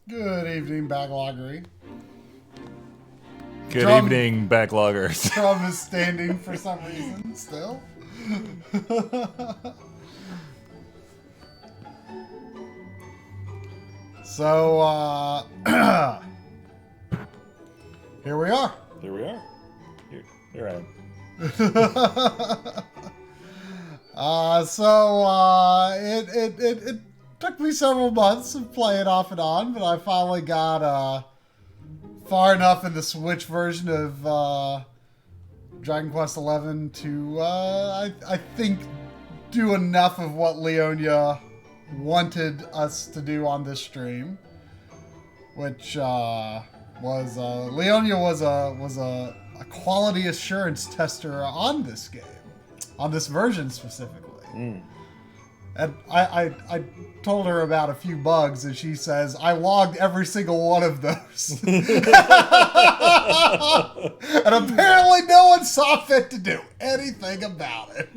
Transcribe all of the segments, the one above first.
Good evening, Backloggery. Good evening, backloggers. Drum is standing for some reason still. So, here we are. Here we are. Here I am. It took me several months of playing off and on, but I finally got far enough in the Switch version of Dragon Quest XI to I think do enough of what Leonia wanted us to do on this stream, which was Leonia was a quality assurance tester on this game, on this version specifically. And I told her about a few bugs, and she says, I logged every single one of those. And apparently no one saw fit to do anything about it.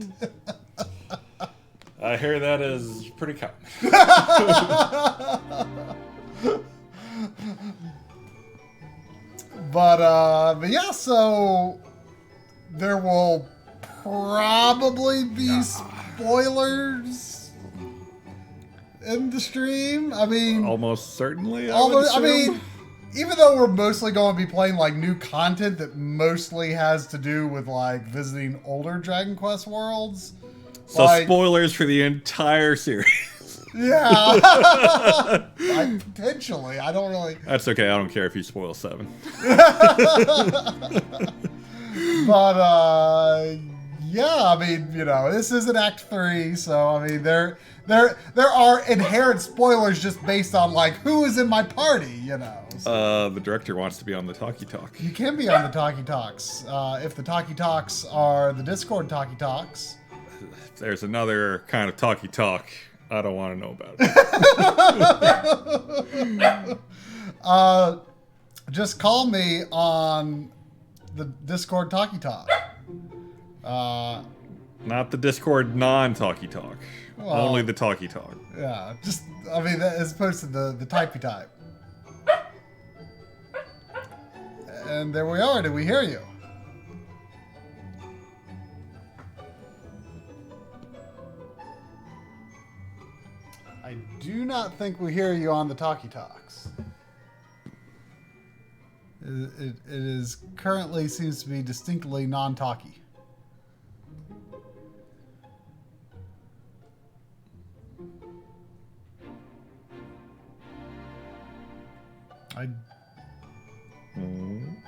I hear that is pretty common. But yeah, so there will probably be spoilers in the stream. I mean, almost certainly. I mean, even though we're mostly going to be playing like new content that mostly has to do with like visiting older Dragon Quest worlds. So like, spoilers for the entire series. Yeah. Potentially. I don't really. That's okay. I don't care if you spoil 7. But yeah, I mean, you know, this isn't Act 3, so I mean, there are inherent spoilers just based on like who is in my party, you know. So. The director wants to be on the Talkie Talk. You can be on the Talkie Talks if the Talkie Talks are the Discord Talkie Talks. If there's another kind of Talkie Talk, I don't want to know about it. Just call me on the Discord Talkie Talk. Not the Discord non-Talkie Talk. Well, only the Talkie Talk. Yeah, just, I mean, as opposed to the typey type. And there we are. Did we hear you? I do not think we hear you on the Talkie Talks. It is currently seems to be distinctly non-talkie.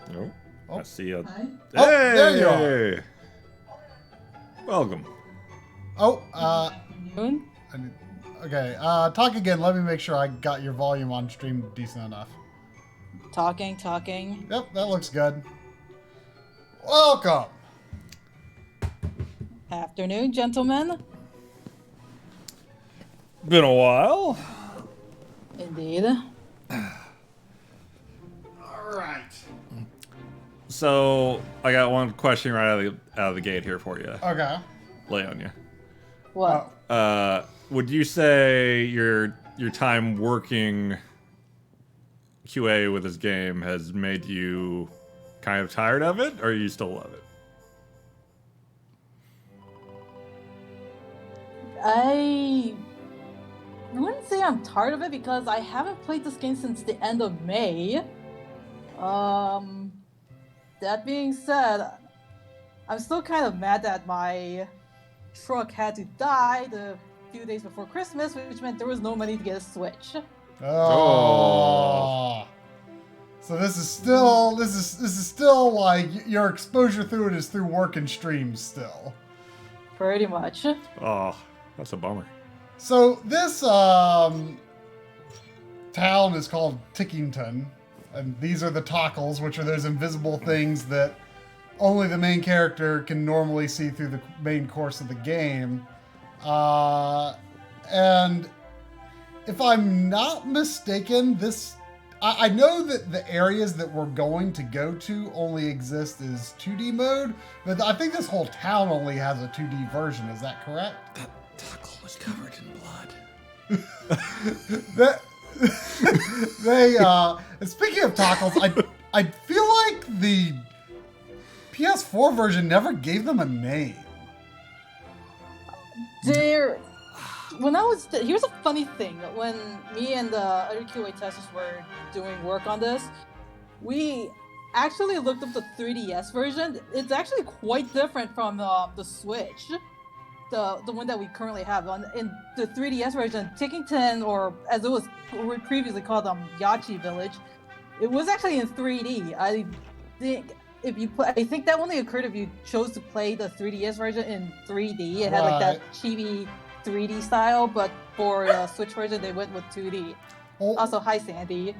No. Oh. I see a... Hi. Oh, there you are. Welcome. Oh, Afternoon. okay. Talk again. Let me make sure I got your volume on stream decent enough. Talking. Yep, that looks good. Welcome. Afternoon, gentlemen. Been a while. Indeed. All right. So, I got one question right out of the gate here for you, Okay. Leonia. What? Would you say your time working QA with this game has made you kind of tired of it, or you still love it? I wouldn't say I'm tired of it because I haven't played this game since the end of May. That being said, I'm still kind of mad that my truck had to die the few days before Christmas, which meant there was no money to get a Switch. Oh. So this is still like your exposure through it is through work and streams still. Pretty much. Oh, that's a bummer. So this town is called Tickington, and these are the Tockles, which are those invisible things that only the main character can normally see through the main course of the game. And if I'm not mistaken, I know that the areas that we're going to go to only exist as 2D mode, but I think this whole town only has a 2D version. Is that correct? That Tockle was covered in blood. that, speaking of tacos, I feel like the PS4 version never gave them a name. Here's a funny thing. When me and the other QA testers were doing work on this, we actually looked up the 3DS version. It's actually quite different from the Switch, the one that we currently have. In the 3DS version, Tickington, or as it was previously called, Yachi Village, it was actually in 3D. I think that only occurred if you chose to play the 3DS version in 3D. It had like that chibi 3D style, but for the Switch version, they went with 2D. Also, hi, Sandy.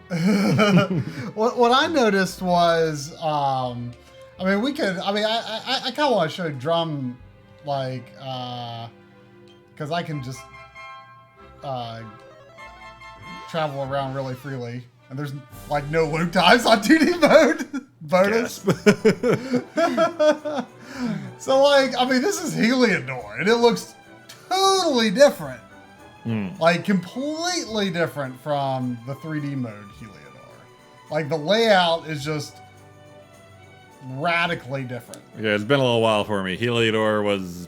What I noticed was, I kind of want to show Drum, like, because I can just travel around really freely, and there's like no load times on 2D mode. Bonus. So, like, this is Heliodor, and it looks totally different. Like, completely different from the 3D mode Heliodor. Like, the layout is just radically different. Yeah, it's been a little while for me. Heliodor was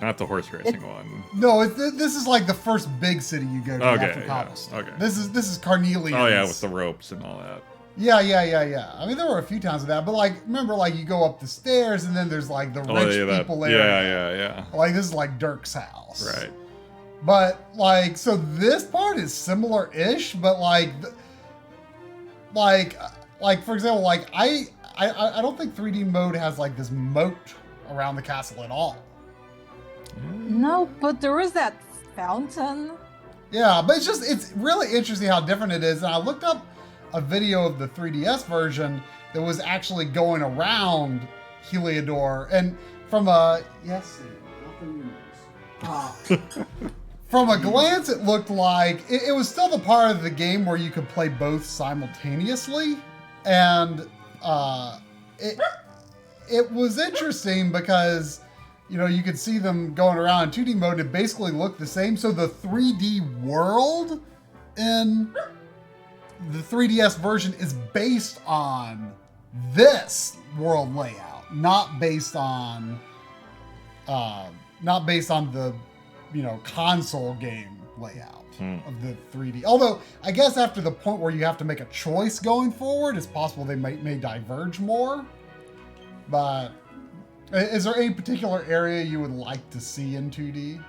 not the horse racing one. No, this is like the first big city you go to after Cobblestone. Okay. This is Carnelian. Oh yeah, with the ropes and all that. Yeah. There were a few times of that, but like, remember, like, you go up the stairs and then there's like the rich people area. Yeah. Like, this is like Dirk's house. Right. But like, so this part is similar-ish, but like for example, like I don't think 3D mode has like this moat around the castle at all. No, but there is that fountain. Yeah, but it's really interesting how different it is. And I looked up a video of the 3DS version that was actually going around Heliodor, and from a from a glance, it looked like it was still the part of the game where you could play both simultaneously, and it was interesting because, you know, you could see them going around in 2D mode. It basically looked the same. So the 3D world in the 3DS version is based on this world layout, not based on the, you know, console game layout of the 3D. Although I guess after the point where you have to make a choice going forward, it's possible they may diverge more. But is there any particular area you would like to see in 2D?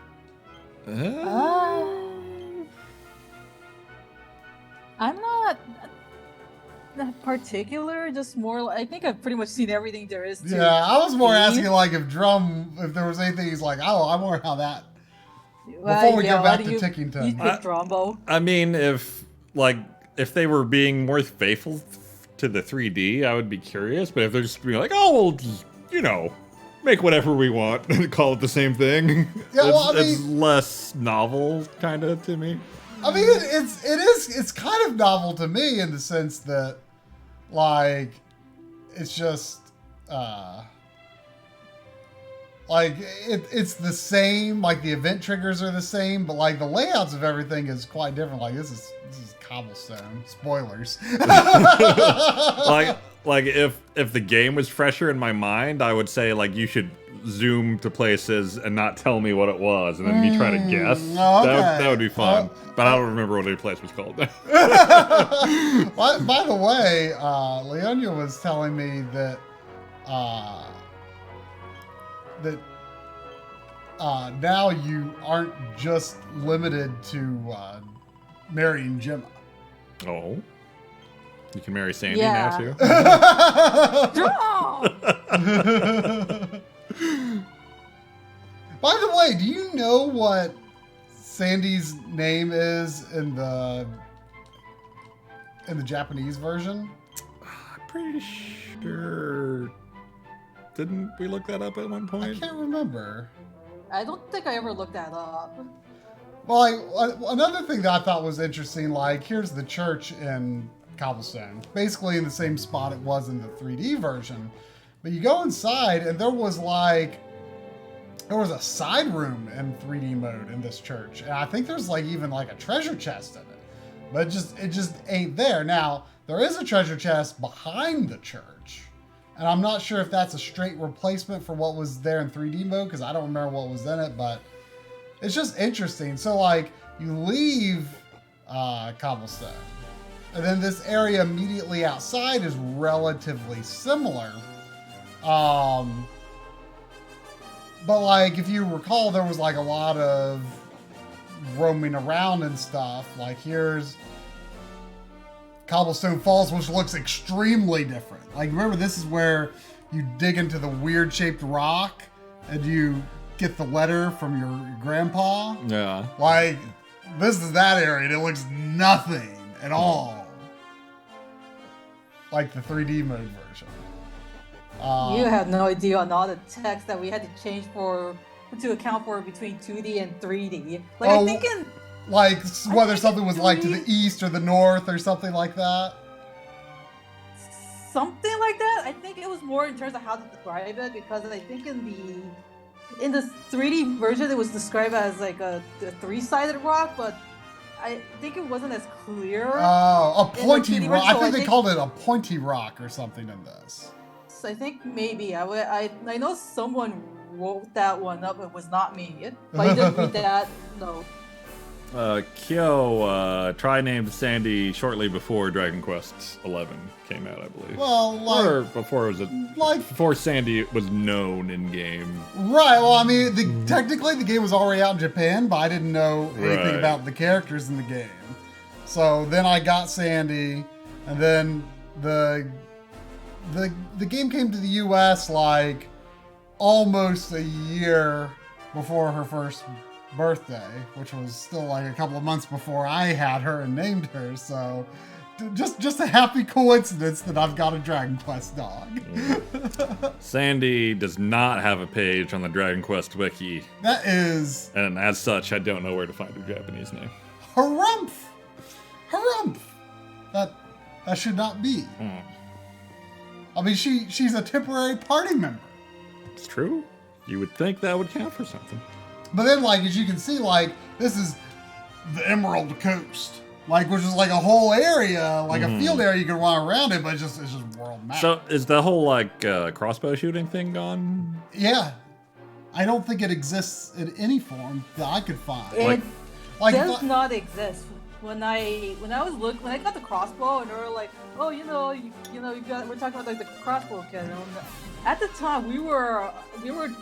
I'm not that particular, just more, I think I've pretty much seen everything there is to. Yeah, I was more asking like if there was anything he's like, oh, I wonder how that. Before we go back to Tickington. You pick Drombo. I mean, if they were being more faithful to the 3D, I would be curious. But if they're just being like, oh, we'll just, you know, make whatever we want and call it the same thing, yeah, it's less novel, kind of, to me. I mean, it's kind of novel to me in the sense that, like, it's just, like, it's the same, like, the event triggers are the same, but, like, the layouts of everything is quite different. Like, this is Cobblestone. Spoilers. like, if the game was fresher in my mind, I would say, like, you should zoom to places and not tell me what it was, and then me try to guess. Okay. That would be fun. But I don't remember what any place was called. By the way, Leonia was telling me that now you aren't just limited to marrying Gemma. Oh. You can marry Sandy Yeah. now, too? By the way, do you know what Sandy's name is in the Japanese version? I'm pretty sure. Didn't we look that up at one I point? can't remember. I don't think I ever looked that up. Well, another thing that I thought was interesting, like, here's the church in Cobblestone, basically in the same spot it was in the 3D version. But you go inside, and there was, like, there was a side room in 3D mode in this church, and I think there's like even like a treasure chest in it, but it just ain't there. Now there is a treasure chest behind the church, and I'm not sure if that's a straight replacement for what was there in 3D mode because I don't remember what was in it, but it's just interesting. So like you leave Cobblestone, and then this area immediately outside is relatively similar. But like, if you recall, there was like a lot of roaming around and stuff. Like here's Cobblestone Falls, which looks extremely different. Like remember, this is where you dig into the weird shaped rock and you get the letter from your grandpa. Yeah. Like this is that area and it looks nothing at all like the 3D mode version. You have no idea on all the text that we had to change to account for between 2D and 3D. Like I'm thinking, like whether something was like to the east or the north or something like that. Something like that. I think it was more in terms of how to describe it because I think in the 3D version it was described as like a three-sided rock, but I think it wasn't as clear. Oh, a pointy rock. Version, I think they called it a pointy rock or something in this. I think maybe I know someone wrote that one up. It was not me, but I didn't read that. No. Kyo named Sandy shortly before Dragon Quest XI came out, I believe. Well, like, or before before Sandy was known in game. Right. Well, I mean, technically the game was already out in Japan, but I didn't know anything about the characters in the game. So then I got Sandy, and then the game came to the U.S. like almost a year before her first birthday, which was still like a couple of months before I had her and named her. So just a happy coincidence that I've got a Dragon Quest dog. Sandy does not have a page on the Dragon Quest wiki. That is... And as such, I don't know where to find her Japanese name. Harumph! Harumph! That should not be. I mean, she's a temporary party member. It's true. You would think that would count for something. But then, like, as you can see, like, this is the Emerald Coast. Like, which is like a whole area, like a field area you can run around it, but it's just world map. So is the whole, like, crossbow shooting thing gone? Yeah. I don't think it exists in any form that I could find. It does not exist. When I got the crossbow and they were like, oh, we're talking about like the crossbow kit. At the time, we were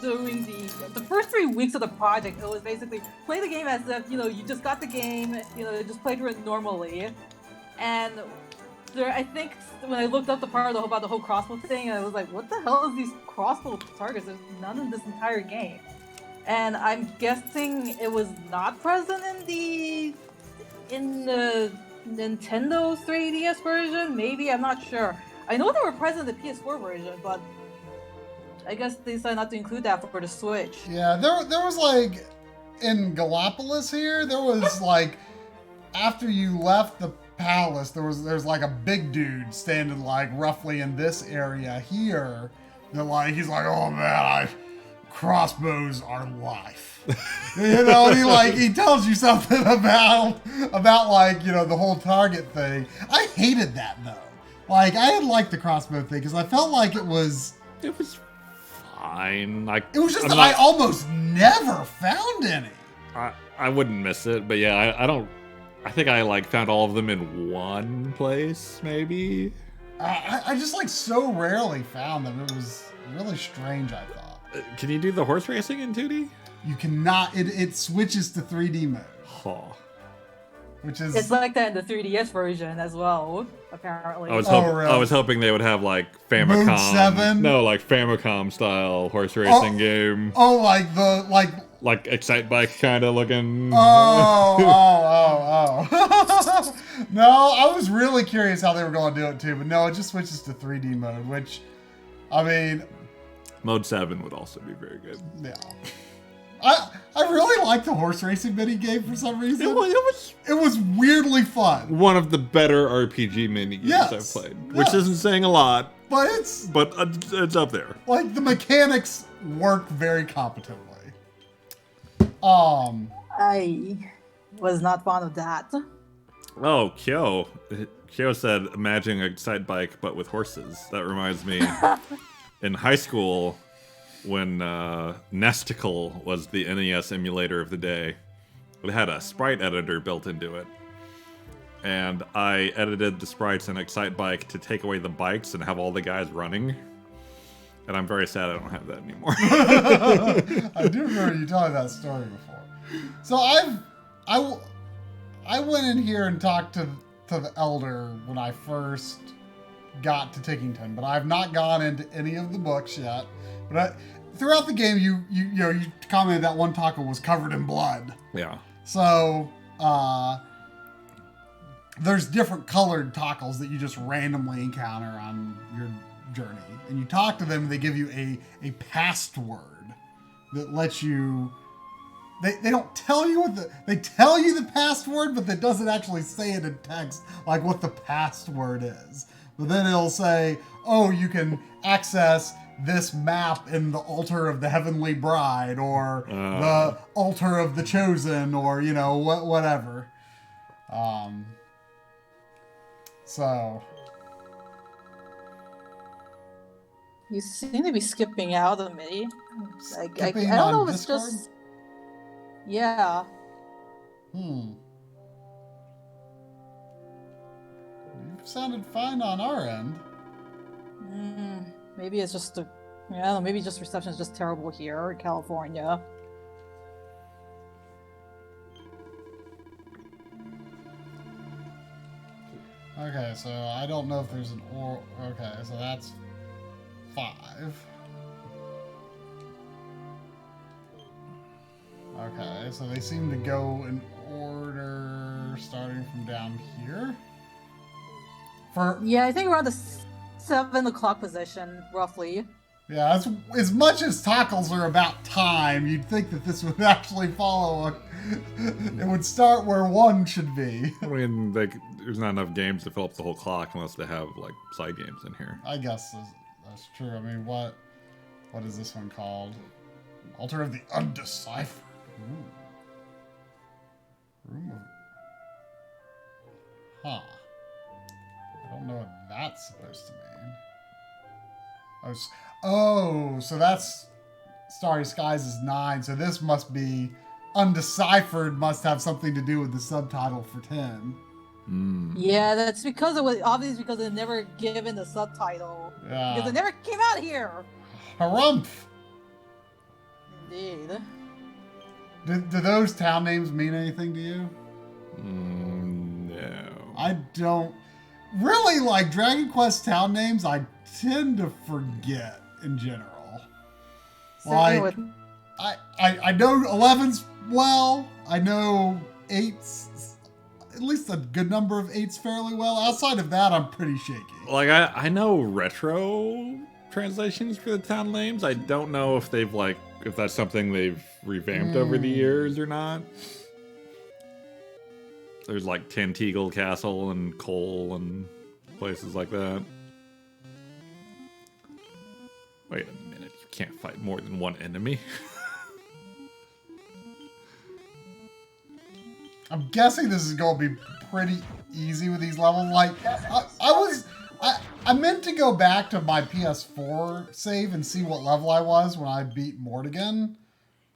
doing the first 3 weeks of the project. It was basically play the game as if you just got the game, just play through it normally. And I think when I looked up the part about the whole crossbow thing, I was like, what the hell is these crossbow targets? There's none in this entire game. And I'm guessing it was not present in the Nintendo 3DS version. Maybe, I'm not sure. I know they were present in the PS4 version, but I guess they decided not to include that for the Switch. Yeah, there was like in Gallipolis here, there was like after you left the palace, there's like a big dude standing like roughly in this area here. They're like, he's like, oh man, crossbows are life. He tells you something about like, the whole target thing. I hated that though. Like I had liked the crossbow thing because I felt like it was fine. It was just I almost never found any. I wouldn't miss it, but yeah, I think I like found all of them in one place, maybe. I just like so rarely found them. It was really strange, I thought. Can you do the horse racing in 2D? You cannot. It switches to 3D mode. Huh. Which is... It's like that in the 3DS version as well, apparently. I was hoping they would have like Famicom. Mode 7? No, like Famicom style horse racing game. Oh, like Excite Bike kind of looking. Oh. No, I was really curious how they were going to do it too, but no, it just switches to 3D mode, which, I mean... Mode 7 would also be very good. Yeah. I really liked the horse racing mini game for some reason. It was weirdly fun. One of the better RPG mini games I've played, which isn't saying a lot, but it's up there. Like the mechanics work very competently. I was not fond of that. Oh, Kyo. Kyo said, imagining a side bike, but with horses. That reminds me, in high school, when Nesticle was the NES emulator of the day, it had a sprite editor built into it. And I edited the sprites in Excite Bike to take away the bikes and have all the guys running. And I'm very sad I don't have that anymore. I do remember you telling that story before. So I went in here and talked to the elder when I first got to Tickington, but I've not gone into any of the books yet. But throughout the game, you commented that one taco was covered in blood. Yeah. So there's different colored tacos that you just randomly encounter on your journey, and you talk to them, and they give you a password that lets you. They don't tell you they tell you the password, but that doesn't actually say it in text like what the password is. But then it'll say, oh, you can access this map in the altar of the Heavenly Bride, or the altar of the Chosen, or whatever. So You seem to be skipping out of me. I skipping don't know on if it's Discord? just. Yeah. You sounded fine on our end. Maybe it's just I don't know, maybe just reception is just terrible here in California. Okay, so I don't know if there's an or. Okay, so that's 5. Okay, so they seem to go in order starting from down here. Yeah, I think around the 7 o'clock position, roughly. Yeah, as much as tacos are about time, you'd think that this would actually follow it would start where 1 should be. I mean, there's not enough games to fill up the whole clock unless they have, like, side games in here. I guess that's true. I mean, what is this one called? Altar of the Undeciphered. Ooh. Room of... Huh. I don't know what that's supposed to mean. Oh, so that's Starry Skies is 9, so this must be Undeciphered, must have something to do with the subtitle for 10. Yeah, that's because it was obviously because they never given the subtitle. Yeah. Because it never came out here. Harumph! Indeed. Do those town names mean anything to you? No. I don't really like Dragon Quest town names. I tend to forget in general. Same Like, with I know 11's well. I know 8's, at least a good number of 8's fairly well. Outside of that, I'm pretty shaky. Like, I know retro translations for the town names. I don't know if they've, like, if that's something they've revamped over the years or not. There's, like, Tanteagle Castle and Cole and places like that. Wait a minute, you can't fight more than one enemy. I'm guessing this is going to be pretty easy with these levels. Like, I meant to go back to my PS4 save and see what level I was when I beat Mortigan,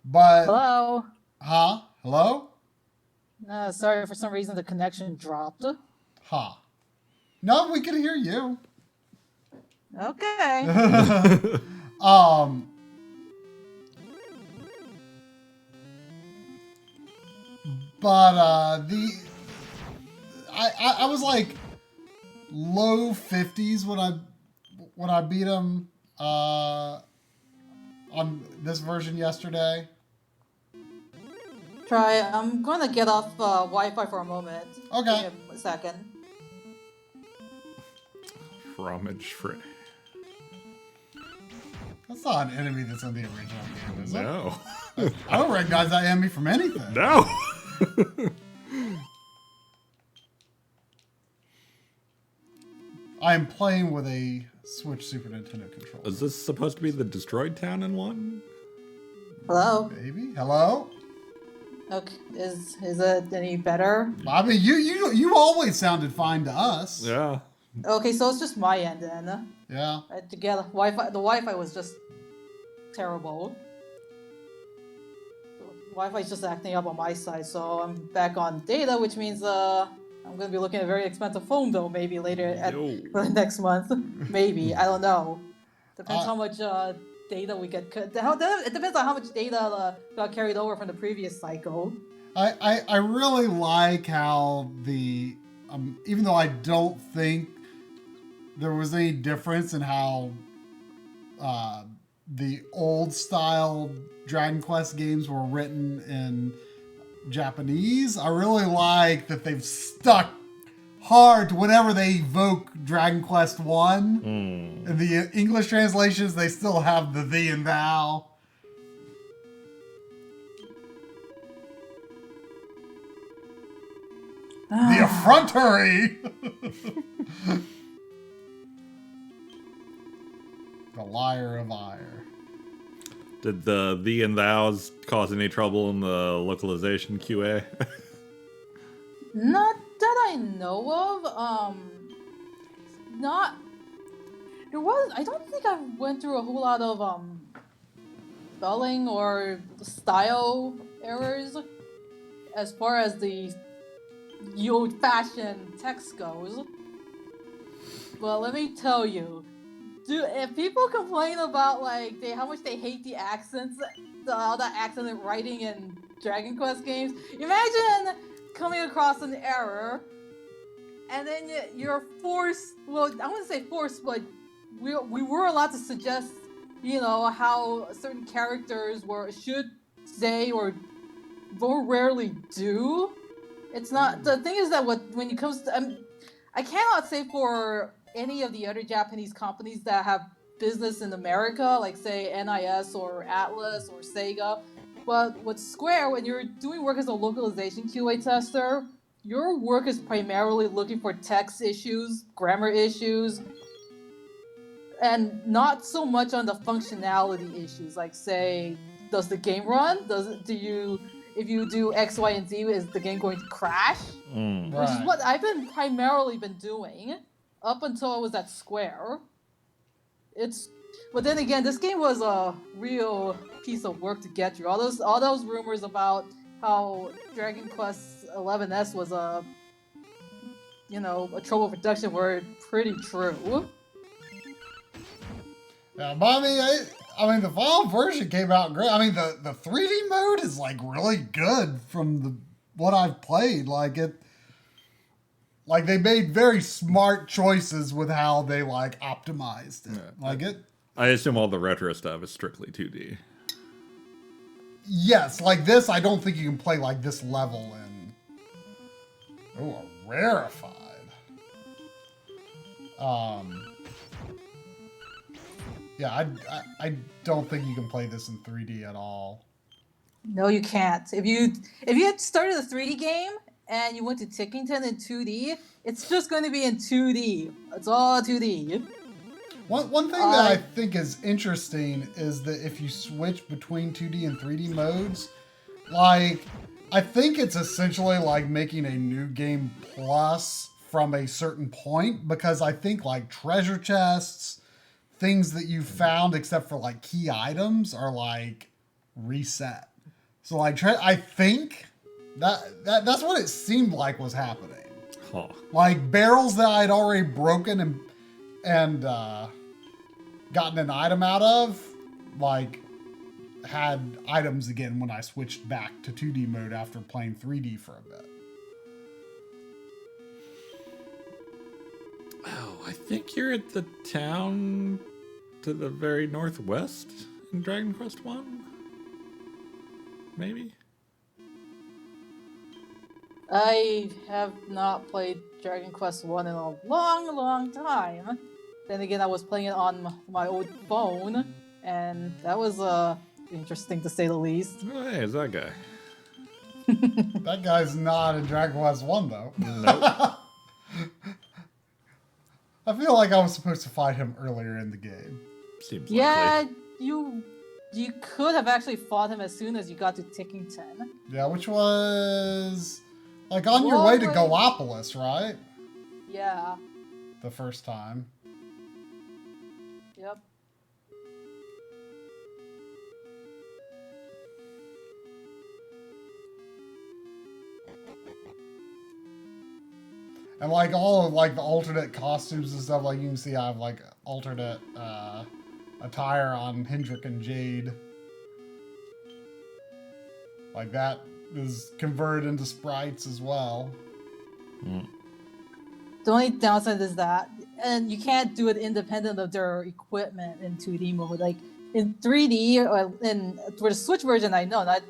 but... Hello? Huh? Hello? Sorry, for some reason the connection dropped. Huh. No, we can hear you. Okay. But I was like low 50s when I beat him on this version yesterday. I'm gonna get off Wi-Fi for a moment. Okay. Give me a second. Fromage Fray. That's not an enemy that's in the original game, is it? No. I don't recognize that enemy from anything. No. I am playing with a Switch Super Nintendo controller. Is this supposed to be the destroyed town in 1? Hello? Maybe? Hello? Okay, is it any better? I mean, you always sounded fine to us. Yeah. Okay, so it's just my end then. Yeah. Together, the Wi-Fi was just terrible. Wi-Fi is just acting up on my side, so I'm back on data, which means I'm gonna be looking at a very expensive phone bill maybe later at next month. Maybe, I don't know. Depends how much data we get. It depends on how much data got carried over from the previous cycle. I really like how the even though I don't think there was any difference in how the old style Dragon Quest games were written in Japanese, I really like that they've stuck hard whenever they evoke Dragon Quest 1. In the English translations, they still have the thee and thou. The effrontery! The liar of ire. Did the thee and thous cause any trouble in the localization QA? Not that I know of. Not. There was. I don't think I went through a whole lot of spelling or style errors as far as the old-fashioned text goes. But let me tell you, if people complain about like how much they hate the accents, all that accented writing in Dragon Quest games, imagine coming across an error, and then you're forced. Well, I wouldn't say forced, but we were allowed to suggest, how certain characters should say or more rarely do. It's not the thing is that when it comes to I cannot say for any of the other Japanese companies that have business in America, like say NIS or Atlas or Sega, but with Square, when you're doing work as a localization QA tester, your work is primarily looking for text issues, grammar issues, and not so much on the functionality issues, like say, does the game run? If you do X, Y, and Z, is the game going to crash? Which is what I've primarily been doing up until I was at Square. But then again, this game was a real piece of work to get through. All those rumors about how Dragon Quest XI's was a trouble production were pretty true. Yeah, but I mean, the final version came out great. I mean, the 3D mode is like really good from what I've played. Like they made very smart choices with how they like optimized it. Yeah. I assume all the retro stuff is strictly 2D. Yes, like this, I don't think you can play like this level in. Oh, rarefied. Yeah, I don't think you can play this in 3D at all. No, you can't. If you had started a 3D game and you went to Tickington in 2D, it's just going to be in 2D. It's all 2D. One thing that I think is interesting is that if you switch between 2D and 3D modes, like, I think it's essentially like making a new game plus from a certain point, because I think like treasure chests, things that you found except for like key items are like reset. So like I think that's what it seemed like was happening. Huh. Like barrels that I'd already broken and gotten an item out of, like had items again when I switched back to 2D mode after playing 3D for a bit. Oh, I think you're at the town to the very northwest in Dragon Quest 1? Maybe? I have not played Dragon Quest 1 in a long, long time. Then again, I was playing it on my old phone, and that was interesting to say the least. Oh, hey, it's that guy. That guy's not in Dragon Quest 1, though. Nope. I feel like I was supposed to fight him earlier in the game. Seems yeah, likely. you could have actually fought him as soon as you got to Tickington. Yeah, which was like on your way to Gallopolis, right? Yeah. The first time. Yep. And like all of like the alternate costumes and stuff, like you can see I have like alternate attire on Hendrik and Jade. Like that is converted into sprites as well. The only downside is that, and you can't do it independent of their equipment in 2D mode. Like in 3D or for the Switch version, I know that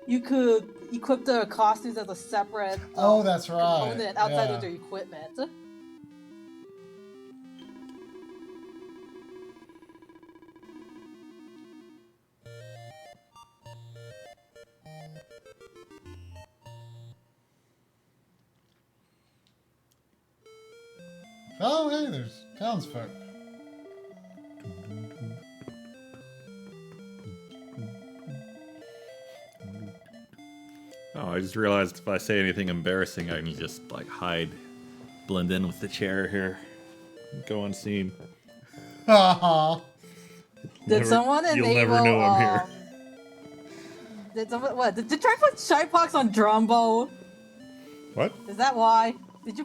you could equip the costumes as a separate Oh, that's right. component outside of their equipment. Oh, hey, there's townsfolk. Oh, I just realized if I say anything embarrassing, I can just like hide, blend in with the chair here, go unseen. Haha. Did someone enable? You'll never know I'm here. Did someone what? Did try put Shypox on Drumbo? What? Is that why? Did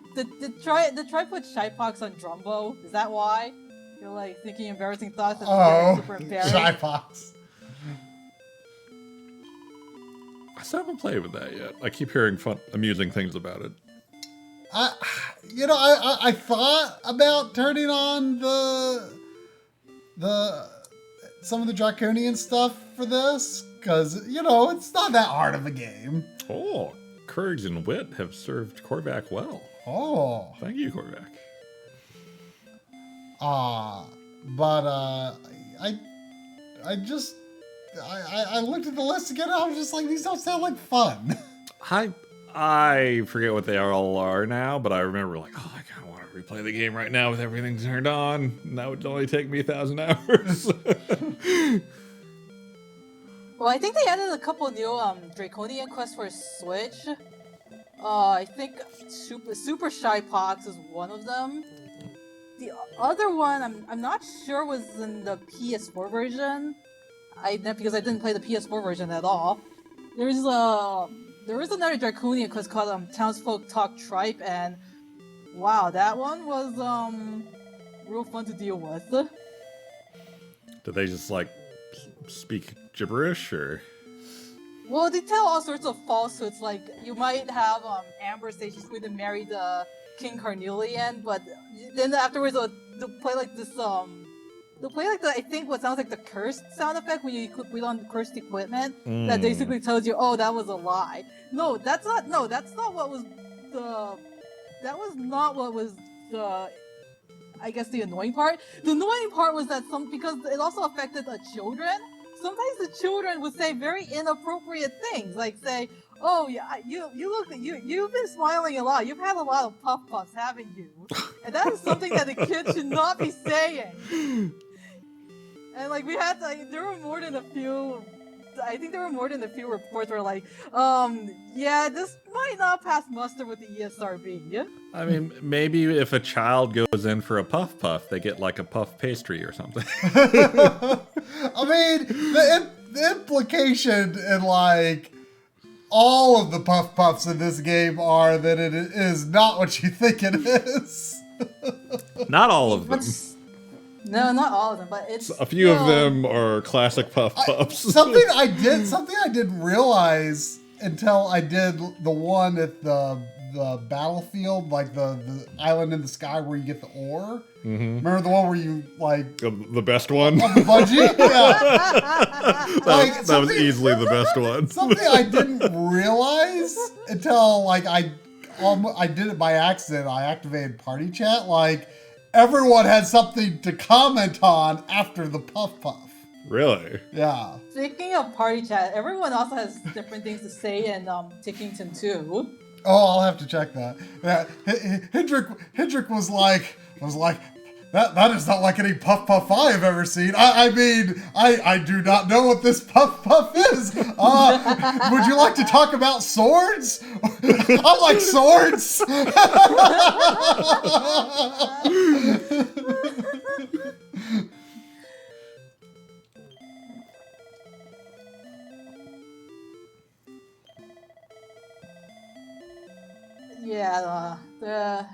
try put Shypox on Drumbo? Is that why? You're like thinking embarrassing thoughts and Oh, super embarrassed. Shypox. I still haven't played with that yet. I keep hearing fun, amusing things about it. I thought about turning on the some of the draconian stuff for this because it's not that hard of a game. Oh, courage and wit have served Korvac well. Oh, Thank you, Korvac. but I looked at the list again and I was just like, these don't sound like fun. I forget what they all are now, but I remember like, oh, I kind of want to replay the game right now with everything turned on. And that would only take me 1,000 hours. Well, I think they added a couple new Draconian quests for Switch. I think Super Shypox is one of them. The other one, I'm not sure was in the PS4 version. Because I didn't play the PS4 version at all. There is another Draconian quest called Townsfolk Talk Tripe, and wow, that one was real fun to deal with. Did they just like speak gibberish or? Well, they tell all sorts of falsehoods. Like you might have Amber say she's going to marry the King Carnelian, but then afterwards they'll play like this They'll play like I think what sounds like the cursed sound effect when you put on cursed equipment that basically tells you, oh, that was a lie. That's not what was the I guess the annoying part. The annoying part was that because it also affected the children. Sometimes the children would say very inappropriate things, like say, "Oh yeah, you've been smiling a lot. You've had a lot of puff puffs, haven't you?" And that is something that a kid should not be saying. And like we had, there were more than a few. I think there were more than a few reports where like, yeah, this might not pass muster with the ESRB. Yeah? I mean, maybe if a child goes in for a puff puff, they get like a puff pastry or something. I mean, the implication in like all of the puff puffs in this game are that it is not what you think it is. Not all of them. No, not all of them, but it's a few of them are classic puff puffs. Something I didn't realize until I did the one at the battlefield, like the island in the sky where you get the ore. Mm-hmm. Remember the one where you like the best one? On the bungee? Yeah. that was easily the best one. Something I didn't realize until like I did it by accident. I activated party chat. Like everyone had something to comment on after the puff puff. Really? Yeah. Speaking of party chat, everyone also has different things to say in Tickington too. Oh, I'll have to check that. Yeah, Hendrik was like, That is not like any Puff Puff I have ever seen. I mean, I do not know what this Puff Puff is. Would you like to talk about swords? I like swords. Yeah,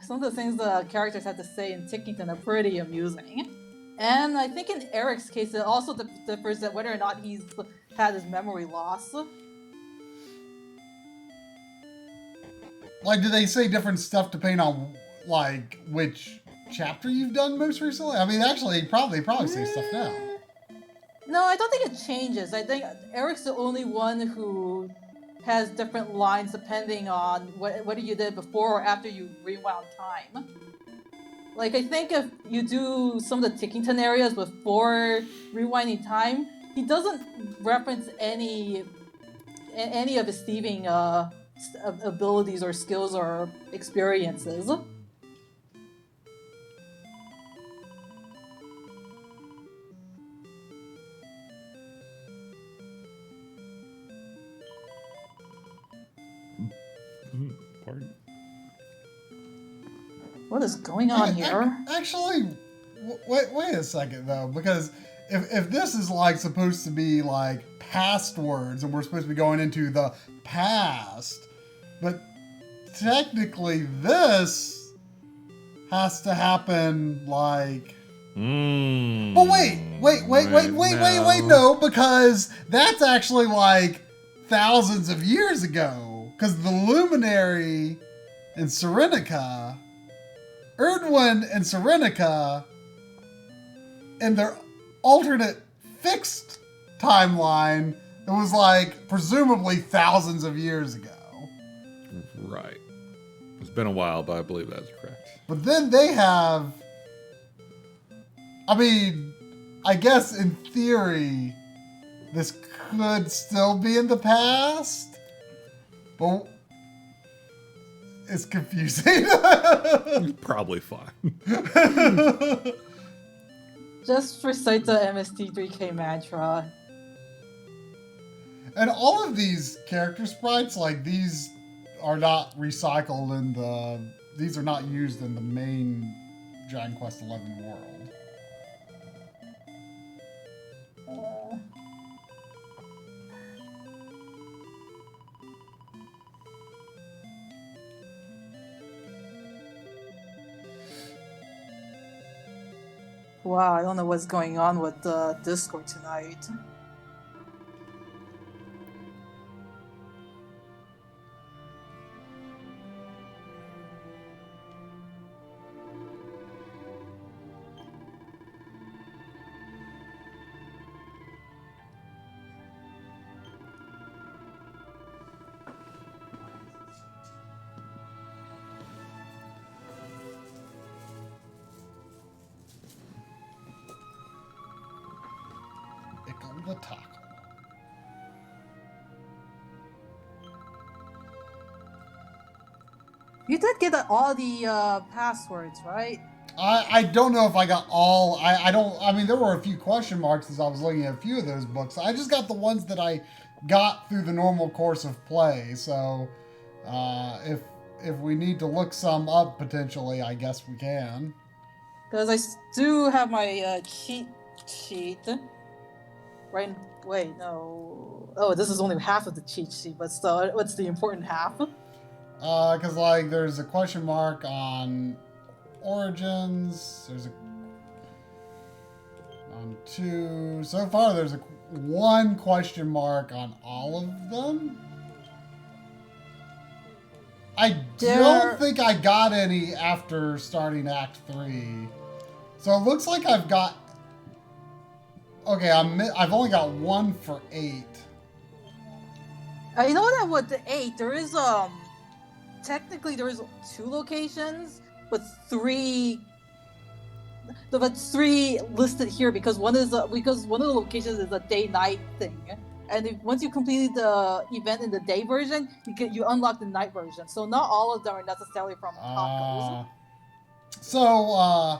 some of the things the characters have to say in Tickington are pretty amusing. And I think in Eric's case, it also differs that whether or not he's had his memory loss. Like, do they say different stuff depending on, like, which chapter you've done most recently? I mean, actually, probably say stuff now. No, I don't think it changes. I think Eric's the only one who has different lines depending on whether you did before or after you rewound time. Like, I think if you do some of the Tickington areas before rewinding time, he doesn't reference any of his thieving abilities or skills or experiences. Pardon? What is going on here? Actually, wait a second though, because if this is like supposed to be like past words, and we're supposed to be going into the past, but technically this has to happen like. But wait, no, because that's actually like thousands of years ago, because the Luminary in Serenica, Erdwin and Serenica, in their alternate fixed timeline, it was like presumably thousands of years ago. Right. It's been a while, but I believe that's correct. But then they have, I mean, I guess in theory, this could still be in the past, but it's confusing. It's probably fine. Just recite the MST3K mantra. And all of these character sprites, like these, are not recycled in the. These are not used in the main Dragon Quest XI world. Wow, I don't know what's going on with Discord tonight. The taco. You did get all the passwords, right? I don't know if I got all. I mean, there were a few question marks as I was looking at a few of those books. I just got the ones that I got through the normal course of play. So, if we need to look some up potentially, I guess we can. Because I do have my cheat sheet. Right? Wait, no. Oh, this is only half of the cheat sheet, but still, what's the important half? Because like there's a question mark on Origins. There's a on 2. So far, there's one question mark on all of them. I don't think I got any after starting Act 3. So it looks like I've got. Okay, I've only got 1 for 8. You know what? With the 8, there is technically there is 2 locations, but 3. But 3 listed here because one of the locations is a day-night thing, and once you complete the event in the day version, you unlock the night version. So not all of them are necessarily from tacos. So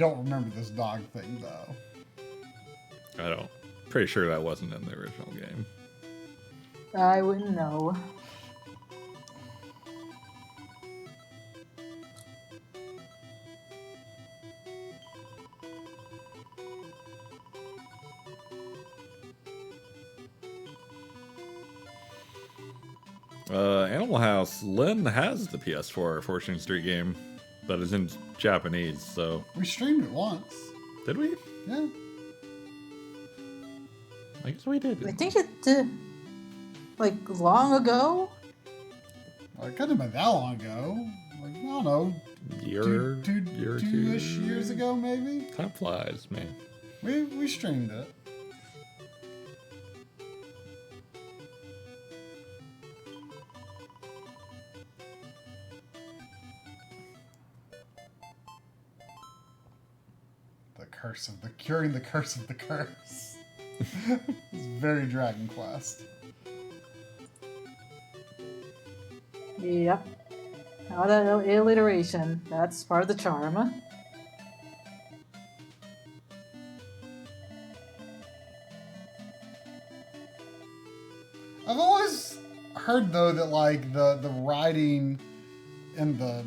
don't remember this dog thing though. I don't. Pretty sure that wasn't in the original game. I wouldn't know. Animal House. Lynn has the PS4 Fortune Street game, but it's in Japanese. So We streamed it once. did we? Yeah. I guess we did. I think it did, like, long ago. Well, it couldn't have been that long ago. Like, I don't know, year or two-ish years ago, maybe. Time flies, man. We streamed it. Curing the curse of the curse. It's very Dragon Quest. Yep. All that alliteration. That's part of the charm. I've always heard though that like the writing in the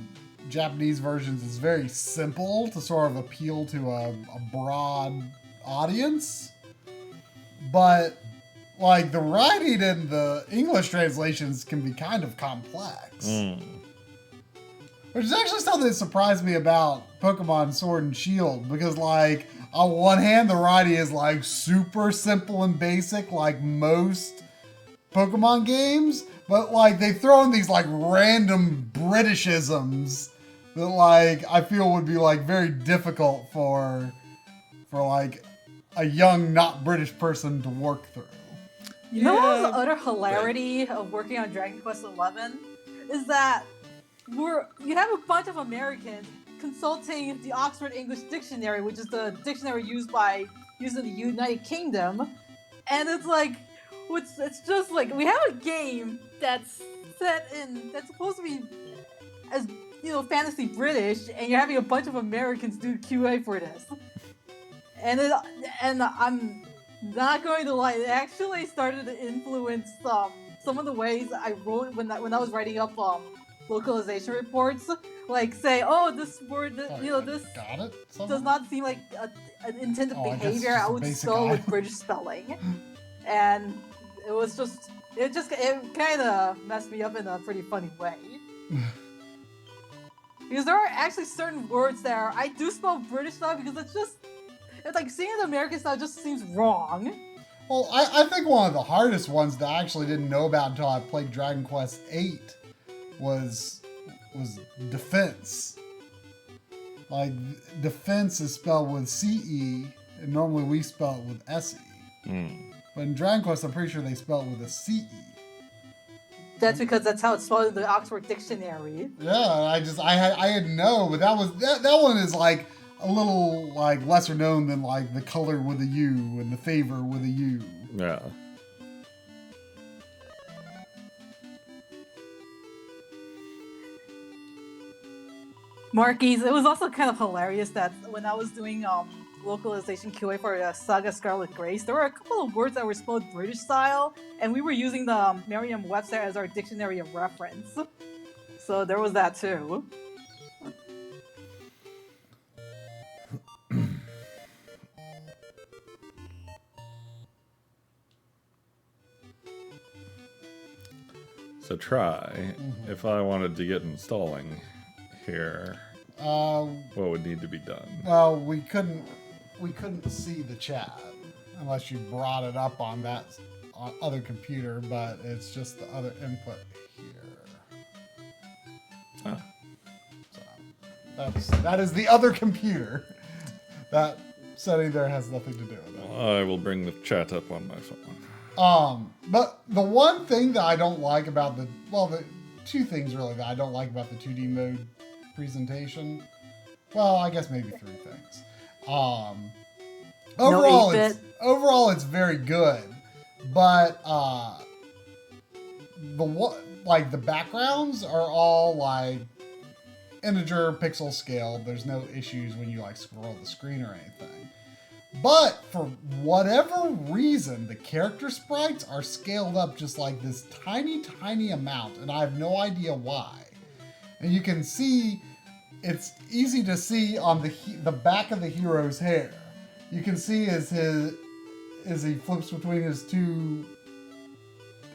Japanese versions is very simple to sort of appeal to a broad audience, but like the writing in the English translations can be kind of complex. Which is actually something that surprised me about Pokemon Sword and Shield, because like on one hand the writing is like super simple and basic like most Pokemon games, but like they throw in these like random Britishisms that like I feel would be like very difficult for like a young not British person to work through. You know what was the utter hilarity of working on Dragon Quest XI? Is that you have a bunch of Americans consulting the Oxford English Dictionary, which is the dictionary used in the United Kingdom, and it's like, it's just like we have a game that's supposed to be as fantasy British, and you're having a bunch of Americans do QA for this, and I'm not going to lie, it actually started to influence some of the ways I wrote when I was writing up localization reports. Like say, oh, this word, this Got it? does not seem like an intended Oh, I guess behavior. it's I just a would basic spell eye. with British spelling, and it kind of messed me up in a pretty funny way. Because there are actually certain words there I do spell British style because it's like seeing the American style just seems wrong. Well, I think one of the hardest ones that I actually didn't know about until I played Dragon Quest VIII was defense. Like, defense is spelled with CE, and normally we spell it with SE. But in Dragon Quest, I'm pretty sure they spell it with a CE. That's because that's how it's spelled in the Oxford Dictionary. Yeah, I had no, but that one is like a little like lesser known than like the color with a U and the favor with a U. Yeah. Marquise, it was also kind of hilarious that when I was doing localization QA for Saga Scarlet Grace, there were a couple of words that were spelled British style, and we were using the Merriam-Webster as our dictionary of reference. So there was that too. So try, if I wanted to get installing here, what would need to be done? Well, we couldn't see the chat unless you brought it up on that other computer, but it's just the other input here. Huh. So that is the other computer. That setting there has nothing to do with it. I will bring the chat up on my phone. But the one thing that I don't like about the two things really that I don't like about the 2D mode presentation. Well, I guess maybe three things. Overall it's very good, but the backgrounds are all like integer pixel scale. There's no issues when you like scroll the screen or anything. But for whatever reason, the character sprites are scaled up just like this tiny amount, and I have no idea why. And you can see, it's easy to see on the back of the hero's hair. You can see as he flips between his two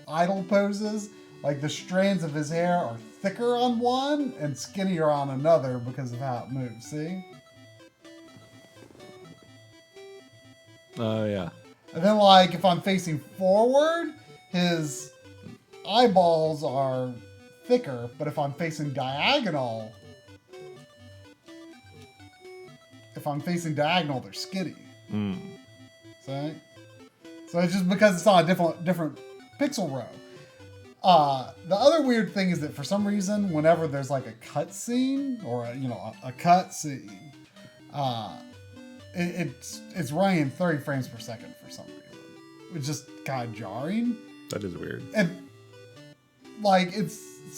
idle poses, like the strands of his hair are thicker on one and skinnier on another because of how it moves. See? Oh, yeah. And then, like, if I'm facing forward, his eyeballs are thicker, but if I'm facing diagonal, they're skinny. See? So it's just because it's on a different pixel row. The other weird thing is that for some reason, whenever there's like a cut scene or a cut scene, it's running in 30 frames per second for some reason. It's just kind of jarring. That is weird. And like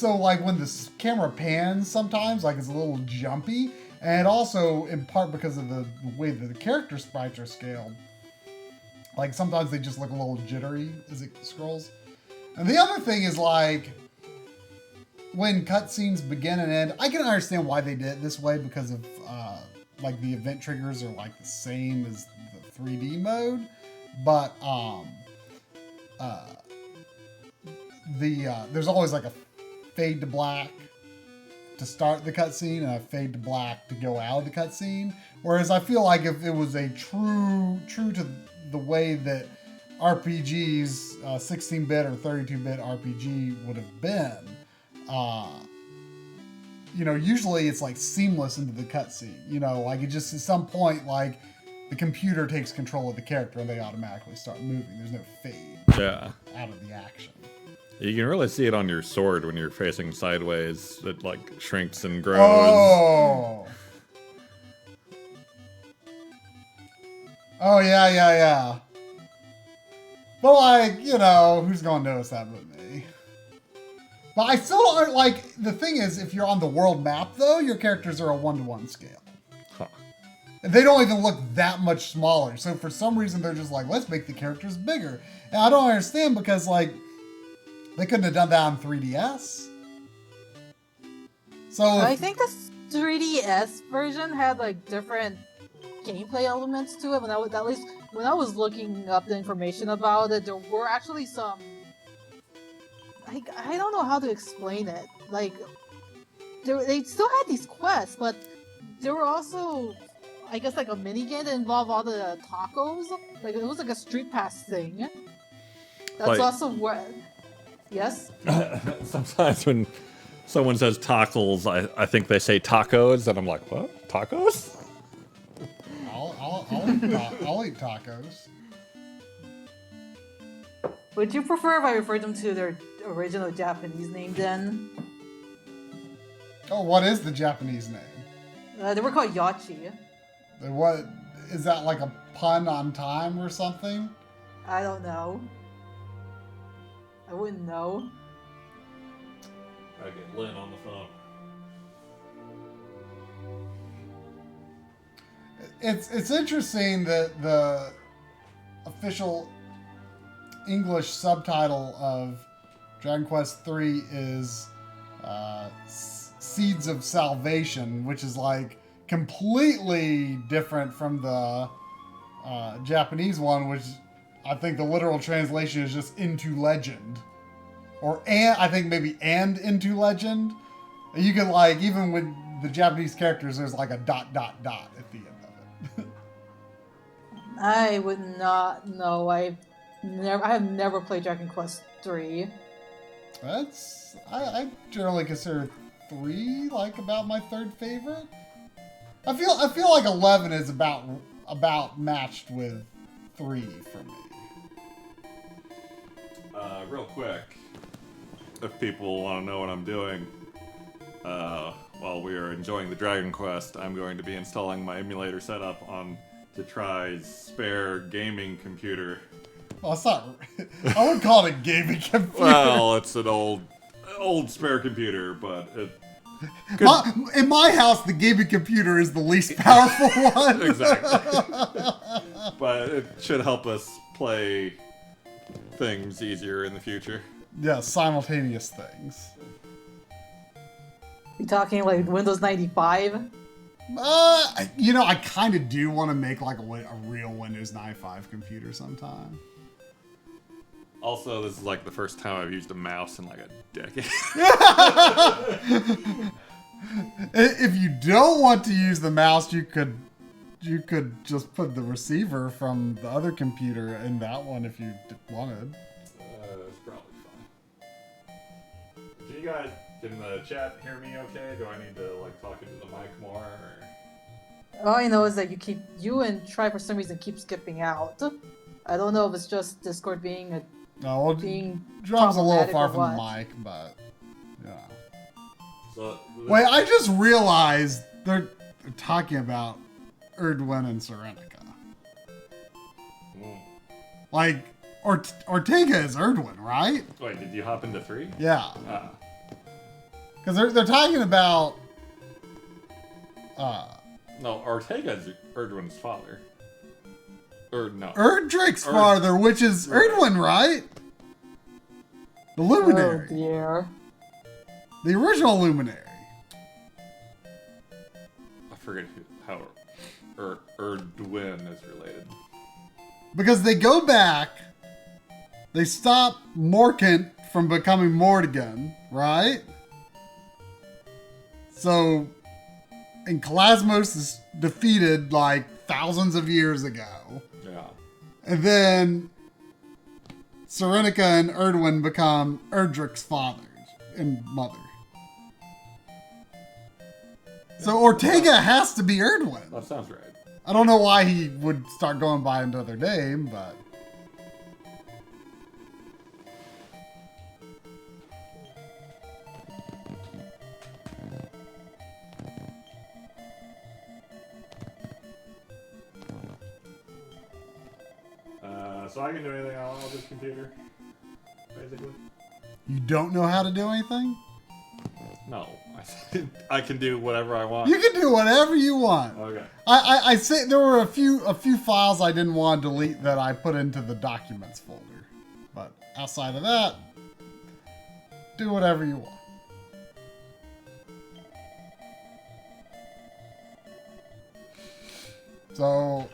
like when the camera pans sometimes, like it's a little jumpy, and also in part because of the way that the character sprites are scaled. Like sometimes they just look a little jittery as it scrolls. And the other thing is like when cutscenes begin and end, I can understand why they did it this way because of like the event triggers are like the same as the 3D mode, but there's always like a fade to black to start the cutscene and a fade to black to go out of the cutscene. Whereas I feel like if it was a true to the way that RPGs, 16-bit or 32-bit RPG would have been, usually it's like seamless into the cutscene. Like it just at some point, like the computer takes control of the character and they automatically start moving. There's no fade out of the action. You can really see it on your sword when you're facing sideways. It like shrinks and grows. Oh. Oh yeah. But like, who's gonna notice that but me? But I still aren't like, the thing is, if you're on the world map though, your characters are a 1-to-1 scale. Huh. And they don't even look that much smaller. So for some reason they're just like, let's make the characters bigger. And I don't understand because like, they couldn't have done that on 3DS. So I think the 3DS version had like different gameplay elements to it. When I was looking up the information about it, there were actually some. I don't know how to explain it. Like, they still had these quests, but there were also, I guess, like a mini game that involved all the tacos. Like it was like a street pass thing. That's like, also where. Yes. Sometimes when someone says tacos, I think they say tacos, and I'm like, what? Tacos? I'll eat tacos. Would you prefer if I referred them to their original Japanese name then? Oh, what is the Japanese name? They were called Yachi. What is that, like a pun on time or something? I don't know. I wouldn't know. I get Lynn on the phone. It's interesting that the official English subtitle of Dragon Quest III is Seeds of Salvation, which is like completely different from the Japanese one, which I think the literal translation is just Into Legend. I think maybe Into Legend. You can like, even with the Japanese characters, there's like a ... at the end of it. I would not know. I have never played Dragon Quest III. I generally consider 3 like about my third favorite. I feel like 11 is about matched with 3 for me. Real quick, if people want to know what I'm doing, while we are enjoying the Dragon Quest, I'm going to be installing my emulator setup on to try's spare gaming computer. Well, it's not. I wouldn't call it a gaming computer. Well, it's an old spare computer, but In my house, the gaming computer is the least powerful one. Exactly. But it should help us play things easier in the future. Yeah, simultaneous things. You talking like Windows 95? I kind of do want to make like a real Windows 95 computer sometime. Also, this is like the first time I've used a mouse in like a decade. If you don't want to use the mouse, you could just put the receiver from the other computer in that one if you wanted. It's probably fine. Can you guys in the chat hear me okay? Do I need to like talk into the mic more? Or... All I know is that you and Try for some reason keep skipping out. I don't know if it's just Discord being drums a little problematic far or from the what. mic, but yeah. So, Wait, I just realized they're talking about Erdwin and Serenica. Like, Ortega is Erdwin, right? Wait, did you hop into 3? Yeah. Because they're talking about... No, Ortega's Erdwin's father. Or no. Erdrick's father, which is Erdwin, right? The Luminary. Oh dear. The original Luminary. I forget how Erdwin is related. Because they go back, they stop Morkant from becoming Mortigan, right? So, and Kalasmos is defeated like thousands of years ago. Yeah. And then Serenica and Erdwin become Erdrick's father and mother. So Ortega has to be Erdwin. That sounds right. I don't know why he would start going by another name, but... So I can do anything I want with this computer, basically. You don't know how to do anything? No, I can do whatever I want. You can do whatever you want. Okay. I say there were a few files I didn't want to delete that I put into the documents folder. But outside of that, do whatever you want. So,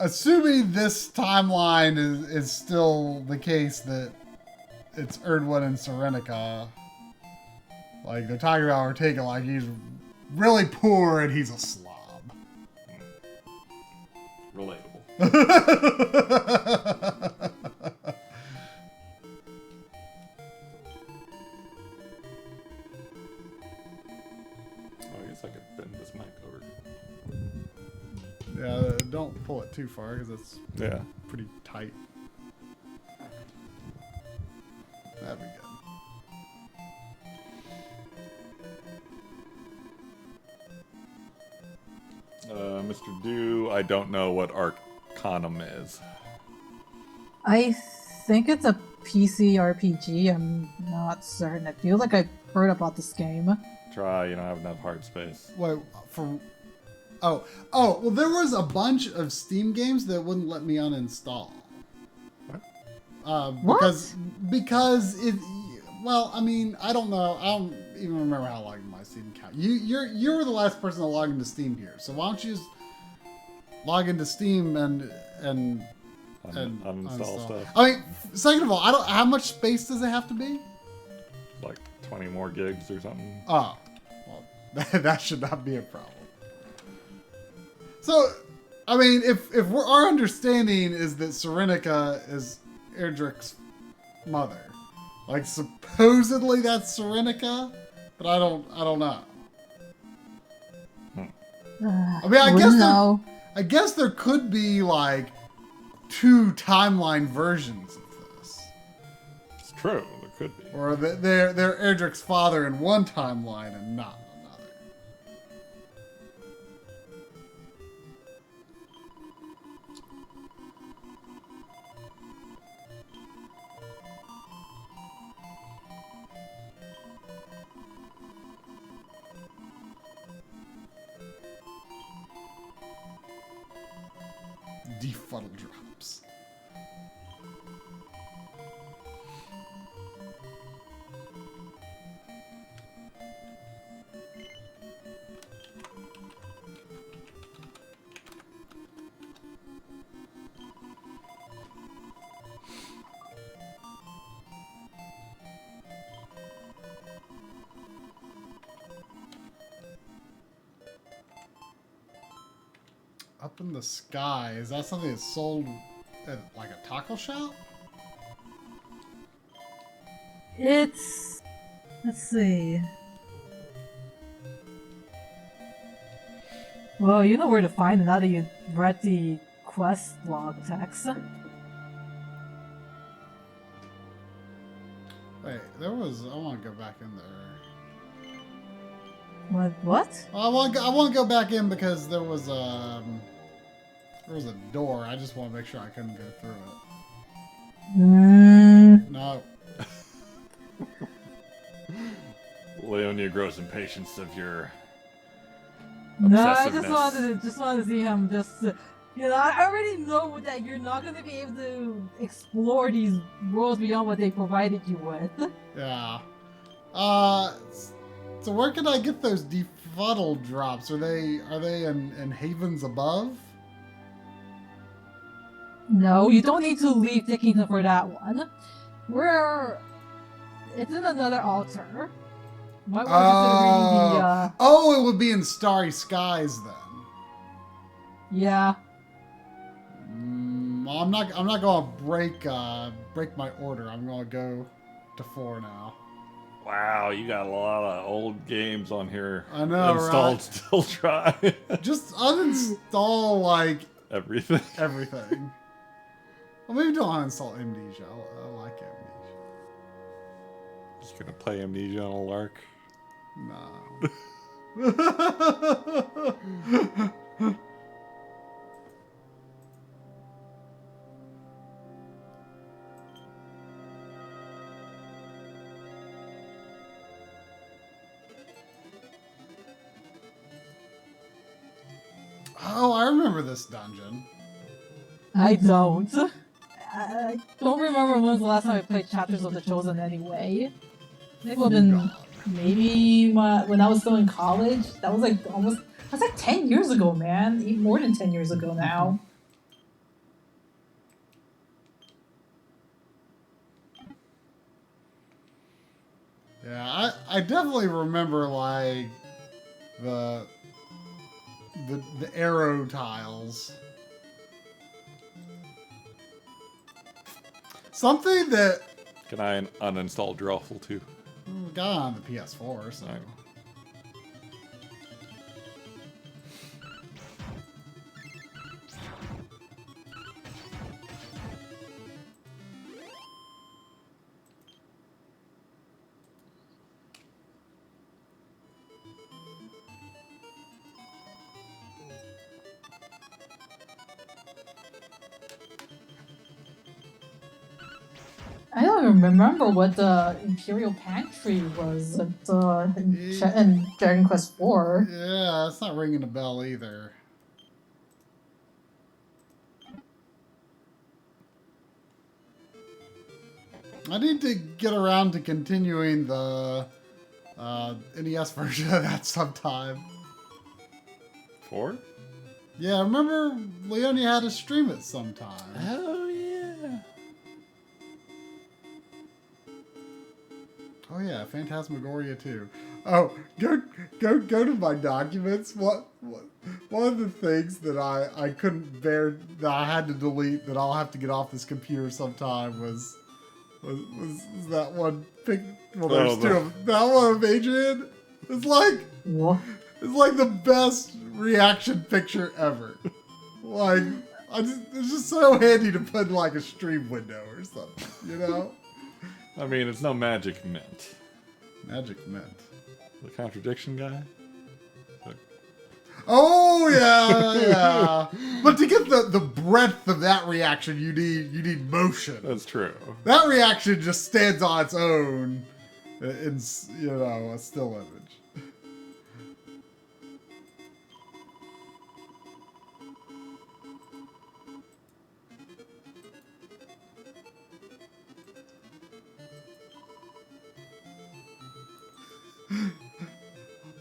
assuming this timeline is still the case that it's Erdwin and Serenica, like they're talking about Ortega like he's really poor and he's a slob. Relatable. I guess I could bend this mic over. Yeah, don't pull it too far because it's Yeah. pretty tight. That'd be good. Mr. Dew, I don't know what Arcanum is. I think it's a PC RPG. I'm not certain. I feel like I've heard about this game. Try, you don't have enough hard space. Wait, well, there was a bunch of Steam games that wouldn't let me uninstall. What? Because it. Well, I mean, I don't know. I don't even remember how long my Steam account. You were the last person to log into Steam here, so why don't you just log into Steam and Uninstall stuff. I mean, second of all, how much space does it have to be? Like 20 more gigs or something. Oh, well, that should not be a problem. So, I mean, if our understanding is that Serenica is Erdrick's mother, like supposedly that's Serenica, but I don't know. I mean, I guess there could be like 2 timeline versions of this. It's true, there could be. Or they're Erdrick's father in one timeline and not another. defuddle drops. Up in the sky. Is that something that's sold at like a taco shop? It's... Let's see. Well, you know where to find it now that you read the quest log text. Wait, there was. I want to go back in there. What? I want to go back in because there was a door. I just want to make sure I couldn't go through it. No. Leonia grows impatience of your No, I obsessiveness. just wanted to see him just. You know, I already know that you're not going to be able to explore these worlds beyond what they provided you with. Yeah. So where can I get those defuddle drops? Are they in havens above? No, you don't need to leave Tikita for that one. It's in another altar. Might want to consider reading the, Oh, it would be in Starry Skies then. Yeah. I'm not gonna break my order. I'm gonna go to 4 now. Wow, you got a lot of old games on here. I know, installed. right? Still try. Just uninstall like Everything. Well, maybe don't uninstall Amnesia. I like Amnesia. Just gonna play Amnesia on a lark. No. Oh, I remember this dungeon. I don't. I don't remember when was the last time I played Chapters of the Chosen anyway. I think it would have been maybe when I was still in college. That was like that's like 10 years ago, man. Even more than 10 years ago now. Yeah, I definitely remember like the arrow tiles. Something that Can I uninstall Drawful too? got on the PS4, so. Right. I don't remember what the Imperial Pantry was in Dragon Quest IV. Yeah, it's not ringing a bell either. I need to get around to continuing the NES version of that sometime. 4? Yeah, I remember Leonia had to stream it sometime. Oh yeah. Oh yeah, Phantasmagoria too. Oh, go to my documents. One of the things that I couldn't bear, that I had to delete, that I'll have to get off this computer sometime was that one pic. Well, there's two of them. That one of Adrian. It's like the best reaction picture ever. Like it's just so handy to put in like a stream window or something, you know. I mean, it's no Magic Mint. Magic Mint. The contradiction guy? Oh yeah. But to get the breadth of that reaction, you need motion. That's true. That reaction just stands on its own in a still image.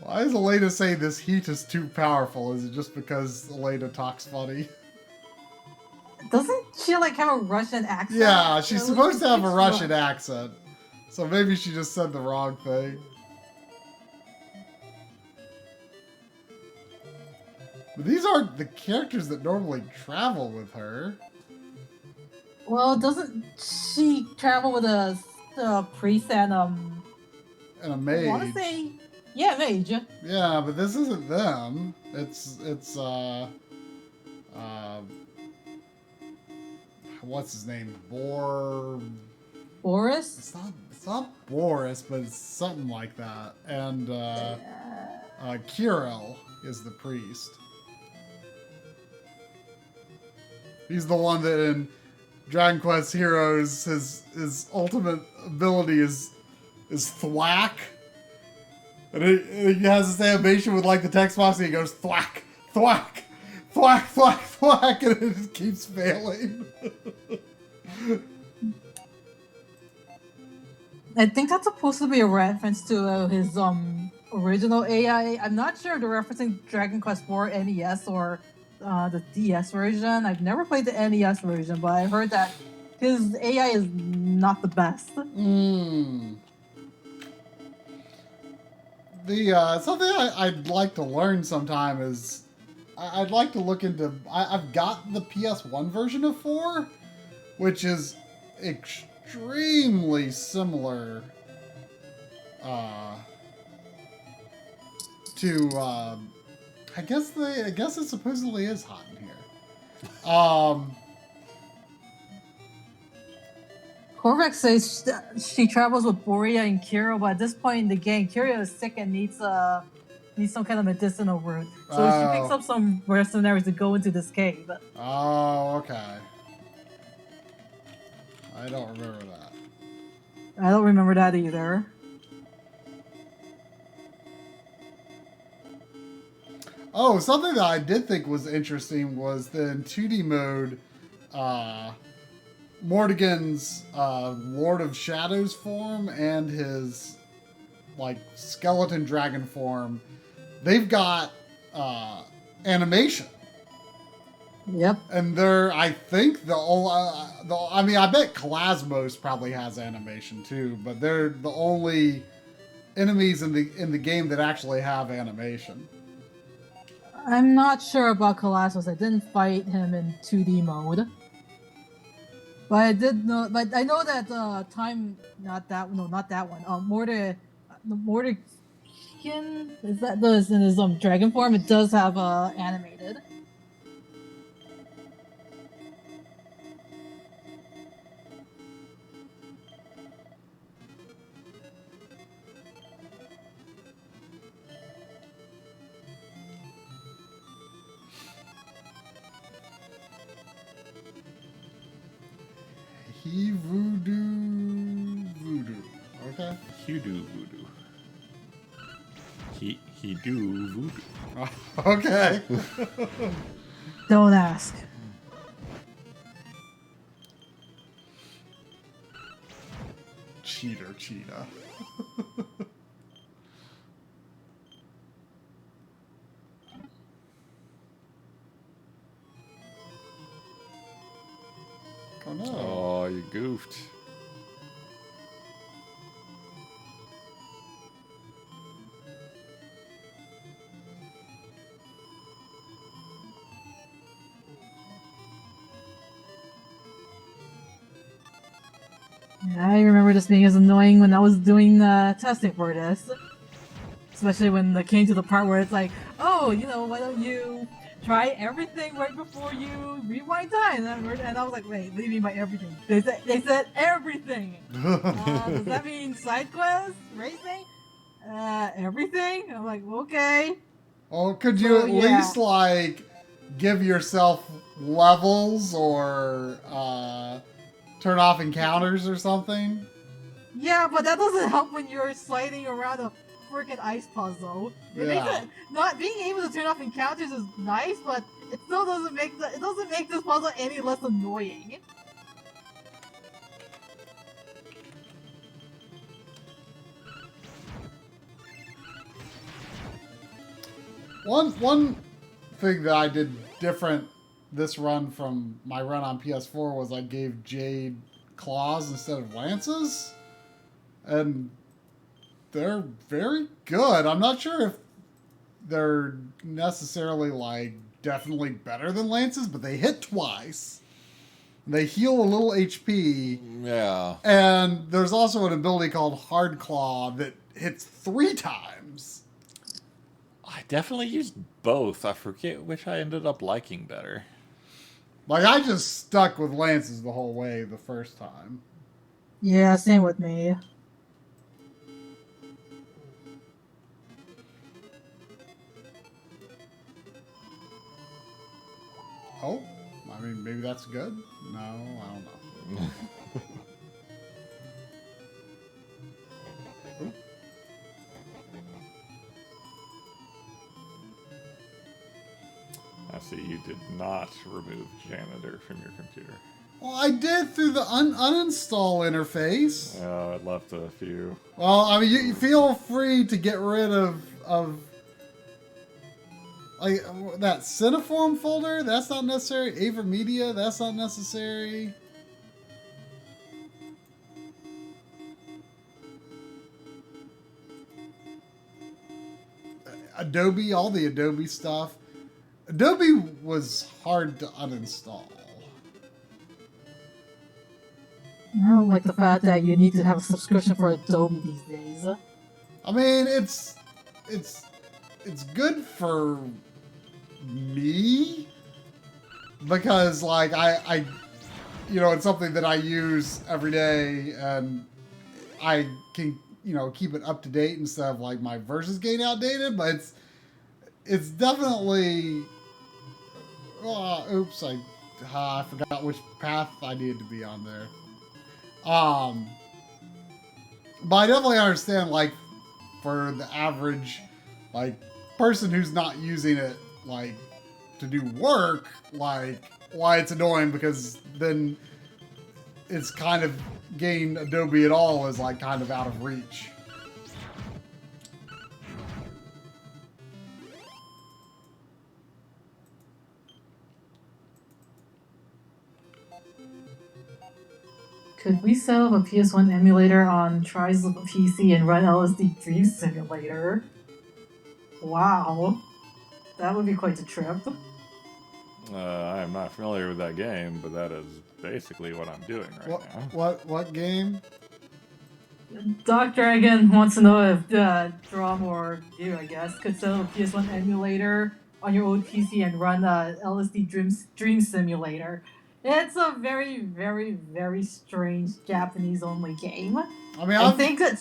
Why is Elena saying this heat is too powerful? Is it just because Elena talks funny? Doesn't she like have a Russian accent? Yeah, she's supposed to have a It's Russian accent. So maybe she just said the wrong thing. But these aren't the characters that normally travel with her. Well, doesn't she travel with a priest and And a I mage. want to say, yeah, mage. Yeah, but this isn't them. It's what's his name? Boris. It's not Boris, but it's something like that. And Kirill is the priest. He's the one that in Dragon Quest Heroes, his ultimate ability is thwack. And he has this animation with like the text box and he goes thwack, thwack, thwack, thwack, thwack, and it just keeps failing. I think that's supposed to be a reference to his original AI. I'm not sure if they're referencing Dragon Quest IV NES or the DS version. I've never played the NES version, but I heard that his AI is not the best. The something I'd like to learn sometime is I'd like to look into. I've got the PS1 version of 4, which is extremely similar to. I guess it supposedly is hot in here. Korvax says she travels with Boria and Kira, but at this point in the game, Kira is sick and needs some kind of medicinal root. So she picks up some mercenaries to go into this cave. Oh, okay. I don't remember that. I don't remember that either. Oh, something that I did think was interesting was that in 2D mode, Mordegon's Lord of Shadows form and his like skeleton dragon form, they've got animation. Yep. And they're, I think I mean, I bet Kalasmos probably has animation too, but they're the only enemies in the game that actually have animation. I'm not sure about Colossus. I didn't fight him in 2D mode. But I did know, but I know that not that one. Mordegon, is that in his dragon form? It does have animated. He voodoo. Okay. He do voodoo. He do voodoo. Okay. Don't ask. Cheater, cheetah. Oh no. Oh, you goofed. I remember this being as annoying when I was doing testing for this. Especially when it came to the part where it's like, oh, why don't you try everything right before you rewind time? And I was like, wait, what do you mean by everything? They said everything! Does that mean side quests? Racing? Everything? I'm like, okay. Oh, could you at least, like, give yourself levels or, turn off encounters or something? Yeah, but that doesn't help when you're sliding around a freaking ice puzzle. Not being able to turn off encounters is nice, but it still doesn't make this puzzle any less annoying. One thing that I did different this run from my run on PS4 was I gave Jade claws instead of lances, and they're very good. I'm not sure if they're necessarily like definitely better than lances, but they hit twice. They heal a little HP. Yeah. And there's also an ability called Hard Claw that hits 3 times. I definitely used both. I forget which I ended up liking better. Like, I just stuck with lances the whole way the first time. Yeah, same with me. Oh, I mean, maybe that's good? No, I don't know. Oop. I see you did not remove janitor from your computer. Well, I did through the uninstall interface. Yeah, I left a few. Well, I mean, you feel free to get rid of like that Cineform folder. That's not necessary. Ava Media. That's not necessary. Adobe, all the Adobe stuff. Adobe was hard to uninstall. I don't like the fact that you need to have a subscription for Adobe these days. I mean, it's good for me because like I it's something that I use every day and I can keep it up to date instead of like my versions getting outdated, but it's definitely oops, I forgot which path I needed to be on there. But I definitely understand, like, for the average, like, person who's not using it, like, to do work, like, why it's annoying, because then it's kind of getting Adobe at all is, like, kind of out of reach. Could we set up a PS1 emulator on Tri's PC and run LSD Dream Simulator? Wow. That would be quite a trip. I am not familiar with that game, but that is basically what I'm doing right now. What game? Doc Dragon wants to know if Drum or you, I guess, could set up a PS1 emulator on your old PC and run LSD Dream Simulator. It's a very, very, very strange Japanese-only game. I mean, I think the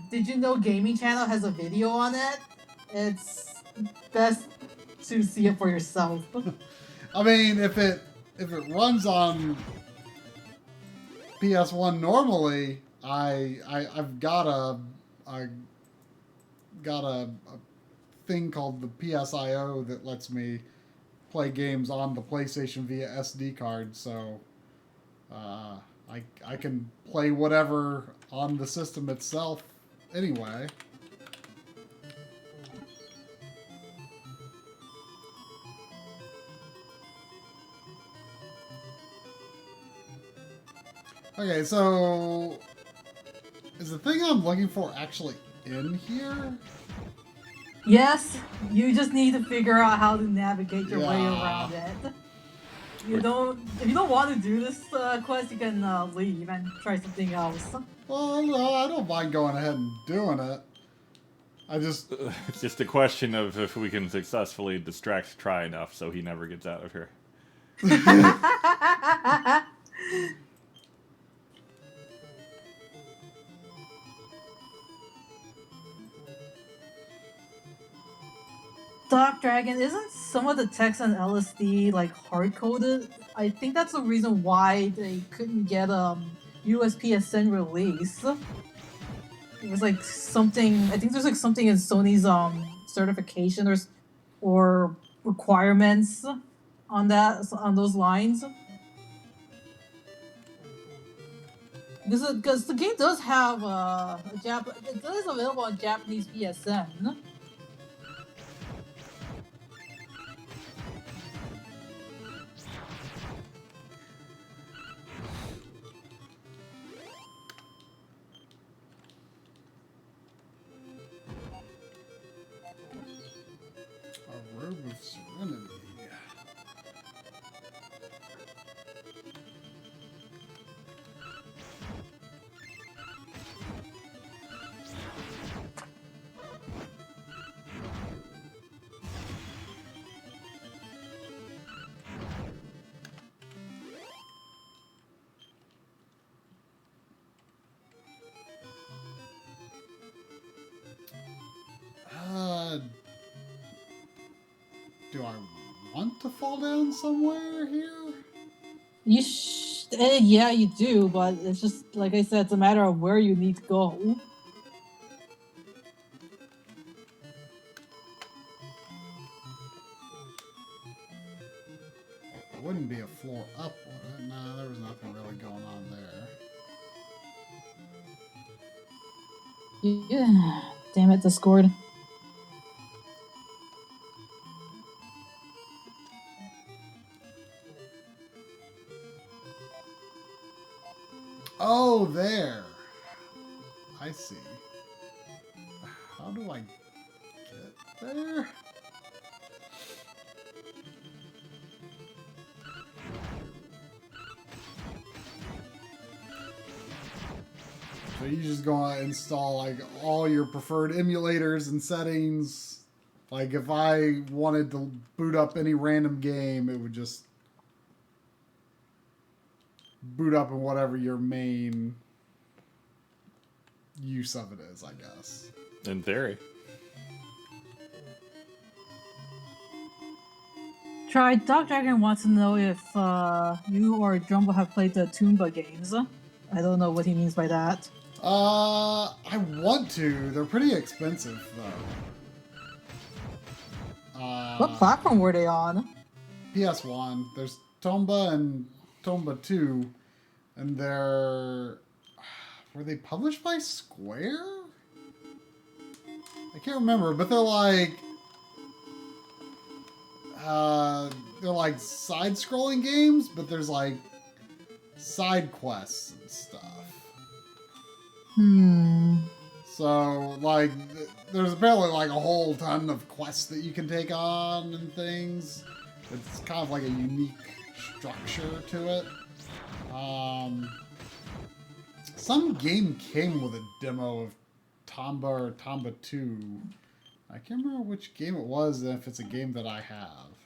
Did You Know Gaming channel has a video on it. It's best to see it for yourself. I mean, if it runs on PS1 normally, I've got a thing called the PSIO that lets me play games on the PlayStation via SD card, so I can play whatever on the system itself anyway. Okay, so is the thing I'm looking for actually in here? Yes, you just need to figure out how to navigate your way around it. If you don't want to do this quest, you can leave and try something else. Well, no, I don't mind going ahead and doing it. It's just a question of if we can successfully distract Try enough so he never gets out of here. Dark Dragon, isn't some of the text on LSD like hard-coded? I think that's the reason why they couldn't get USPSN release. It was like something, I think there's like something in Sony's certification or requirements on those lines. Because the game does have it is available on Japanese PSN. do I want to fall down somewhere here? Yeah, you do, but it's just like I said, it's a matter of where you need to go. It wouldn't be a floor up, would it? No, there was nothing really going on there. Yeah. Damn it, Discord. Oh, there. I see. How do I get there? So you just gonna install like all your preferred emulators and settings. Like if I wanted to boot up any random game, it would just boot up in whatever your main use of it is, I guess. In theory. Try. Doc Dragon wants to know if you or Jumbo have played the Toomba games. I don't know what he means by that. I want to. They're pretty expensive though. What platform were they on? PS1. There's Tomba and Tomba 2, and they're... Were they published by Square? I can't remember, but they're like side-scrolling games, but there's like side quests and stuff. So, like, there's apparently like a whole ton of quests that you can take on and things. It's kind of like a unique structure to it. Some game came with a demo of Tomba or Tomba 2. I can't remember which game it was, and if it's a game that I have.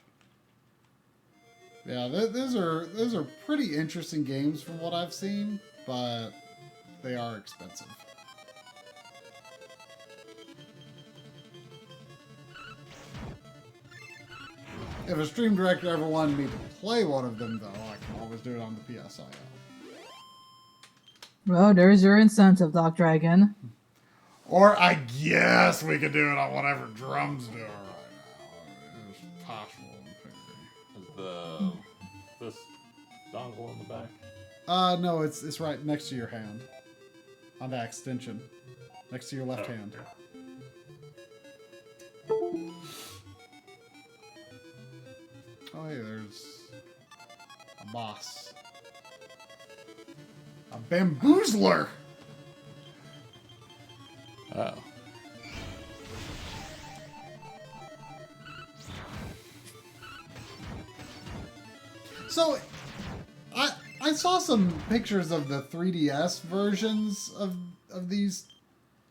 Yeah, those are pretty interesting games from what I've seen, but they are expensive. If a stream director ever wanted me to play one of them, though, I can always do it on the PSIO. Well, there's your incentive, Doc Dragon. Or I guess we could do it on whatever drums do right now. It's possible in theory. Is this dongle in the back? No, it's right next to your hand. On that extension. Next to your left hand. Oh, hey, there's a boss. A bamboozler! Oh. So, I saw some pictures of the 3DS versions of these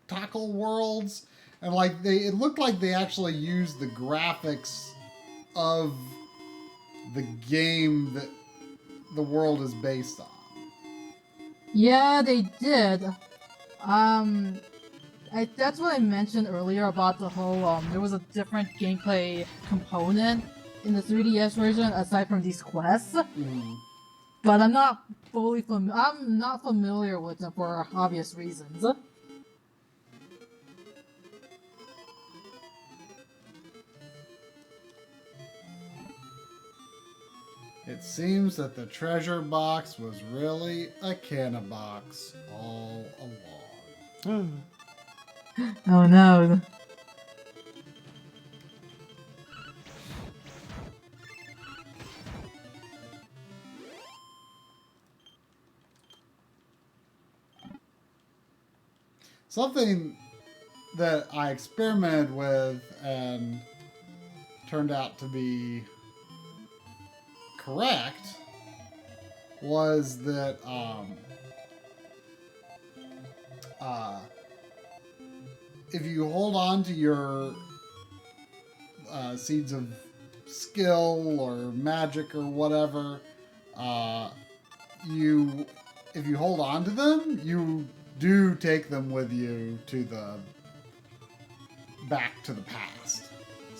tackle worlds, and like it looked like they actually used the graphics of the game that the world is based on. Yeah, they did. That's what I mentioned earlier about the whole, there was a different gameplay component in the 3DS version aside from these quests. But I'm not familiar with them for obvious reasons. It seems that the treasure box was really a canna box all along. Oh no. Something that I experimented with and turned out to be correct was that if you hold on to your seeds of skill or magic or whatever, if you hold on to them, you do take them with you to the back to the past.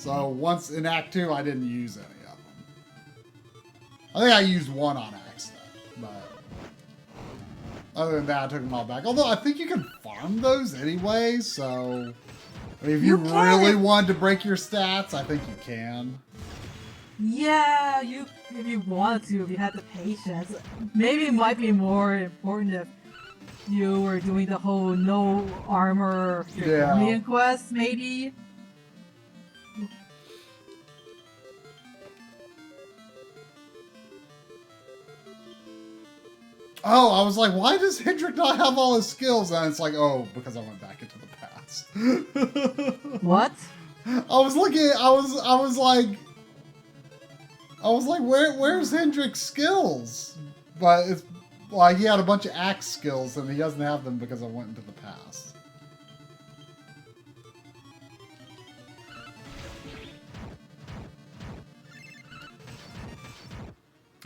So once in Act 2, I didn't use any of them. I think I used one on accident, but other than that, I took them all back. Although I think you can farm those anyway, so I mean, if you really wanted to break your stats, I think you can. Yeah, if you wanted to, if you had the patience. Maybe it might be more important if you were doing the whole no armor Draconian quest, maybe. Oh, I was like, why does Hendrik not have all his skills? And it's like, oh, because I went back into the past. What? I was looking. I was like, where's Hendrik's skills? But it's like he had a bunch of axe skills, and he doesn't have them because I went into the past.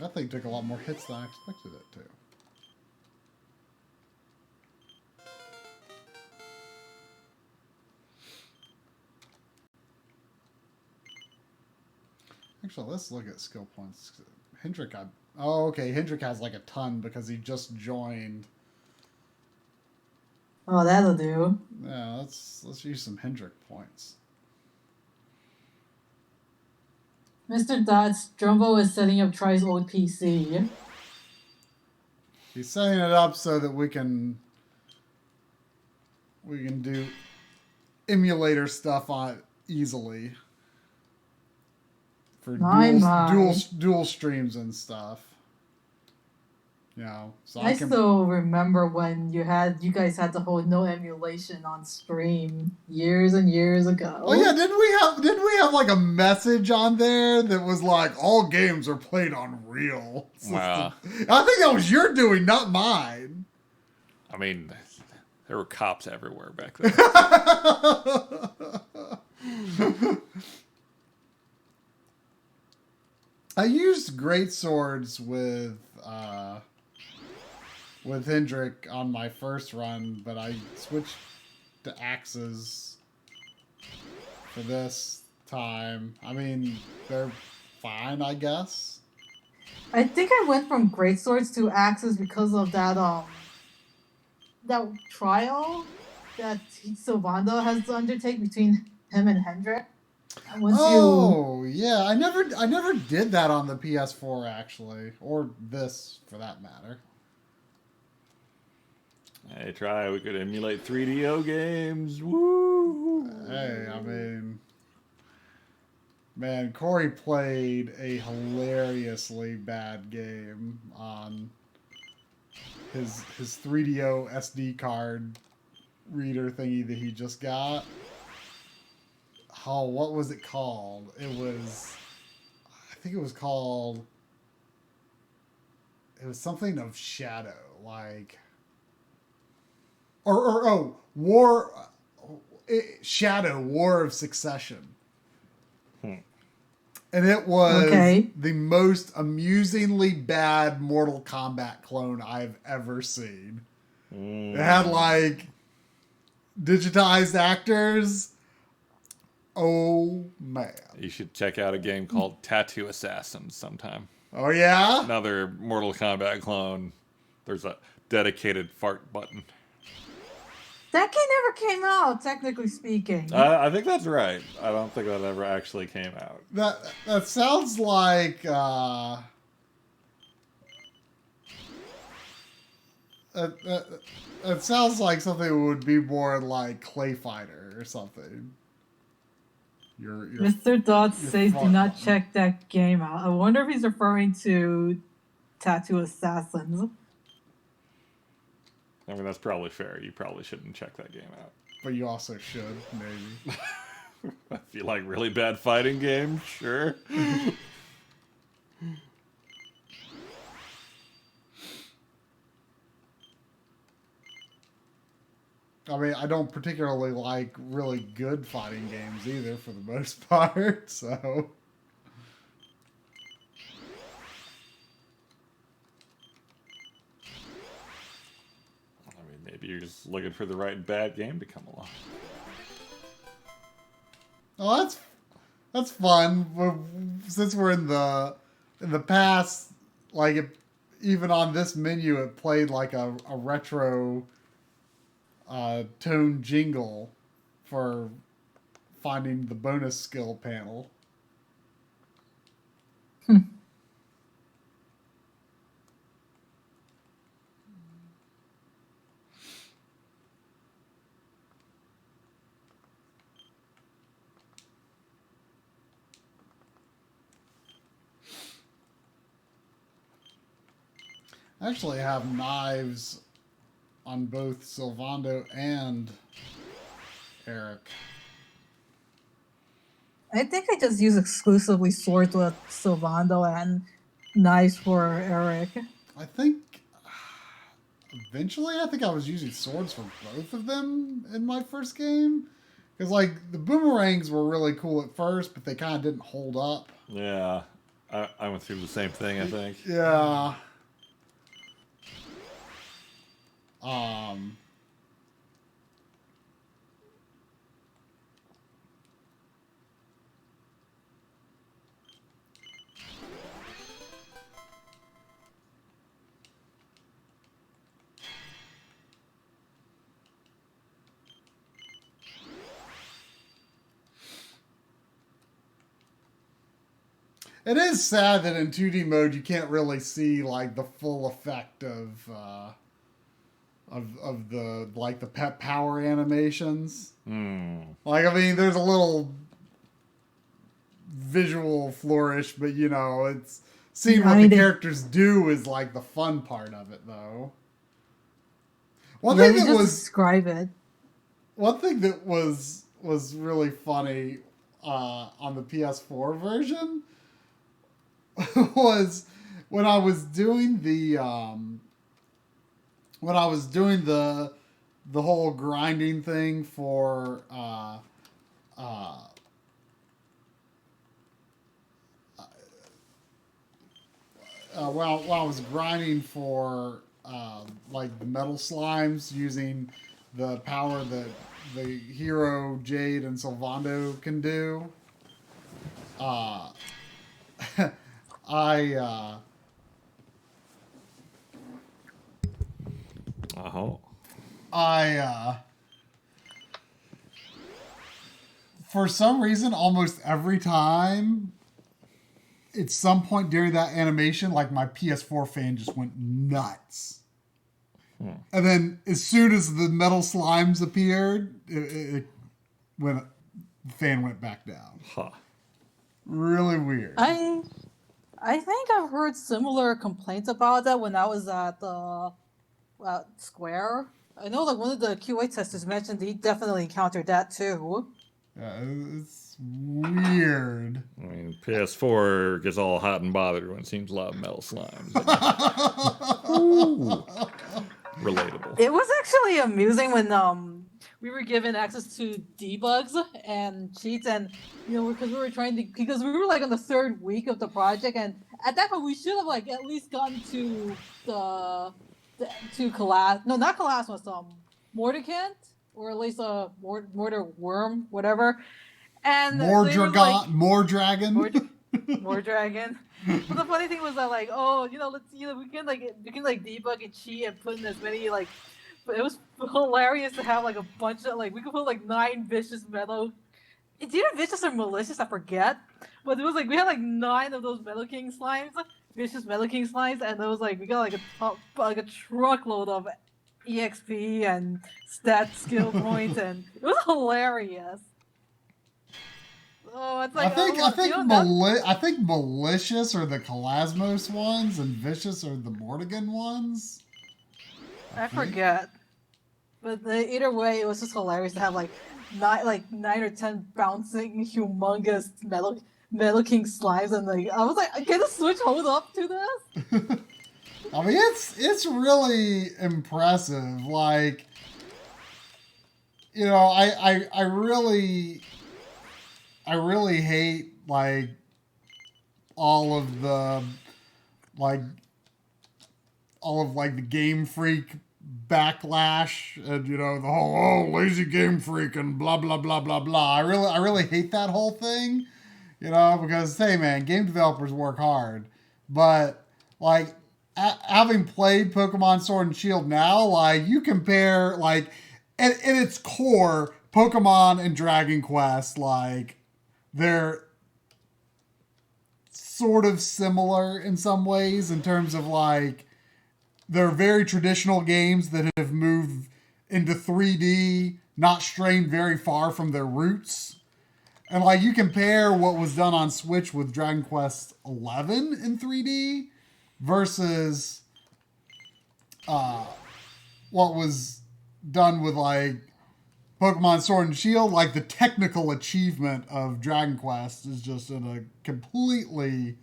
That thing took a lot more hits than I expected it to. Actually, let's look at skill points. Hendrik, oh, okay. Hendrik has like a ton because he just joined. Oh, that'll do. Yeah, let's use some Hendrik points. Mr. Dots, Jumbo is setting up Try's old PC. He's setting it up so that we can do emulator stuff on it easily for dual streams and stuff. You know, so I still remember when you guys had the whole no emulation on stream years and years ago. Oh yeah, didn't we have like a message on there that was like all games are played on real system? Wow. I think that was your doing, not mine. I mean, there were cops everywhere back then. I used great swords with Hendrik on my first run, but I switched to axes for this time. I mean, they're fine, I guess. I think I went from great swords to axes because of that trial that Sylvanda has to undertake between him and Hendrik. Yeah, I never did that on the PS4 actually, or this for that matter. Hey, Try, we could emulate 3DO games. Woo! Hey, I mean, man, Corey played a hilariously bad game on his 3DO SD card reader thingy that he just got. Oh, what was it called? I think it was called, it was something of Shadow, like, Shadow, War of Succession. And it was the most amusingly bad Mortal Kombat clone I've ever seen. It had, like, digitized actors. Oh, man. You should check out a game called Tattoo Assassins sometime. Oh, yeah? Another Mortal Kombat clone. There's a dedicated fart button. That game never came out, technically speaking. I think that's right. I don't think that ever actually came out. That sounds like it sounds like something that would be more like Clay Fighter or something. Mr. Dots says do not check that game out. I wonder if he's referring to Tattoo Assassins. I mean, that's probably fair. You probably shouldn't check that game out. But you also should, maybe. If you like really bad fighting games, sure. I mean, I don't particularly like really good fighting games either, for the most part, so... Maybe you're just looking for the right bad game to come along. Oh, That's fun. Since we're in the past, like even on this menu, it played like a retro tone jingle for finding the bonus skill panel. I actually have knives on both Sylvando and Eric. I think I just use exclusively swords with Sylvando and knives for Eric. I think eventually I was using swords for both of them in my first game. Because, like, the boomerangs were really cool at first, but they kind of didn't hold up. Yeah, I went through the same thing, I think. Yeah. It is sad that in 2D mode you can't really see like the full effect of the like the pet power animations. Like, I mean, there's a little visual flourish, but you know, it's seeing what the characters do is like the fun part of it, though. One thing that was describe it. One thing that was really funny on the PS4 version was when I was doing the whole grinding thing for while I was grinding for like the metal slimes using the power that the hero Jade and Sylvando can do. For some reason, almost every time, at some point during that animation, like my PS4 fan just went nuts. And then as soon as the metal slimes appeared, the fan went back down. Huh. Really weird. I think I've heard similar complaints about that when I was at the Square. I know like one of the QA testers mentioned he definitely encountered that too. Yeah, it's weird. I mean, PS4 gets all hot and bothered when it seems a lot of metal slimes. Ooh. Relatable. It was actually amusing when we were given access to debugs and cheats, and you know, because we were like on the third week of the project, and at that point we should have like at least gotten to Mordicant, or at least a mortar worm, whatever. And more dragon. More dragon. But the funny thing was that like, oh, you know, we can debug and cheat and put in as many like, but it was hilarious to have like a bunch of like we could put like 9 vicious metal. It's either vicious or malicious, I forget. But it was like we had like 9 of those Metal King slimes, vicious Metal King slimes, and it was like we got like a truckload of EXP and stat skill points, and it was hilarious. Oh, it's like I think malicious are the Kalasmos ones and vicious are the Mortigan ones. I forget, but either way, it was just hilarious to have like 9 or 10 bouncing humongous Metal King slimes, and like I was like, can the Switch hold up to this? I mean, it's really impressive. Like, you know, I really hate like all of the Game Freak backlash and, you know, the whole lazy Game Freak and blah blah blah blah blah. I really hate that whole thing You know, because hey, man, game developers work hard, but like having played Pokemon Sword and Shield now, like you compare like in its core, Pokemon and Dragon Quest, like they're sort of similar in some ways in terms of like they're very traditional games that have moved into 3D, not strayed very far from their roots. And like you compare what was done on Switch with Dragon Quest 11 in 3D versus what was done with like Pokemon Sword and Shield, like the technical achievement of Dragon Quest is just in a completely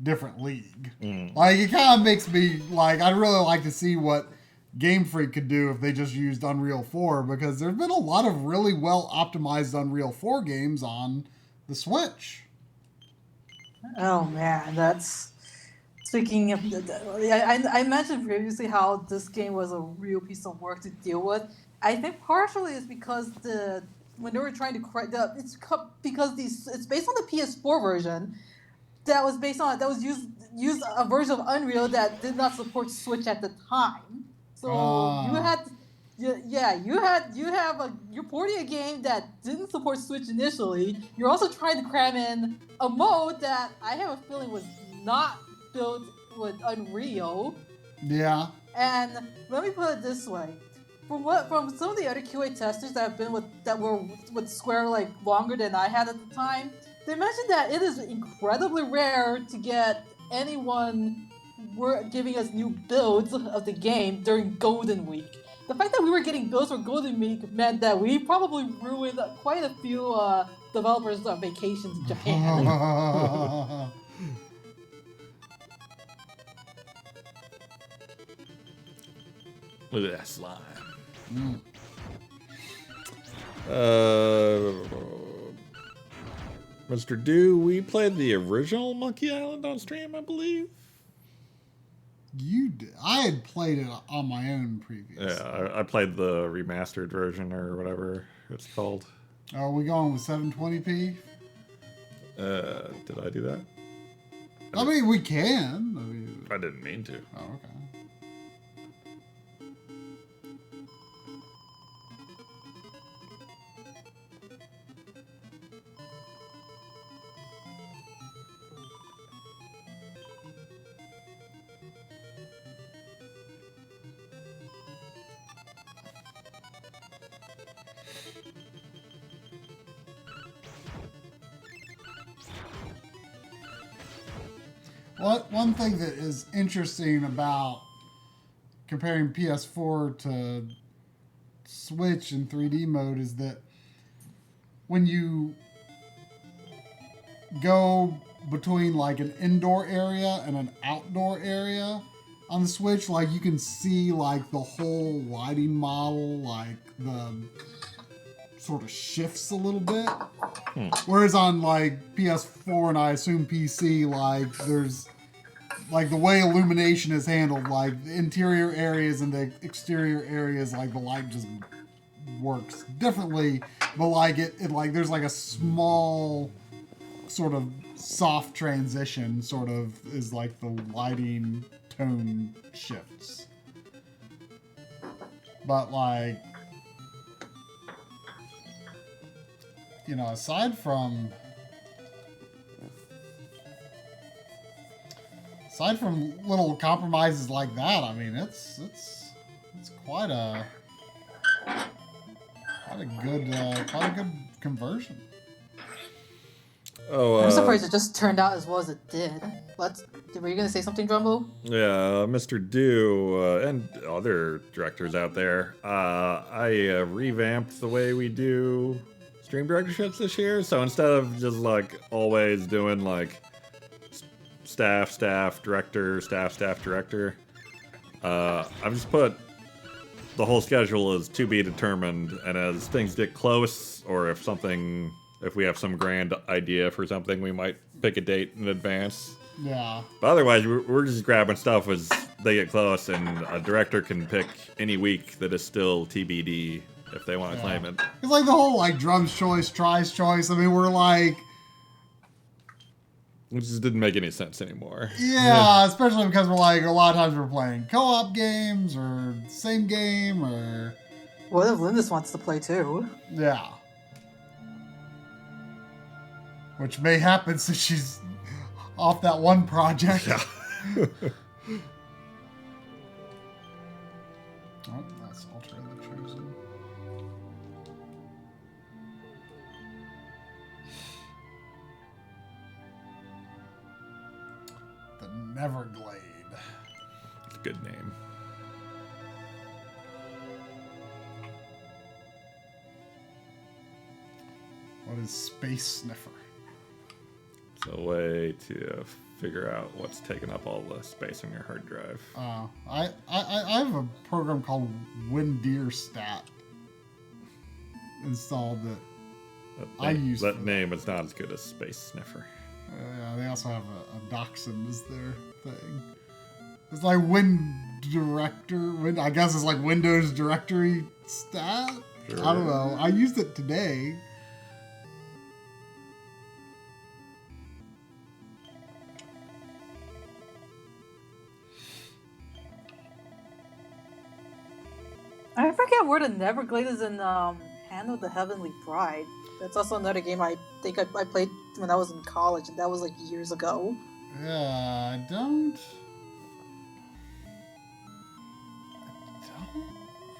different league. Like it kind of makes me like I'd really like to see what Game Freak could do if they just used Unreal 4, because there's been a lot of really well optimized Unreal 4 games on the Switch. Oh man, that's speaking of. I mentioned previously how this game was a real piece of work to deal with. I think partially it's because when they were trying to correct it's based on the PS4 version that was used a version of Unreal that did not support Switch at the time. So you're porting a game that didn't support Switch initially. You're also trying to cram in a mode that I have a feeling was not built with Unreal. Yeah. And let me put it this way: from some of the other QA testers that were with Square like longer than I had at the time, they mentioned that it is incredibly rare to get anyone giving us new builds of the game during Golden Week. The fact that we were getting builds for Golden Week meant that we probably ruined quite a few developers' vacations in Japan. Look at that slime. Mr. Dew, we played the original Monkey Island on stream, I believe. I had played it on my own previously. Yeah, I played the remastered version or whatever it's called. Are we going with 720p? Did I do that? I mean, we can. I didn't mean to. Oh, okay. One thing that is interesting about comparing PS4 to Switch in 3D mode is that when you go between like an indoor area and an outdoor area on the Switch, like you can see like the whole lighting model, like the sort of shifts a little bit. Whereas on like PS4 and I assume PC, like there's like the way illumination is handled, like the interior areas and the exterior areas, like the light just works differently. But like it like there's like a small sort of soft transition, sort of is like the lighting tone shifts. But like, you know, aside from little compromises like that, I mean, it's quite a good conversion. Oh, I'm surprised it just turned out as well as it did. Were you gonna say something, Drumbo? Yeah, Mr. Dew and other directors out there. I revamped the way we do stream directorships this year. So instead of just like always doing like staff, director, staff, director, I've just put the whole schedule as to be determined. And as things get close, or if we have some grand idea for something, we might pick a date in advance. Yeah. But otherwise, we're just grabbing stuff as they get close, and a director can pick any week that is still TBD if they want to claim it. It's like the whole like drums choice, tries choice. I mean, we're like Which just didn't make any sense anymore. Yeah, especially because we're like, a lot of times we're playing co-op games or same game or... What if Lindis wants to play too? Yeah. Which may happen since she's off that one project. Yeah. Oh, that's altogether chosen. The Neverglade. It's a good name. What is Space Sniffer? It's a way to figure out what's taking up all the space on your hard drive. I have a program called WinDeerStat installed that That name is not as good as Space Sniffer. Yeah, they also have a Dachshund as their thing. It's like I guess it's like Windows Directory Stat? Sure. I don't know. I used it today. I forget where the Neverglade is in Hand of the Heavenly Bride. That's also another game I think I played when I was in college, and that was like years ago. Yeah, I don't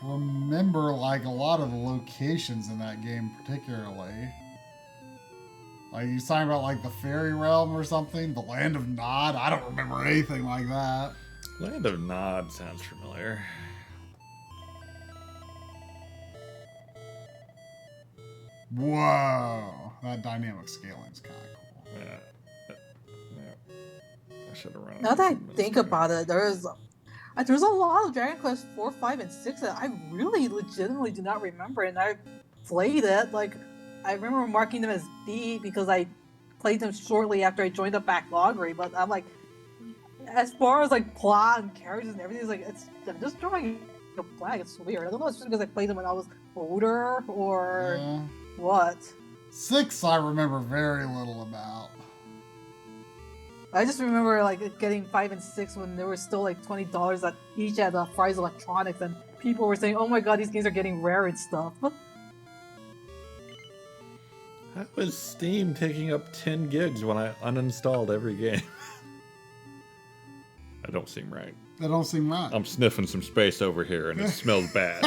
remember like a lot of the locations in that game particularly. Like you talking about like the Fairy Realm or something, the Land of Nod. I don't remember anything like that. Land of Nod sounds familiar. Whoa, that dynamic scaling's kind of cool. Yeah. I should have run it. Now that I think about it, there's a lot of Dragon Quest 4, 5, and 6 that I really legitimately do not remember, and I played it. Like, I remember marking them as B because I played them shortly after I joined the Backloggery, but I'm like, as far as like plot and characters and everything, it's like I'm just drawing a blank. It's weird. I don't know if it's just because I played them when I was older or what. 6 I remember very little about. I just remember like getting 5 and 6 when they were still like $20 at each at Fry's Electronics, and people were saying, "Oh my god, these games are getting rare and stuff." How is Steam taking up 10 gigs when I uninstalled every game? That don't seem right. That don't seem right. I'm sniffing some space over here and it smells bad.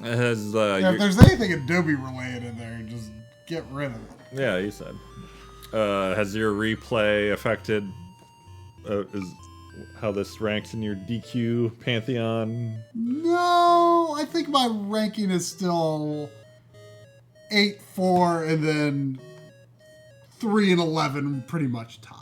Has, if there's anything Adobe related in there, just get rid of it. Yeah, you said. Has your replay affected is how this ranks in your DQ pantheon? No, I think my ranking is still 8, 4, and then 3 and 11 pretty much tied.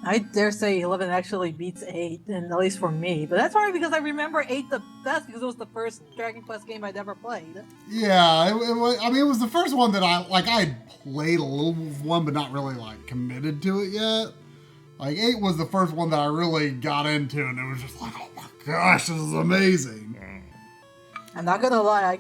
I dare say 11 actually beats 8, and at least for me. But that's probably because I remember 8 the best because it was the first Dragon Quest game I'd ever played. Yeah, it was the first one that I had played a little one, but not really like committed to it yet. Like 8 was the first one that I really got into, and it was just like, oh my gosh, this is amazing. I'm not gonna lie,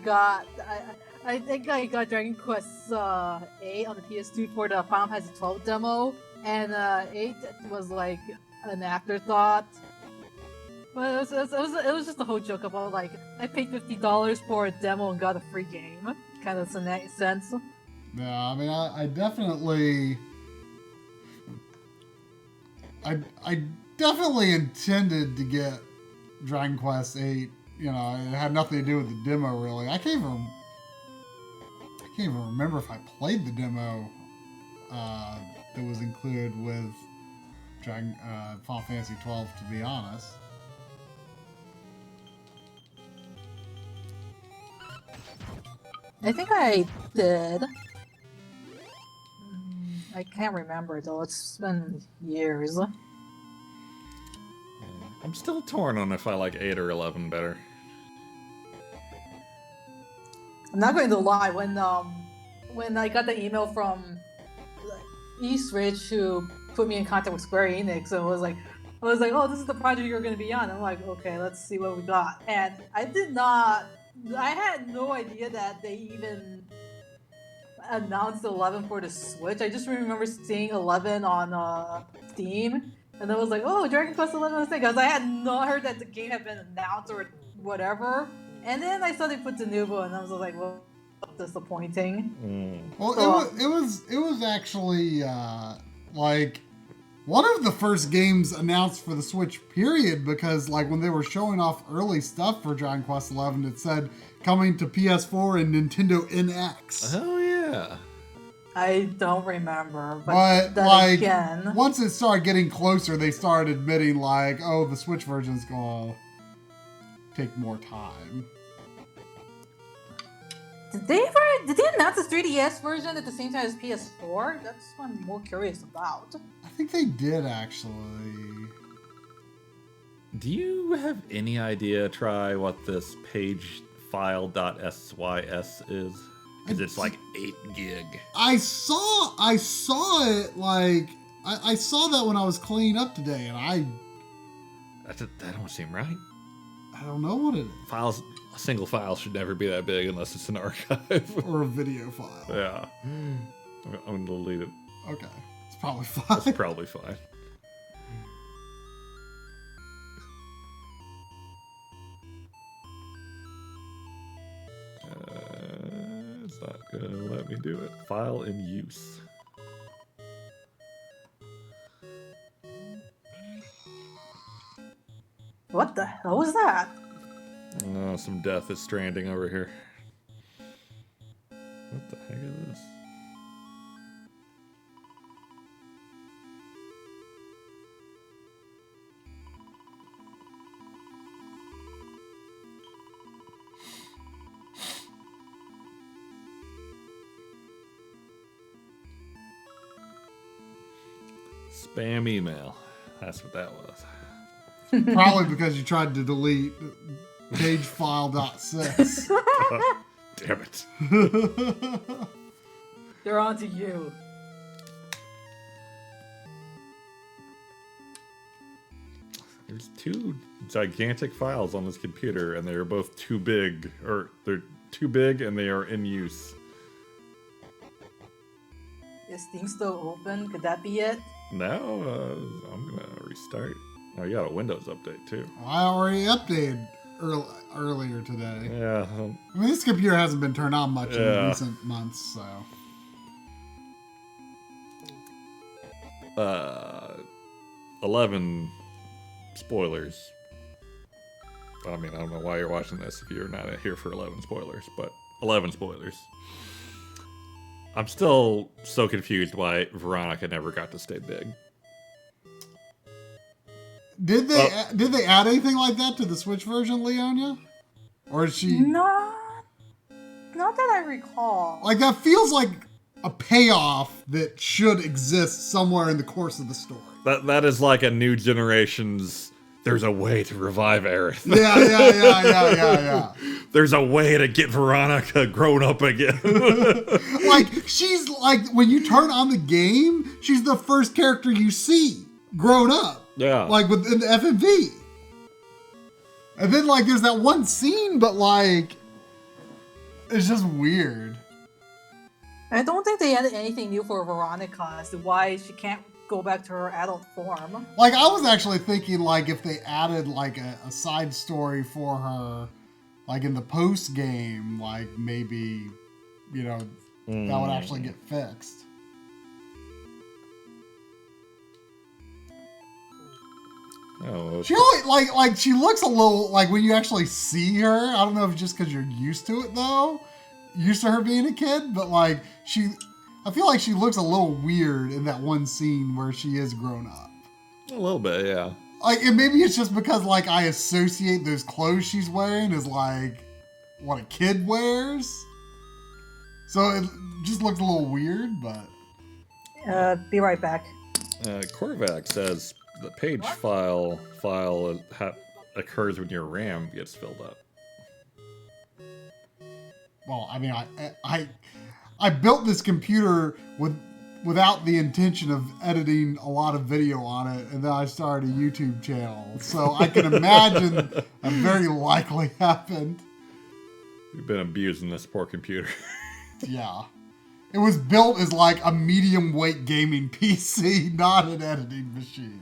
I think I got Dragon Quest 8 on the PS2 for the Final Fantasy 12 demo. And 8 was like an afterthought, but it was just a whole joke about like I paid $50 for a demo and got a free game, kind of sense. Yeah, I mean, I definitely intended to get Dragon Quest 8. You know, it had nothing to do with the demo really. I can't even remember if I played the demo. That was included with Final Fantasy 12, to be honest. I think I did. I can't remember though. It's been years. I'm still torn on if I like 8 or 11 better. I'm not going to lie. When I got the email from East Ridge, who put me in contact with Square Enix, so I was like, oh, this is the project you're going to be on. I'm like, okay, let's see what we got. And I had no idea that they even announced 11 for the Switch. I just remember seeing 11 on Steam, and I was like, oh, Dragon Quest 11 was because I had not heard that the game had been announced or whatever. And then I saw they put Denuvo, and I was like, well, disappointing. Well, it was actually like one of the first games announced for the Switch, period, because like when they were showing off early stuff for Dragon Quest XI, it said coming to PS4 and Nintendo NX. Oh yeah. I don't remember, but then like again, once it started getting closer, they started admitting like, oh, the Switch version's gonna take more time. did they announce the 3DS version at the same time as PS4? That's what I'm more curious about. I think they did actually. Do you have any idea, Try, what this page file.sys is? Because it's like 8 gig. I saw it like I saw that when I was cleaning up today, and That don't seem right. I don't know what it is. A single file should never be that big unless it's an archive. Or a video file. Yeah. I'm gonna delete it. Okay. It's probably fine. That's probably fine. It's not gonna let me do it. File in use. What the hell was that? Oh, some Death is Stranding over here. What the heck is this? Spam email. That's what that was. Probably because you tried to delete pagefile.sys. Damn it. They're on to you. There's 2 gigantic files on this computer, and they're both too big, or they're too big and they are in use. Is Steam still open? Could that be it? No, I'm gonna restart. Oh, you got a Windows update too. I already updated earlier today. Yeah. I mean, this computer hasn't been turned on much in recent months, so. 11 spoilers. I mean, I don't know why you're watching this if you're not here for 11 spoilers, but 11 spoilers. I'm still so confused why Veronica never got to stay big. Did they add anything like that to the Switch version, Leonia? Or is she... Not that I recall. Like, that feels like a payoff that should exist somewhere in the course of the story. That is like a new generation's there's a way to revive Aerith. Yeah. There's a way to get Veronica grown up again. Like, she's like, when you turn on the game, she's the first character you see grown up. Yeah. Like, within the FMV. And then, like, there's that one scene, but, like, it's just weird. I don't think they added anything new for Veronica as to why she can't go back to her adult form. Like, I was actually thinking, like, if they added, like, a side story for her, like, in the post-game, like, maybe, you know, that would actually get fixed. Oh, She only, like, she looks a little, like, when you actually see her, I don't know if it's just because you're used to it, though, used to her being a kid, but, like, I feel like she looks a little weird in that one scene where she is grown up. a little bit, yeah. Like, and maybe it's just because, like, I associate those clothes she's wearing as, like, what a kid wears. So it just looks a little weird, but... Be right back. Korvac says the page file occurs when your RAM gets filled up. Well, I mean, I built this computer without the intention of editing a lot of video on it, and then I started a YouTube channel. So I can imagine a very likely happened. You've been abusing this poor computer. Yeah. It was built as like a medium weight gaming PC, not an editing machine.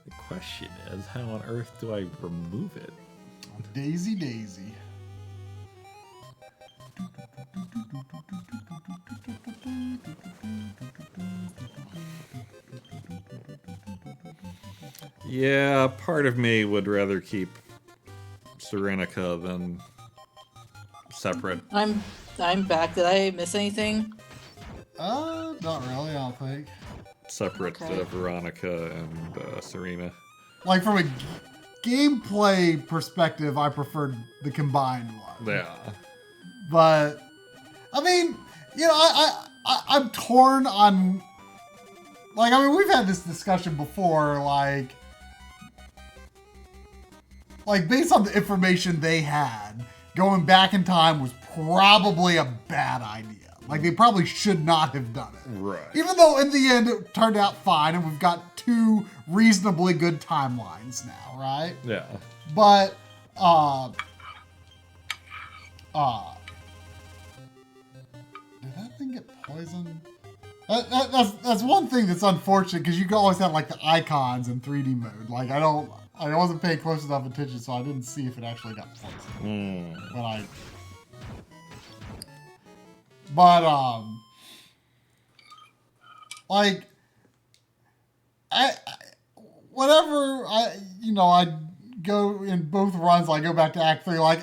The question is, how on earth do I remove it? Daisy Daisy. Yeah, part of me would rather keep Serenica than separate. I'm back. Did I miss anything? Not really, I don't think. Separate Okay. Veronica and Serena. Like from a gameplay perspective, I preferred the combined one. Yeah. But I mean, you know, I'm torn on. Like, I mean, we've had this discussion before. Like based on the information they had, going back in time was probably a bad idea. Like, they probably should not have done it. Right. Even though in the end it turned out fine, and we've got 2 reasonably good timelines now, right? Yeah. But, did that thing get poisoned? That's one thing that's unfortunate, because you can always have, like, the icons in 3D mode. Like, I wasn't paying close enough attention, so I didn't see if it actually got poisoned. Like, whenever I go in both runs, I go back to Act 3, like,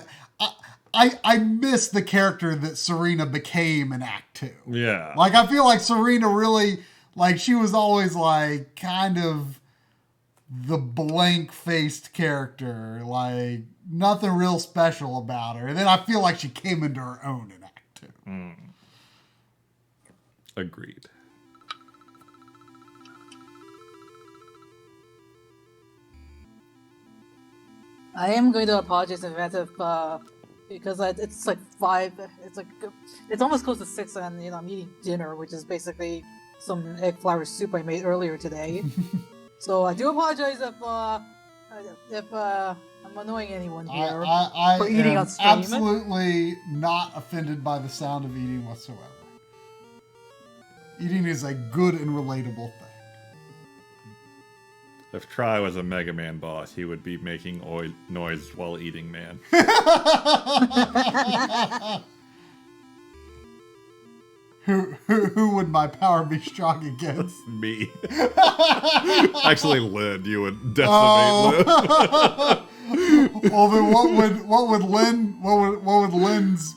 I miss the character that Serena became in Act 2. Yeah. Like, I feel like Serena really, like, she was always, like, kind of the blank-faced character. Like, nothing real special about her. And then I feel like she came into her own in Act 2. Agreed. I am going to apologize in advance if, because it's like 5, it's almost close to 6, and, you know, I'm eating dinner, which is basically some egg flour soup I made earlier today. So I do apologize if I'm annoying anyone here I for eating am on stream. absolutely not offended by the sound of eating whatsoever. Eating is a good and relatable thing. If Try was a Mega Man boss, he would be making noise while eating man. Who would my power be strong against? Me. Actually, Lynn, you would decimate Lynn. Well, then what would Lynn's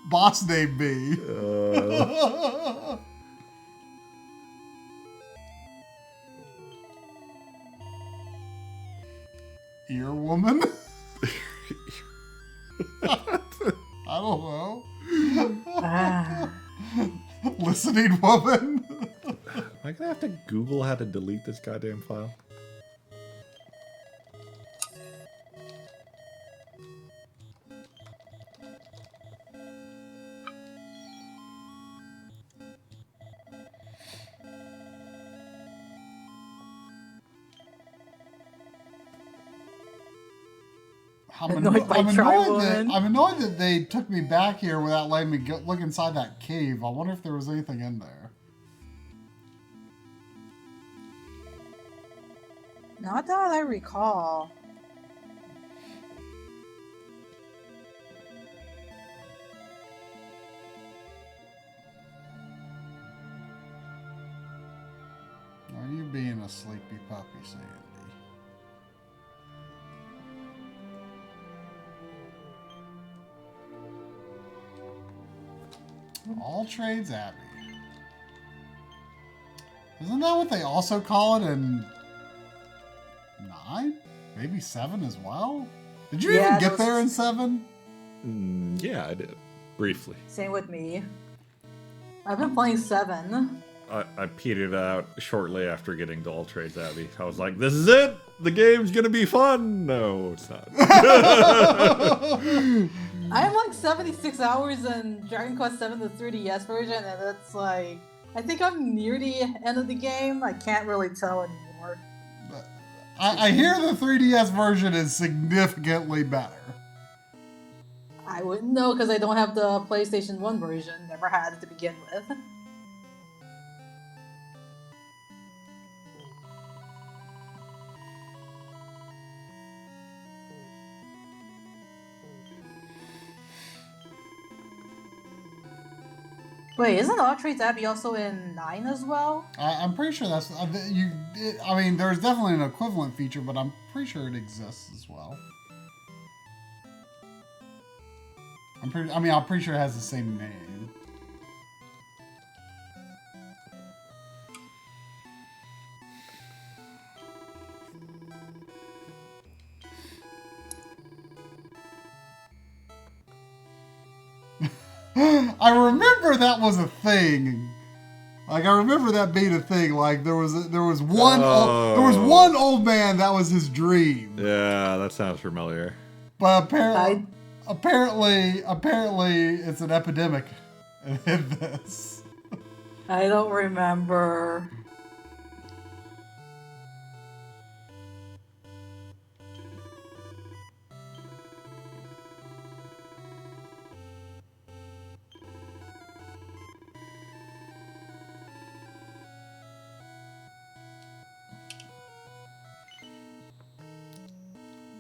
boss name be? Ear woman? I don't know. Listening woman? Am I gonna have to Google how to delete this goddamn file? I'm Annoyed by Tri-Woman. I'm annoyed that they took me back here without letting me look inside that cave. I wonder if there was anything in there. Not that I recall. Are you being a sleepy puppy, Sandy? All Trades Abbey. Isn't that what they also call it in 9? Maybe 7 as well? Did you even get there in 7? Yeah, I did. Briefly. Same with me. I've been playing 7. I petered out shortly after getting to All Trades Abbey. I was like, this is it! The game's gonna be fun! No, it's not. I have like 76 hours in Dragon Quest VII, the 3DS version, and it's like... I think I'm near the end of the game. I can't really tell anymore. I hear the 3DS version is significantly better. I wouldn't know because I don't have the PlayStation 1 version. Never had it to begin with. Wait, isn't All Trades Abbey also in 9 as well? I'm pretty sure that's I mean, there's definitely an equivalent feature, but I'm pretty sure it exists as well. I'm pretty sure it has the same name. I remember that was a thing. Like, I remember that being a thing. Like, there was one old man that was his dream. Yeah, that sounds familiar. But apparently it's an epidemic in this. I don't remember.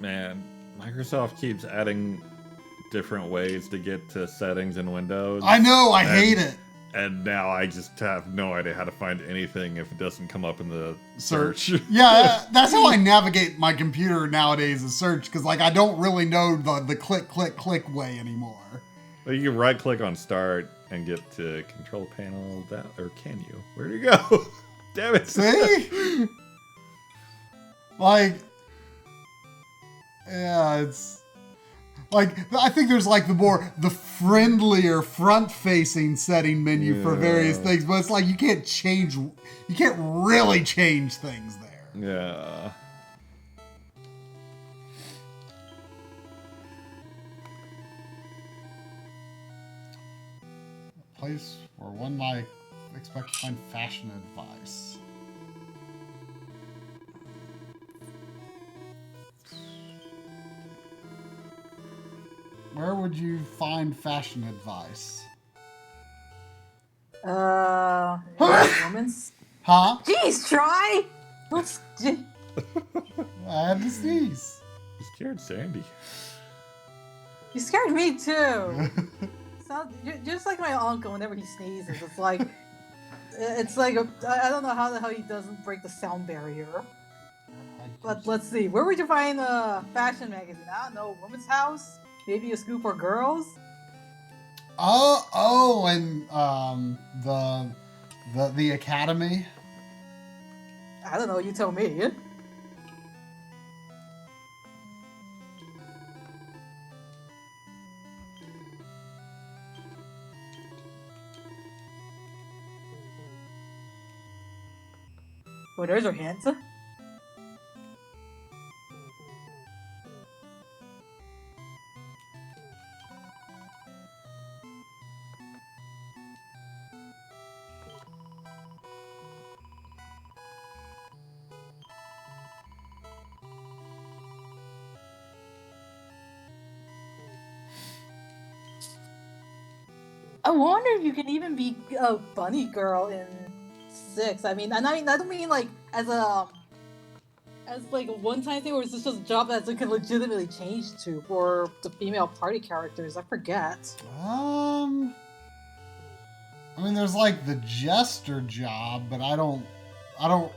Man, Microsoft keeps adding different ways to get to settings in Windows. I know, I hate it. And now I just have no idea how to find anything if it doesn't come up in the search. Yeah, that's how I navigate my computer nowadays, is search, because like I don't really know the click way anymore. Well, you can right click on start and get to control panel down, or can you? Where do you go? Damn it. See? Like, yeah, it's like, I think there's like the friendlier front-facing setting menu for various things, but it's like you can't really change things there. Yeah. A place where one might expect to find fashion advice. Where would you find fashion advice? Women's. Huh? Jeez, try. I had to sneeze. You scared Sandy. You scared me too. Just like my uncle, whenever he sneezes, it's like I don't know how the hell he doesn't break the sound barrier. But let's see, where would you find a fashion magazine? I don't know, Woman's House, maybe a Scoop for Girls. And the Academy. I don't know, you tell me. Oh, there's your hint. I wonder if you can even be a bunny girl in 6. I don't mean like as like a one-time thing, or is this just a job that you can legitimately change to for the female party characters? I forget. I mean, there's like the jester job, but I don't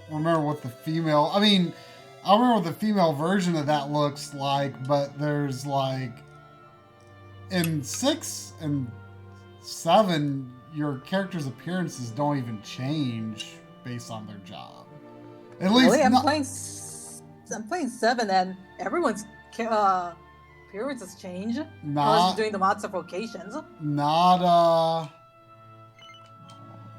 remember what the female. I mean, I remember what the female version of that looks like, but there's like in 6 and 7, your character's appearances don't even change based on their job. At least Really, I'm not, playing 7, and everyone's appearances change. Unless you're doing the mods of locations. not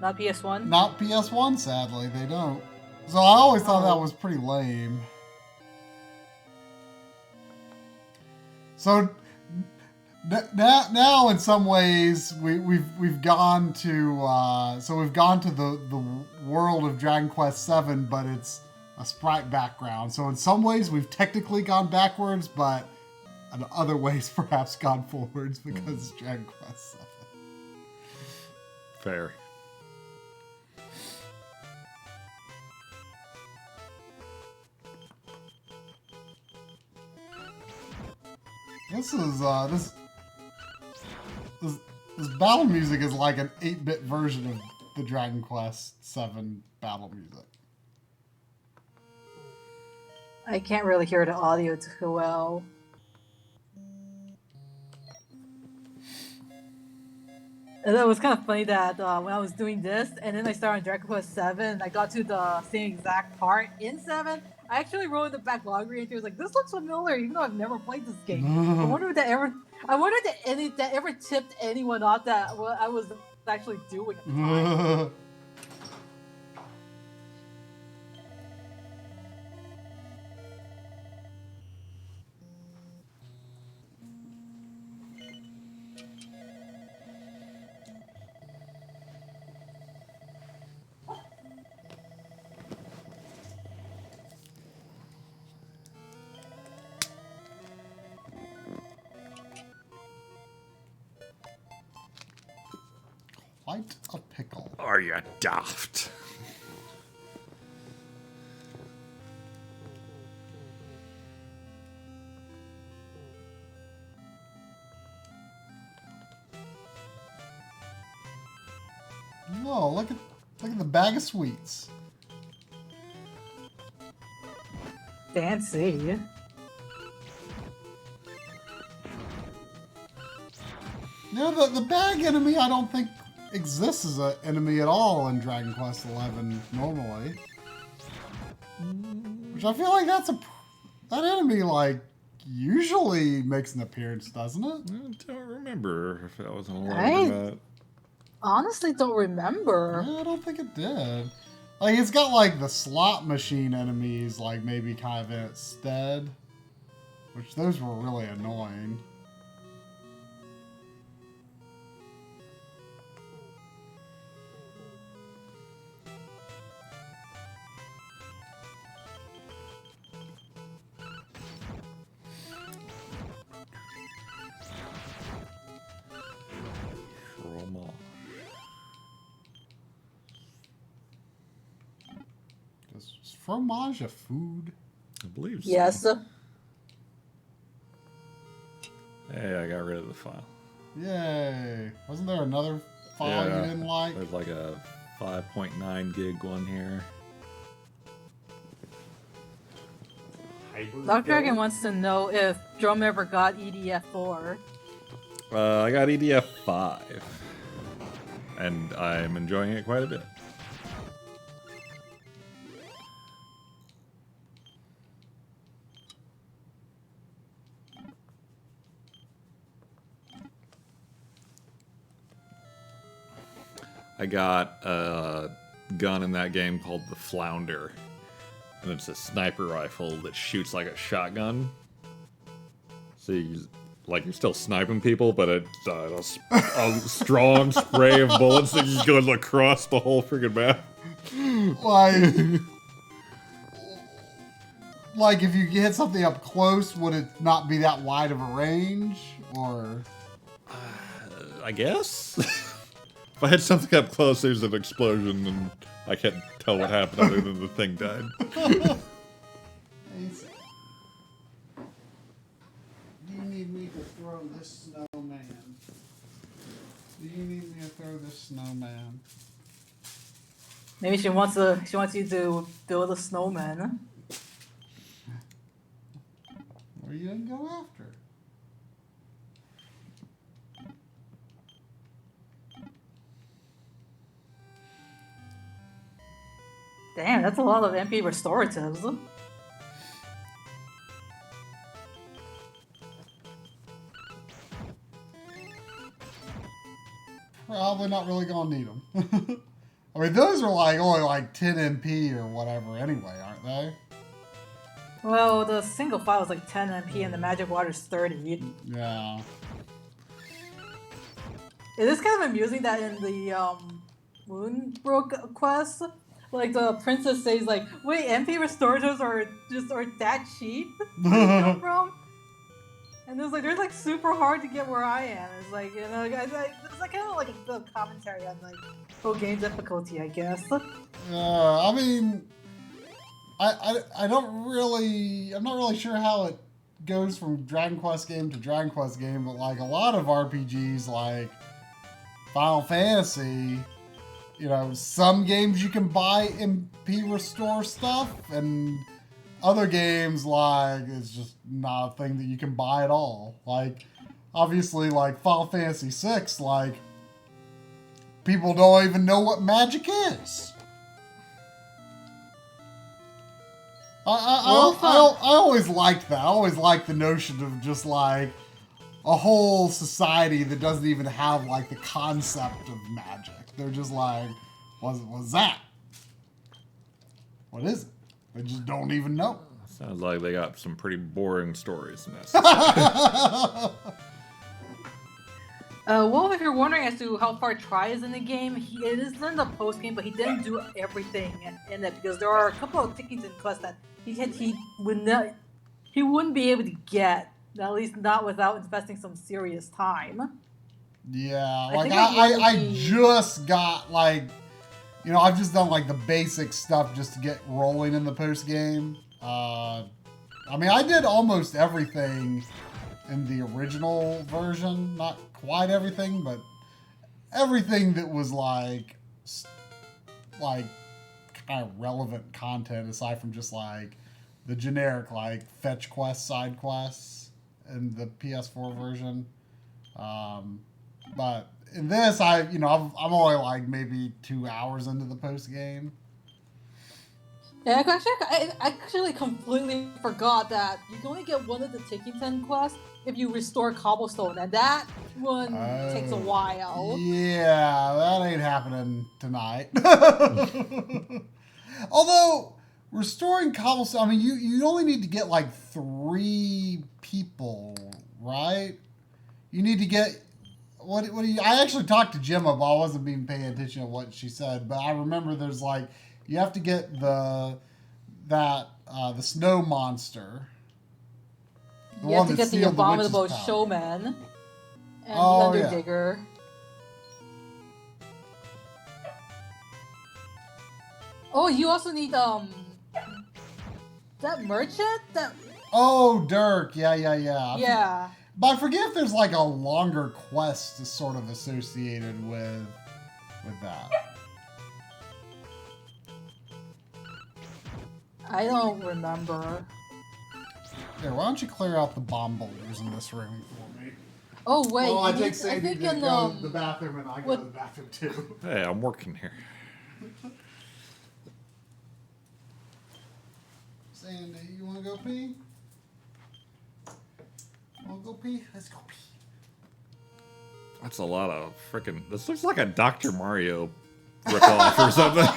Not PS1. not PS1. Sadly, they don't. So I always thought that was pretty lame. So now in some ways we've gone to the world of Dragon Quest VII, but it's a sprite background. So in some ways we've technically gone backwards, but in other ways perhaps gone forwards because it's Dragon Quest VII. Fair. This battle music is like an 8-bit version of the Dragon Quest VII battle music. I can't really hear the audio too well. And it was kind of funny that when I was doing this, and then I started on Dragon Quest 7, I got to the same exact part in 7. I actually wrote the Backloggery, and she was like, "This looks familiar, even though I've never played this game." I wonder if that ever tipped anyone off that what I was actually doing at the time. Quite a pickle. Are you daft? No, look at the bag of sweets. Fancy. No, the bag enemy I don't think exists as an enemy at all in Dragon Quest XI normally. Which I feel like that enemy like usually makes an appearance, doesn't it? I don't remember if that was on 11 or not. Honestly, don't remember. Yeah, I don't think it did. Like it's got like the slot machine enemies like maybe kind of in its stead, which those were really annoying. Is fromage a food? I believe so. Yes. Hey, I got rid of the file. Yay! Wasn't there another file you didn't like? There's like a 5.9 gig one here. Dr. Dragon wants to know if Drum ever got EDF4. I got EDF 5. And I'm enjoying it quite a bit. I got a gun in that game called the Flounder. And it's a sniper rifle that shoots like a shotgun. So you're still sniping people, but it's a strong spray of bullets that just goes across the whole freaking map. Like if you hit something up close, would it not be that wide of a range? Or I guess? If I had something up close, there's an explosion, and I can't tell what happened other than the thing died. Do you need me to throw this snowman? Do you need me to throw this snowman? Maybe she wants you to build a snowman. Where are you gonna go after? Damn, that's a lot of MP restoratives. Probably not really gonna need them. I mean, those are like only like 10 MP or whatever anyway, aren't they? Well, the single file is like 10 MP and the magic water is 30. Yeah. It is kind of amusing that in the Moonbrook quest, like the princess says like, wait, MP restoratives are that cheap? Where did it come from? And it's like they're like super hard to get where I am. It's like, you know, it's like kind of like a commentary on like full game difficulty, I guess. I mean, I don't really, I'm not really sure how it goes from Dragon Quest game to Dragon Quest game, but like a lot of RPGs like Final Fantasy, you know, some games you can buy MP restore stuff, and other games like it's just not a thing that you can buy at all. Like obviously like Final Fantasy VI, like people don't even know what magic is. I always liked that. I always liked the notion of just like a whole society that doesn't even have like the concept of magic. They're just like, what's that? What is it? They just don't even know. Sounds like they got some pretty boring stories in this. Well, if you're wondering as to how far Tri is in the game, it is in the post game, but he didn't do everything in it because there are a couple of Tickington quests that he wouldn't be able to get, at least not without investing some serious time. Yeah, like I just got like, you know, I've just done like the basic stuff just to get rolling in the post game. I mean, I did almost everything in the original version. Not quite everything, but everything that was like kind of relevant content aside from just like the generic like fetch quests, side quests in the PS4 version. But in this, I'm only like maybe 2 hours into the post game. Yeah, I actually completely forgot that you can only get one of the Tickington quests if you restore Cobblestone, and that one takes a while. Yeah, that ain't happening tonight. Although, restoring Cobblestone, I mean, you only need to get like 3 people, right? You need to get... What do you... I actually talked to Gemma, but I wasn't being paying attention to what she said, but I remember there's like... You have to get the snow monster. You have to get the abominable showman and the underdigger. Yeah. Oh, you also need that merchant that. Oh, Dirk. Yeah. Yeah. But I forget if there's like a longer quest sort of associated with that. I don't remember. Here, why don't you clear out the bomb boulders in this room for me? Oh wait, well, I think Sadie to go to the bathroom and I go to the bathroom too. Hey, I'm working here. Sandy, you want to go pee? Want to go pee? Let's go pee. That's a lot of freaking. This looks like a Dr. Mario ripoff or something.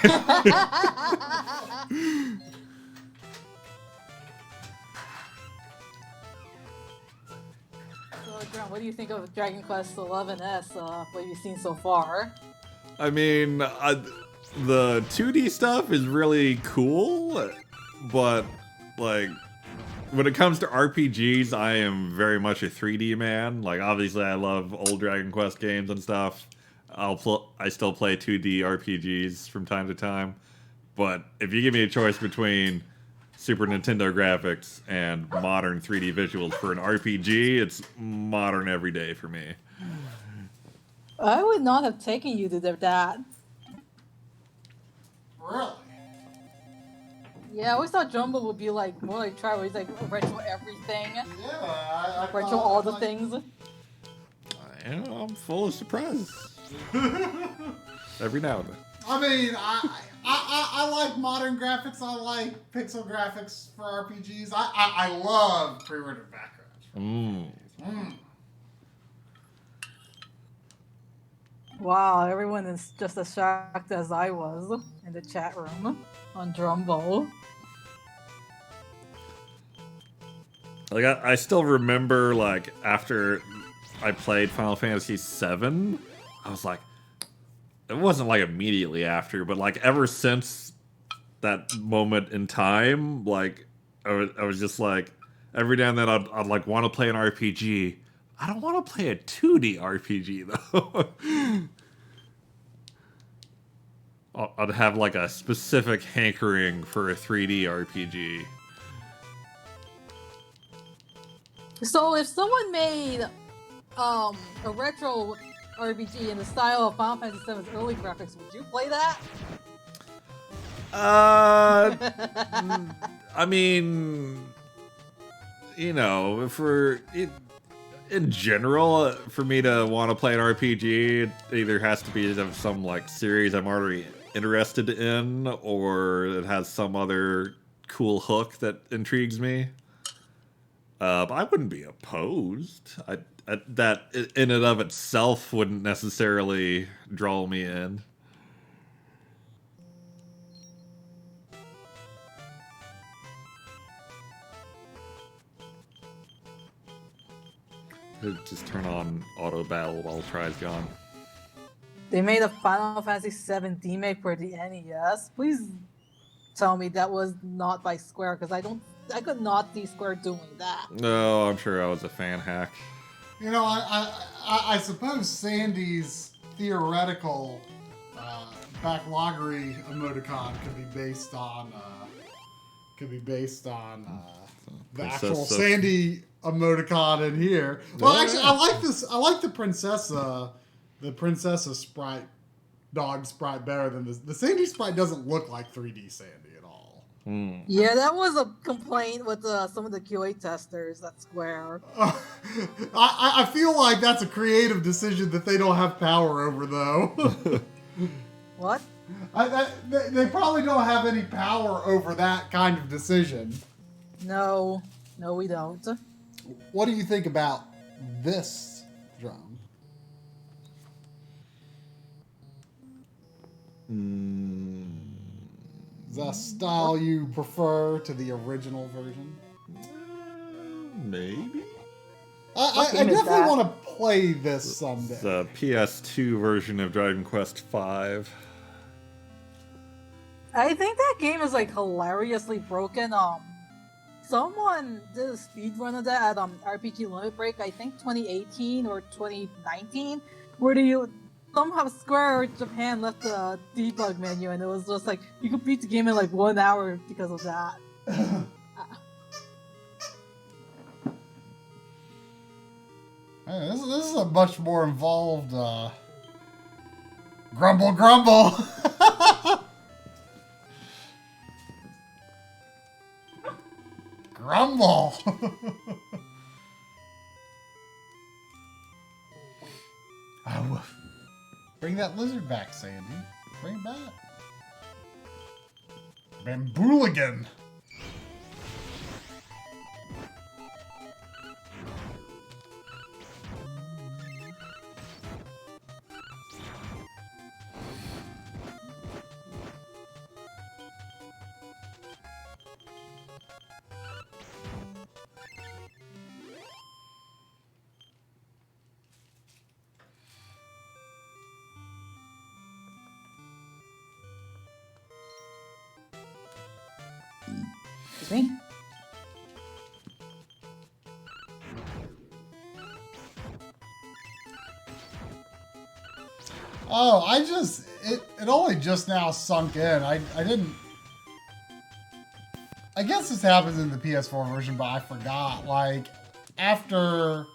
What do you think of Dragon Quest XI's? What have you seen so far? I mean, the 2D stuff is really cool, but like when it comes to RPGs, I am very much a 3D man. Like obviously, I love old Dragon Quest games and stuff. I still play 2D RPGs from time to time, but if you give me a choice between Super Nintendo graphics and modern 3D visuals for an RPG, it's modern every day for me. I would not have taken you to that. Really? Yeah, I always thought Jumbo would be like more like Tri, where he's like retro everything. Yeah, retro all the things. I'm full of surprises. Every now and then. I mean, I like modern graphics. I like pixel graphics for RPGs. I love pre-rendered backgrounds. Wow, everyone is just as shocked as I was in the chat room on Drumbo. Like I still remember, like after I played Final Fantasy VII, I was like, it wasn't like immediately after, but like ever since that moment in time, like I was just like, every now and then I'd like want to play an RPG. I don't want to play a 2D RPG though. I'd have like a specific hankering for a 3D RPG. So if someone made a retro RPG in the style of Final Fantasy VII's early graphics, would you play that? I mean, you know, in general, for me to want to play an RPG, it either has to be of some like series I'm already interested in, or it has some other cool hook that intrigues me. But I wouldn't be opposed. That in and of itself wouldn't necessarily draw me in. Just turn on auto battle while Try's gone. They made a Final Fantasy VII remake for the NES. Please tell me that was not by Square, because I could not see Square doing that. No, I'm sure I was a fan hack. You know, I suppose Sandy's theoretical Backloggery emoticon could be based on the actual Sandy emoticon in here. Well, actually, I like this. I like the princessa sprite, dog sprite better than this. The Sandy sprite doesn't look like 3D Sandy at all. Yeah, that was a complaint with some of the QA testers at Square. I feel like that's a creative decision that they don't have power over, though. What? They probably don't have any power over that kind of decision. No, we don't. What do you think about this drum? Is that a style you prefer to the original version? Maybe. I definitely want to play this someday. It's the PS2 version of Dragon Quest V. I think that game is like hilariously broken. Someone did a speedrun of that at RPG Limit Break, I think 2018 or 2019, where somehow Square Japan left the debug menu, and it was just like you could beat the game in like 1 hour because of that. This is a much more involved grumble. Grumble. Oh, bring that lizard back, Sandy. Bring it back. Bambooligan. Me? Oh, it only just now sunk in. I didn't. I guess this happens in the PS4 version, but I forgot. Like, after.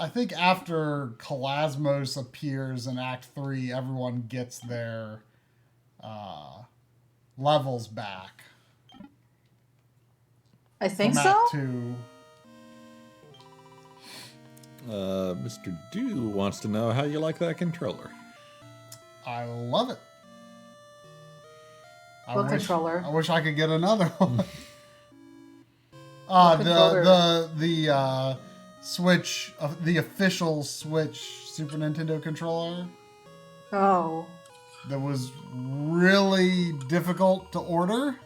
I think after Kalasmos appears in Act 3, everyone gets their levels back. I think from so. Act 2. Mr. Do wants to know how you like that controller. I love it. What controller? I wish I could get another one. The Switch, the official Switch Super Nintendo controller. Oh. That was really difficult to order.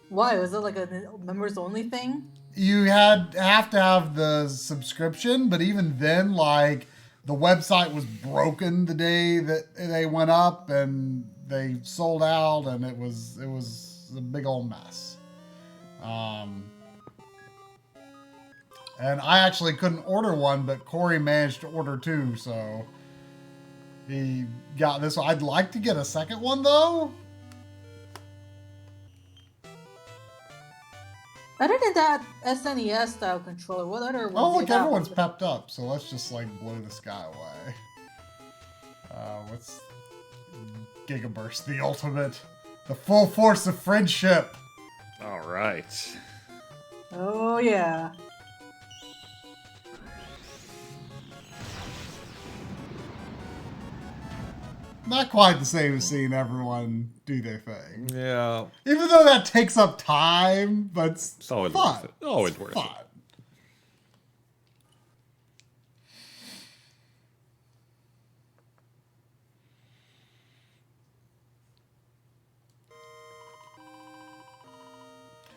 Why? Was it like a members only thing? You have to have the subscription, but even then, like, the website was broken the day that they went up, and they sold out, and it was a big old mess. And I actually couldn't order one, but Corey managed to order two, so he got this one. I'd like to get a second one, though. Other than that SNES style controller, what other ones? Oh, look, everyone's pepped up, so let's just, like, blow the sky away. What's Gigaburst, the ultimate, the full force of friendship. All right. Oh, yeah. Not quite the same as seeing everyone do their thing. Yeah. Even though that takes up time, but it's always fun. worth it. Always worth fun. it.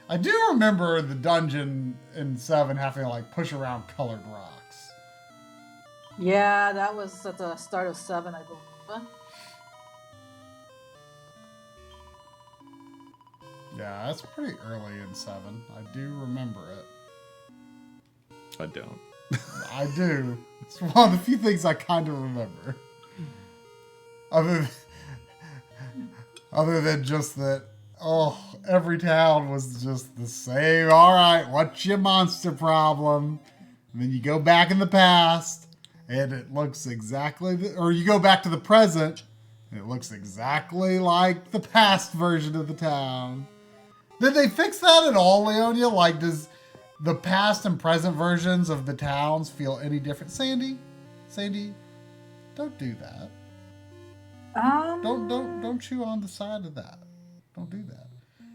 I do remember the dungeon in 7 having to, like, push around colored rocks. Yeah, that was at the start of 7, I believe. Yeah, that's pretty early in 7. I do remember it. I don't. I do. It's one of the few things I kind of remember. Other than just that, every town was just the same. All right, what's your monster problem? And then you go back in the past, and it looks exactly, or you go back to the present, and it looks exactly like the past version of the town. Did they fix that at all, Leonia? Like, does the past and present versions of the towns feel any different? Sandy, don't do that. Don't chew on the side of that. Don't do that.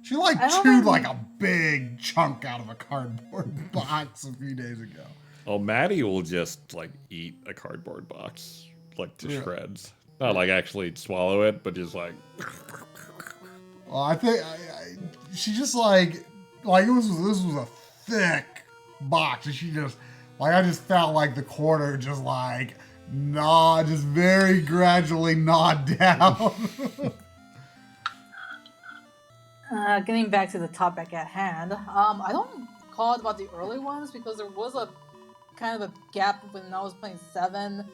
She chewed like a big chunk out of a cardboard box a few days ago. Oh, Maddie will just like eat a cardboard box like to shreds. Not like actually swallow it, but just like. Well, I think she just like this was a thick box, and she just I just felt like the quarter just just very gradually gnawed down. Getting back to the topic at hand, I don't call it about the early ones because there was a kind of a gap when I was playing 7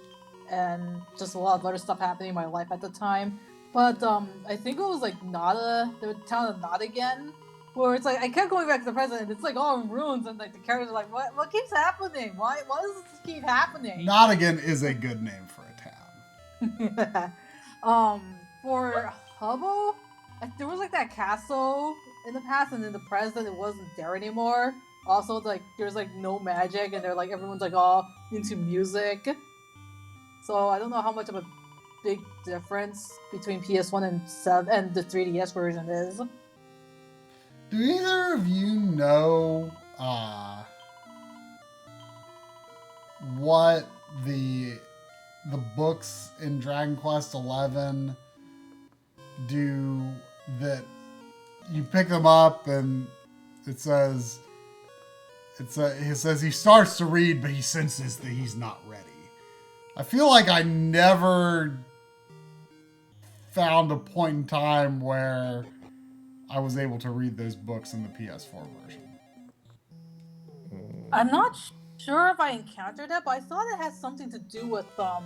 and just a lot of other stuff happening in my life at the time. But I think it was like Nada, the town of Nada again, where it's like I kept going back to the present and it's like all in ruins and like the characters are like, what keeps happening? Why does this keep happening? Nottingham is a good name for a town. For Hubbo, there was like that castle in the past, and in the present it wasn't there anymore. Also, like there's like no magic, and they're like everyone's like all into music. So I don't know how much of a big difference between PS1 and 7 and the 3DS version is. Do either of you know what the books in Dragon Quest XI do that you pick them up and it says he starts to read but he senses that he's not ready. I feel like I never found a point in time where I was able to read those books in the PS4 version. I'm not sure if I encountered that, but I thought it had something to do with I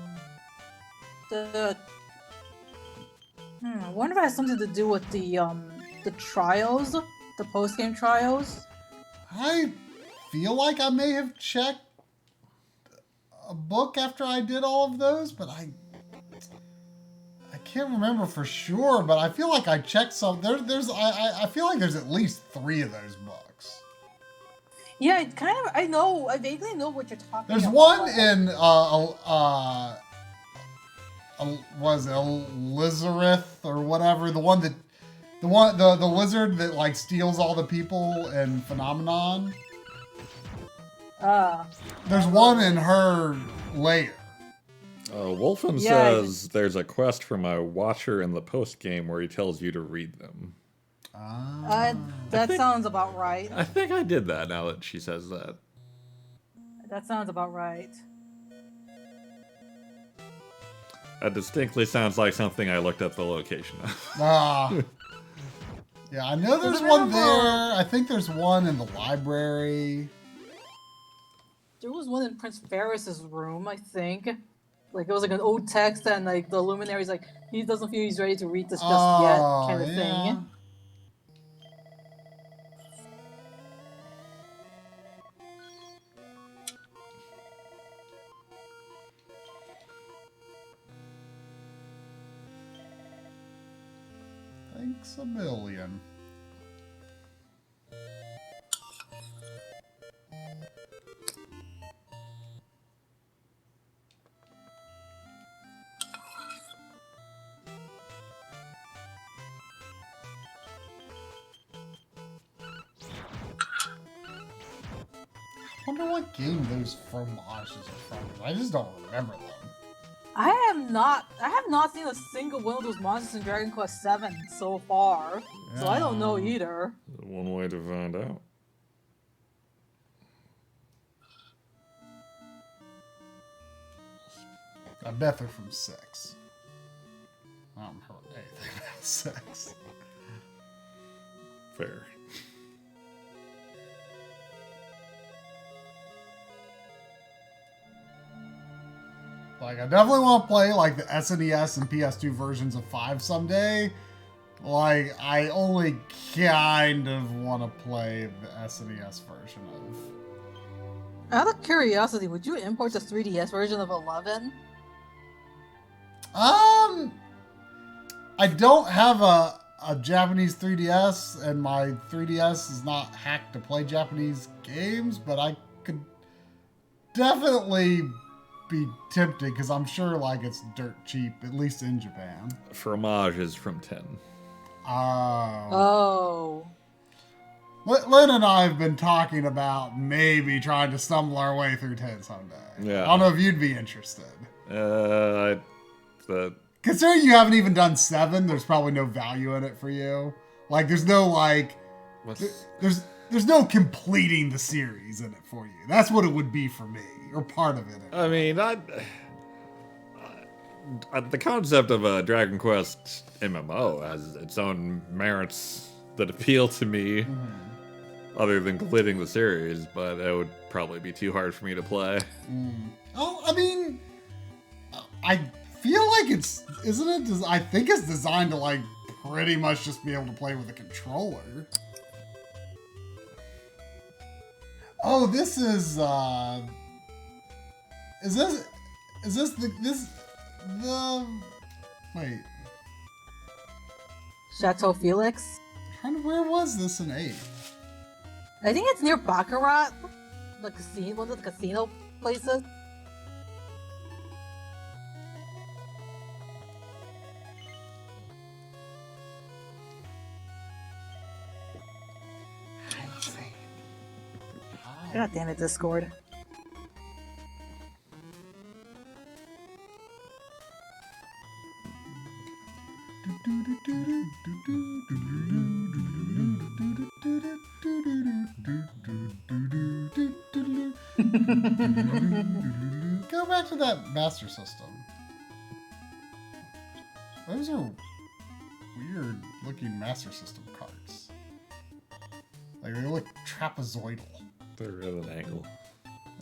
wonder if it has something to do with the trials, the post-game trials. I feel like I may have checked a book after I did all of those, but I can't remember for sure. But I feel like I checked some. I feel like there's at least 3 of those books. Yeah, it kind of. I vaguely know what you're talking There's about. one in was it Lizareth or whatever, the lizard that like steals all the people in Phenomenon. There's one in her lair. Wolfen Yeah, says there's a quest from a watcher in the post game where he tells you to read them. That sounds about right. I think I did that now that she says that. That sounds about right. That distinctly sounds like something I looked up the location of. Yeah, I know there's one there. I think there's one in the library. There was one in Prince Ferris's room, I think. Like it was like an old text, and like the luminary's like he doesn't feel he's ready to read this just yet, kind of thing. Thanks a million. I wonder what game those fromages are from. I just don't remember them. I have not seen a single one of those monsters in Dragon Quest VII so far, so I don't know either. One way to find out. I bet they're from 6. I don't remember anything about 6. Fair. Like, I definitely want to play, like, the SNES and PS2 versions of 5 someday. Like, I only kind of want to play the SNES version of... Out of curiosity, would you import the 3DS version of 11? I don't have a Japanese 3DS, and my 3DS is not hacked to play Japanese games, but I could definitely be tempted, because I'm sure, like, it's dirt cheap, at least in Japan. Fromage is from 10. Oh. Lynn and I have been talking about maybe trying to stumble our way through 10 someday. Yeah. I don't know if you'd be interested. Considering you haven't even done 7, there's probably no value in it for you. Like, there's no, like... There's no completing the series in it for you. That's what it would be for me, or part of it. I mean, the concept of a Dragon Quest MMO has its own merits that appeal to me, other than completing the series, but it would probably be too hard for me to play. Oh, I mean, I feel like isn't it? I think it's designed to, like, pretty much just be able to play with a controller. Oh, this is this the wait. Chateau Felix? Where was this in 8? I think it's near Baccarat, the casino, one of the casino places. God damn it, Discord. Go back to that Master System. Those are weird looking Master System cards. Like, they look trapezoidal. They're at an angle.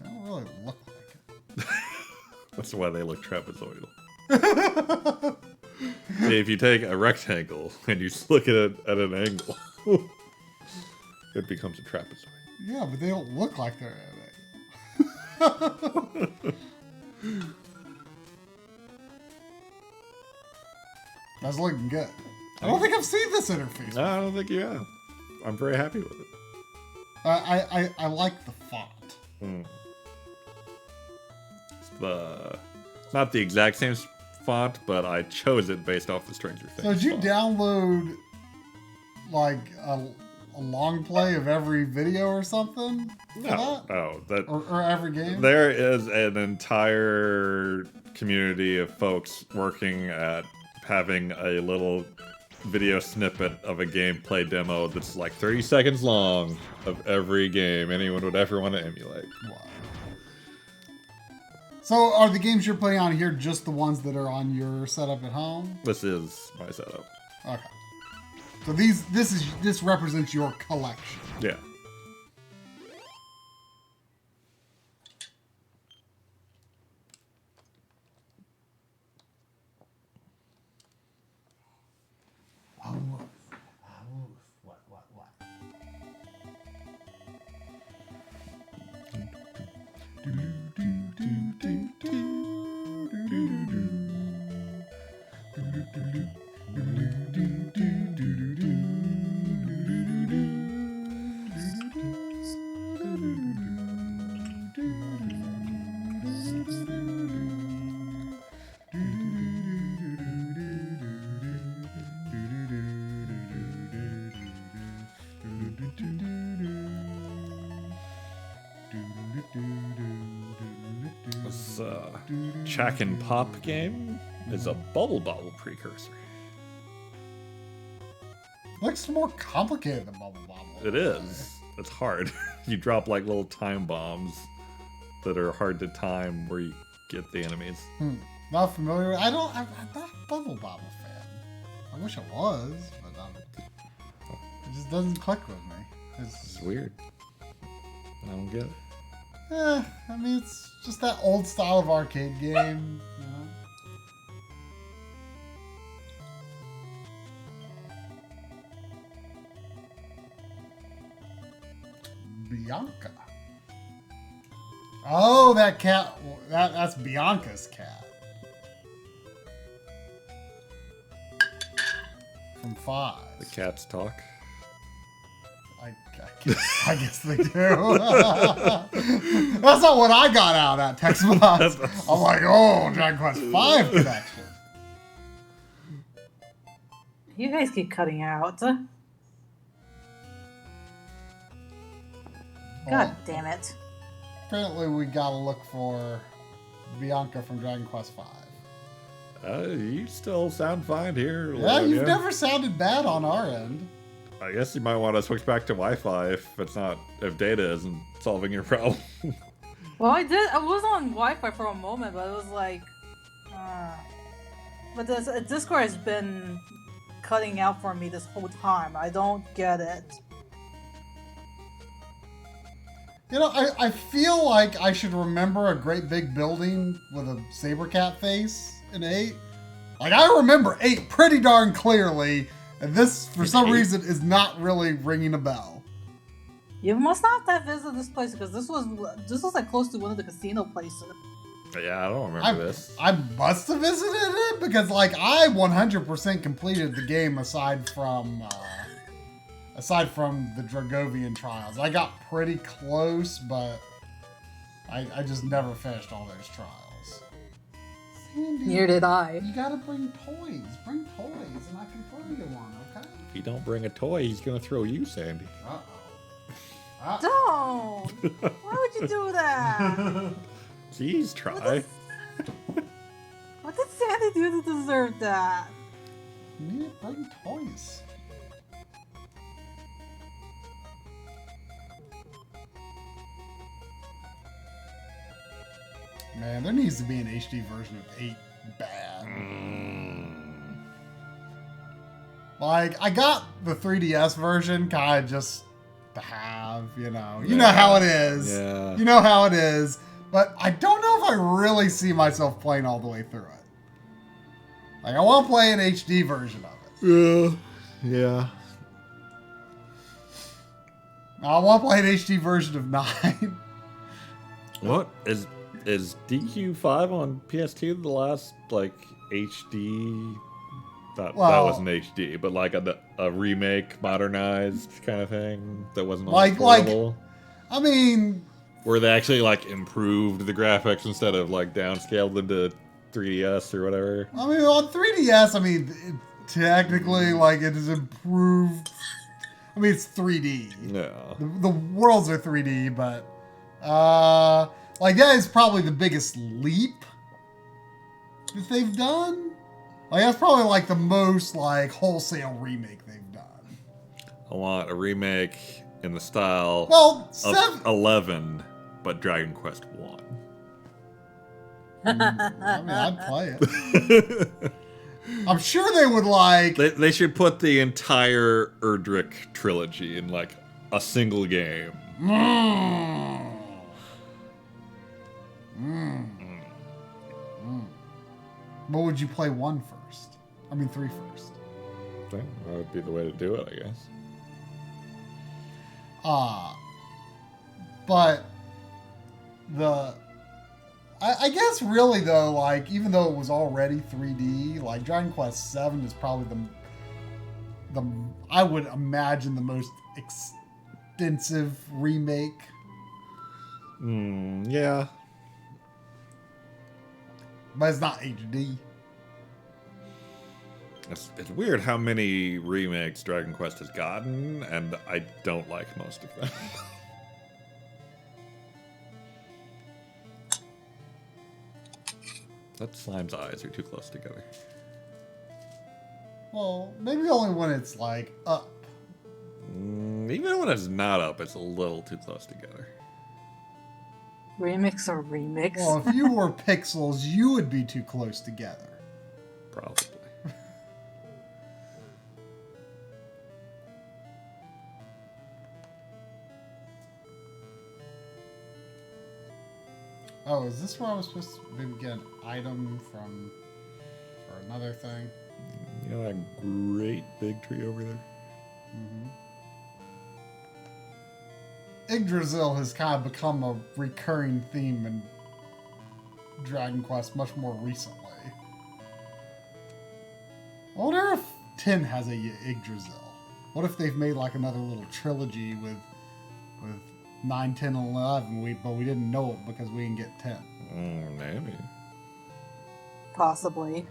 They don't really look like it. That's why they look trapezoidal. See, if you take a rectangle and you look at it at an angle, it becomes a trapezoid. Yeah, but they don't look like they're at it. That's looking good. I don't think I've seen this interface. No, I don't think you have. I'm very happy with it. I like the font. It's not the exact same font, but I chose it based off the Stranger Things. So did you font. download like a long play of every video or something? No, Or every game? there is an entire community of folks working at having a little video snippet of a gameplay demo that's like 30 seconds long of every game anyone would ever want to emulate. Wow. So are the games you're playing on here just the ones that are on your setup at home? This is my setup. Okay. So this represents your collection. Yeah. What? This Chack and Pop game is a Bubble Bobble precursor. Looks more complicated than Bubble Bobble. It is. It's hard. You drop like little time bombs that are hard to time where you get the enemies. Not familiar. I'm not a Bubble Bobble fan. I wish I was, but it just doesn't click with me. It's weird. I don't get it. I mean, it's just that old style of arcade game, you know? Bianca. Oh, that cat. That's Bianca's cat. From 5. The cats talk. I guess they do. That's not what I got out of that text box. I'm like, oh, Dragon Quest V connection. You guys keep cutting out. God damn it. Apparently, we gotta look for Bianca from Dragon Quest V. You still sound fine here. Yeah, Logan. you've never sounded bad on our end. I guess you might want to switch back to Wi-Fi if data isn't solving your problem. Well, I did. I was on Wi-Fi for a moment, but it was like, but this Discord has been cutting out for me this whole time. I don't get it. You know, I feel like I should remember a great big building with a saber cat face in 8. Like, I remember 8 pretty darn clearly, and this, for some reason, is not really ringing a bell. You must not have visited this place because this was like close to one of the casino places. Yeah, I don't remember this. I must have visited it because, like, I 100% completed the game aside from the Dragovian trials. I got pretty close, but I just never finished all those trials. Sandy, Neither did I. you gotta bring toys. Bring toys, and I can throw you one, okay? If you don't bring a toy, he's gonna throw you, Sandy. Don't! Why would you do that? Please try. What did Sandy do to deserve that? You need to bring toys. Man, there needs to be an HD version of 8 bad. Like, I got the 3DS version kind of just to have, you know. You know how it is. Yeah. You know how it is. But I don't know if I really see myself playing all the way through it. Like, I want to play an HD version of it. Yeah. I want to play an HD version of 9. What is DQ5 on PS2 the last like HD That Well- was an HD, but like a remake, modernized kind of thing that wasn't all Like- portable. I mean, Where they actually like improved the graphics instead of like downscaled them to 3DS or whatever. on 3DS, technically, like, it is improved. It's 3D. Yeah. The worlds are 3D, but like that is probably the biggest leap that they've done. Like that's probably like the most like wholesale remake they've done. I want a remake in the style Well, of 11, but Dragon Quest 1. I'd play it. I'm sure they would like. They should put the entire Erdrick trilogy in like a single game. What would you play 1 first? 3 first. That would be the way to do it, I guess. But I guess really though, like even though it was already 3D, like Dragon Quest 7 is probably the I would imagine the most extensive remake. Yeah. But it's not HD. It's weird how many remakes Dragon Quest has gotten, and I don't like most of them. That slime's eyes are too close together. Well, maybe only when it's like up. Even when it's not up, it's a little too close together. Remix or remix? Well, if you were pixels, you would be too close together. Probably. Oh, is this where I was supposed to maybe get an item for another thing? You know that great big tree over there? Yggdrasil has kind of become a recurring theme in Dragon Quest much more recently. I wonder if 10 has a Yggdrasil. What if they've made like another little trilogy with 9, 10, and 11, but we didn't know it because we didn't get 10. Maybe. Possibly.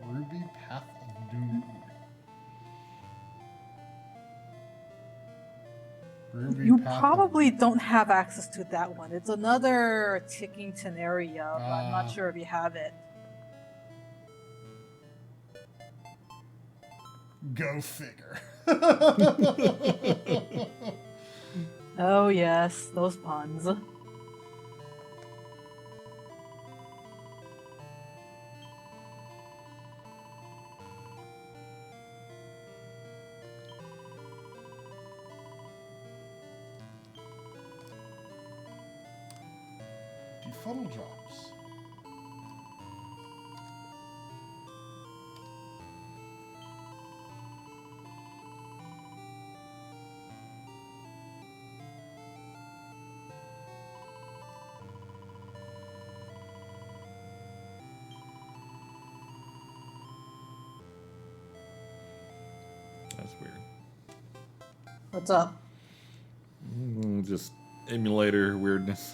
Ruby Path of Doom. Ruby You Path of- probably don't have access to that one. It's another ticking area, but I'm not sure if you have it. Go figure. Oh yes, those puns. Funnel drops. That's weird. What's up? Just emulator weirdness.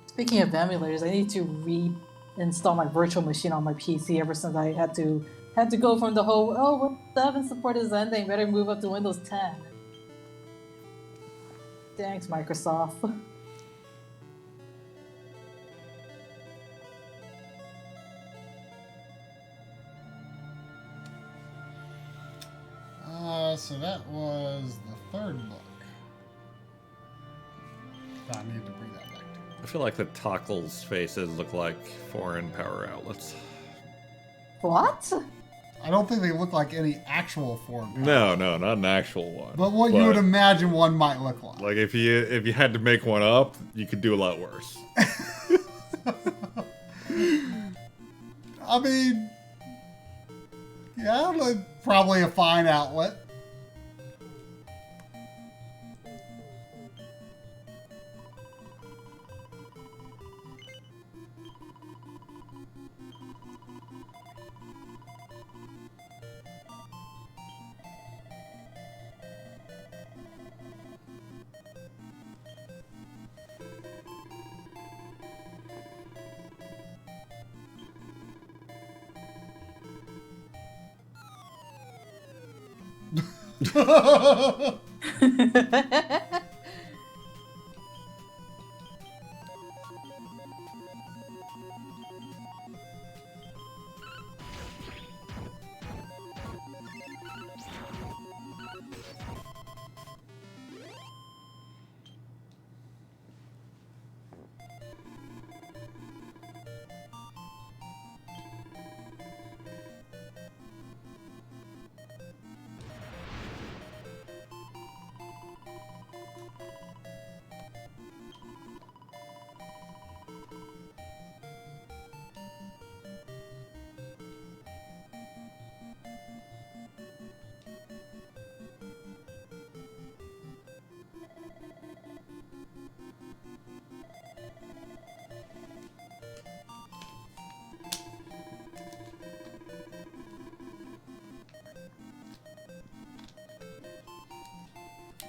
Speaking of emulators, I need to reinstall my virtual machine on my PC ever since I had to go from the whole Windows 7 support is ending, better move up to Windows 10. Thanks, Microsoft. So that was the third book. I need to bring that back to you. I feel like the Tockle's faces look like foreign power outlets. What? I don't think they look like any actual form. No, not an actual one. But what you would imagine one might look like. Like if you had to make one up, you could do a lot worse. I mean, yeah, like, probably a fine outlet.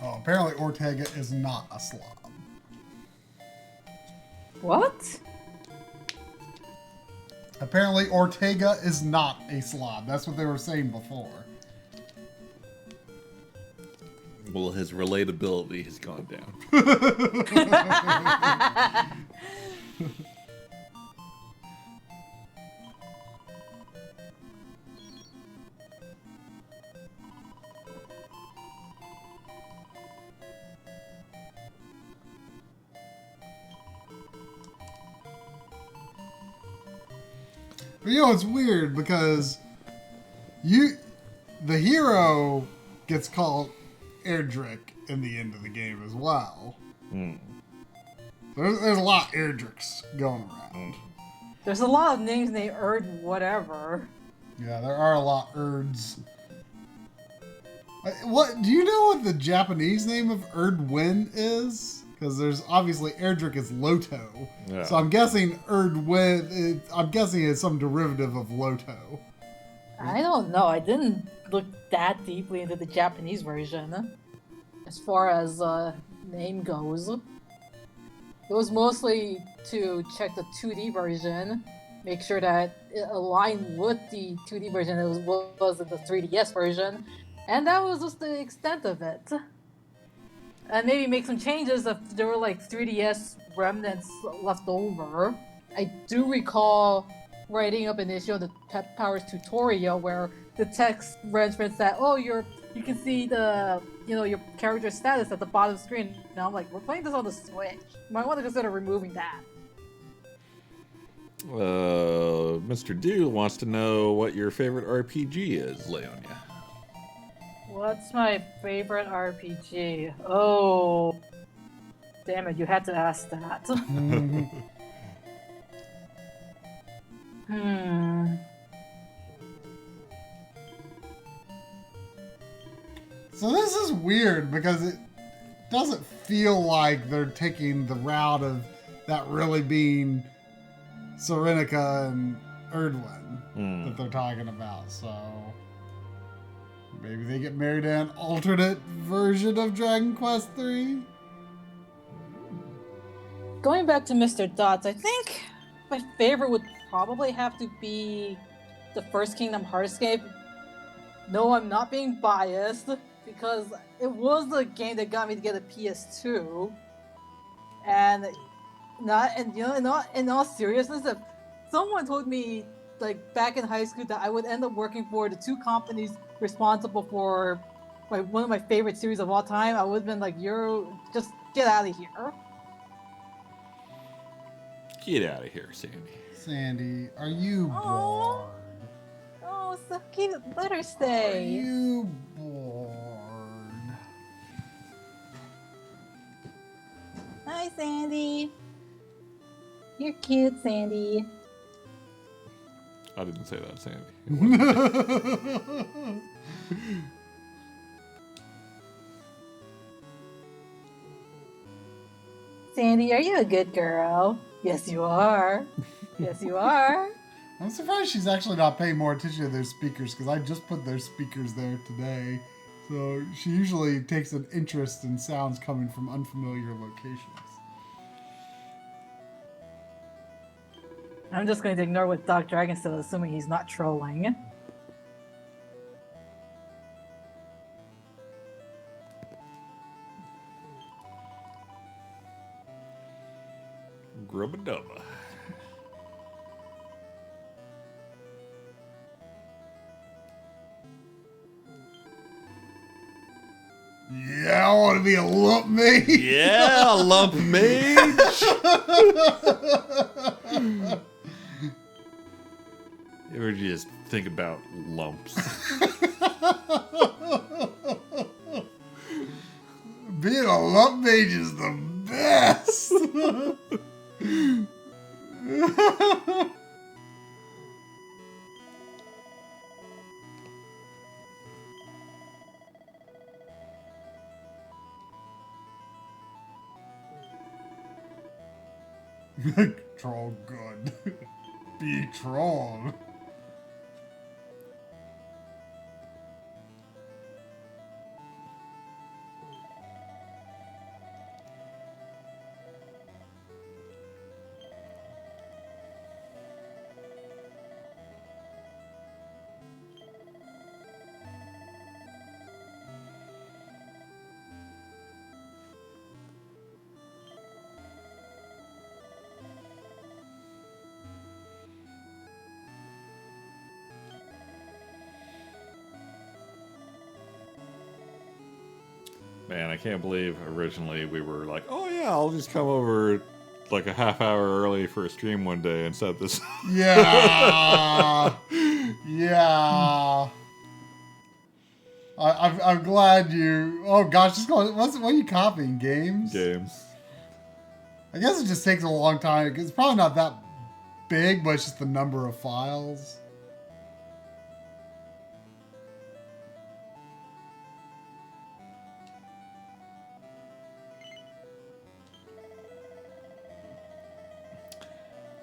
Oh, apparently Ortega is not a slob. What? Apparently Ortega is not a slob. That's what they were saying before. Well, his relatability has gone down. But you know, it's weird because the hero gets called Erdrick in the end of the game as well. There's a lot of Erdricks going around. There's a lot of names named Erd whatever. Yeah, there are a lot of Erds. What do you know what the Japanese name of Erdwin is? Because there's obviously Erdrick is Loto, Yeah. so I'm guessing Erdwin. I'm guessing it's some derivative of Loto. I don't know. I didn't look that deeply into the Japanese version as far as name goes. It was mostly to check the 2D version, make sure that it aligned with the 2D version it was in the 3DS version, and that was just the extent of it. And maybe make some changes if there were like 3DS remnants left over. I do recall writing up an issue of the Pet Powers tutorial where the text reference that, oh, you can see the, your character status at the bottom of the screen. Now I'm like, we're playing this on the Switch. You might want to consider removing that. Mr. Dew wants to know what your favorite RPG is, Leonia. What's my favorite RPG? Oh, damn it, you had to ask that. So this is weird because it doesn't feel like they're taking the route of that really being Serenica and Erdwin that they're talking about. So maybe they get married in an alternate version of Dragon Quest III. Going back to Mr. Dots, I think my favorite would probably have to be the first Kingdom Hearts game. No, I'm not being biased because it was the game that got me to get a PS2. And in all seriousness, if someone told me like back in high school that I would end up working for the two companies responsible for one of my favorite series of all time, I would have been like, "You're just get out of here." Get out of here, Sandy. Sandy, are you Aw. bored? Oh, so cute. Let her Are stay. you bored? Hi, Sandy. You're cute, Sandy. I didn't say that, Sandy. It wasn't. Sandy, are you a good girl? Yes, you are. Yes, you are. I'm surprised she's actually not paying more attention to their speakers because I just put their speakers there today. So she usually takes an interest in sounds coming from unfamiliar locations. I'm just going to ignore what Doc Dragon said, assuming he's not trolling. Grubba dubba. Yeah, I want to be a lump mate. Yeah, lump mage. You ever just think about lumps? Being a lump mage is the best. Troll good. Be trolled. Man, I can't believe originally we were like, oh yeah, I'll just come over like a half hour early for a stream one day and set this. Yeah. Yeah. I'm glad you. Oh gosh, just go. What are you copying? Games? Games. I guess it just takes a long time. It's probably not that big, but it's just the number of files.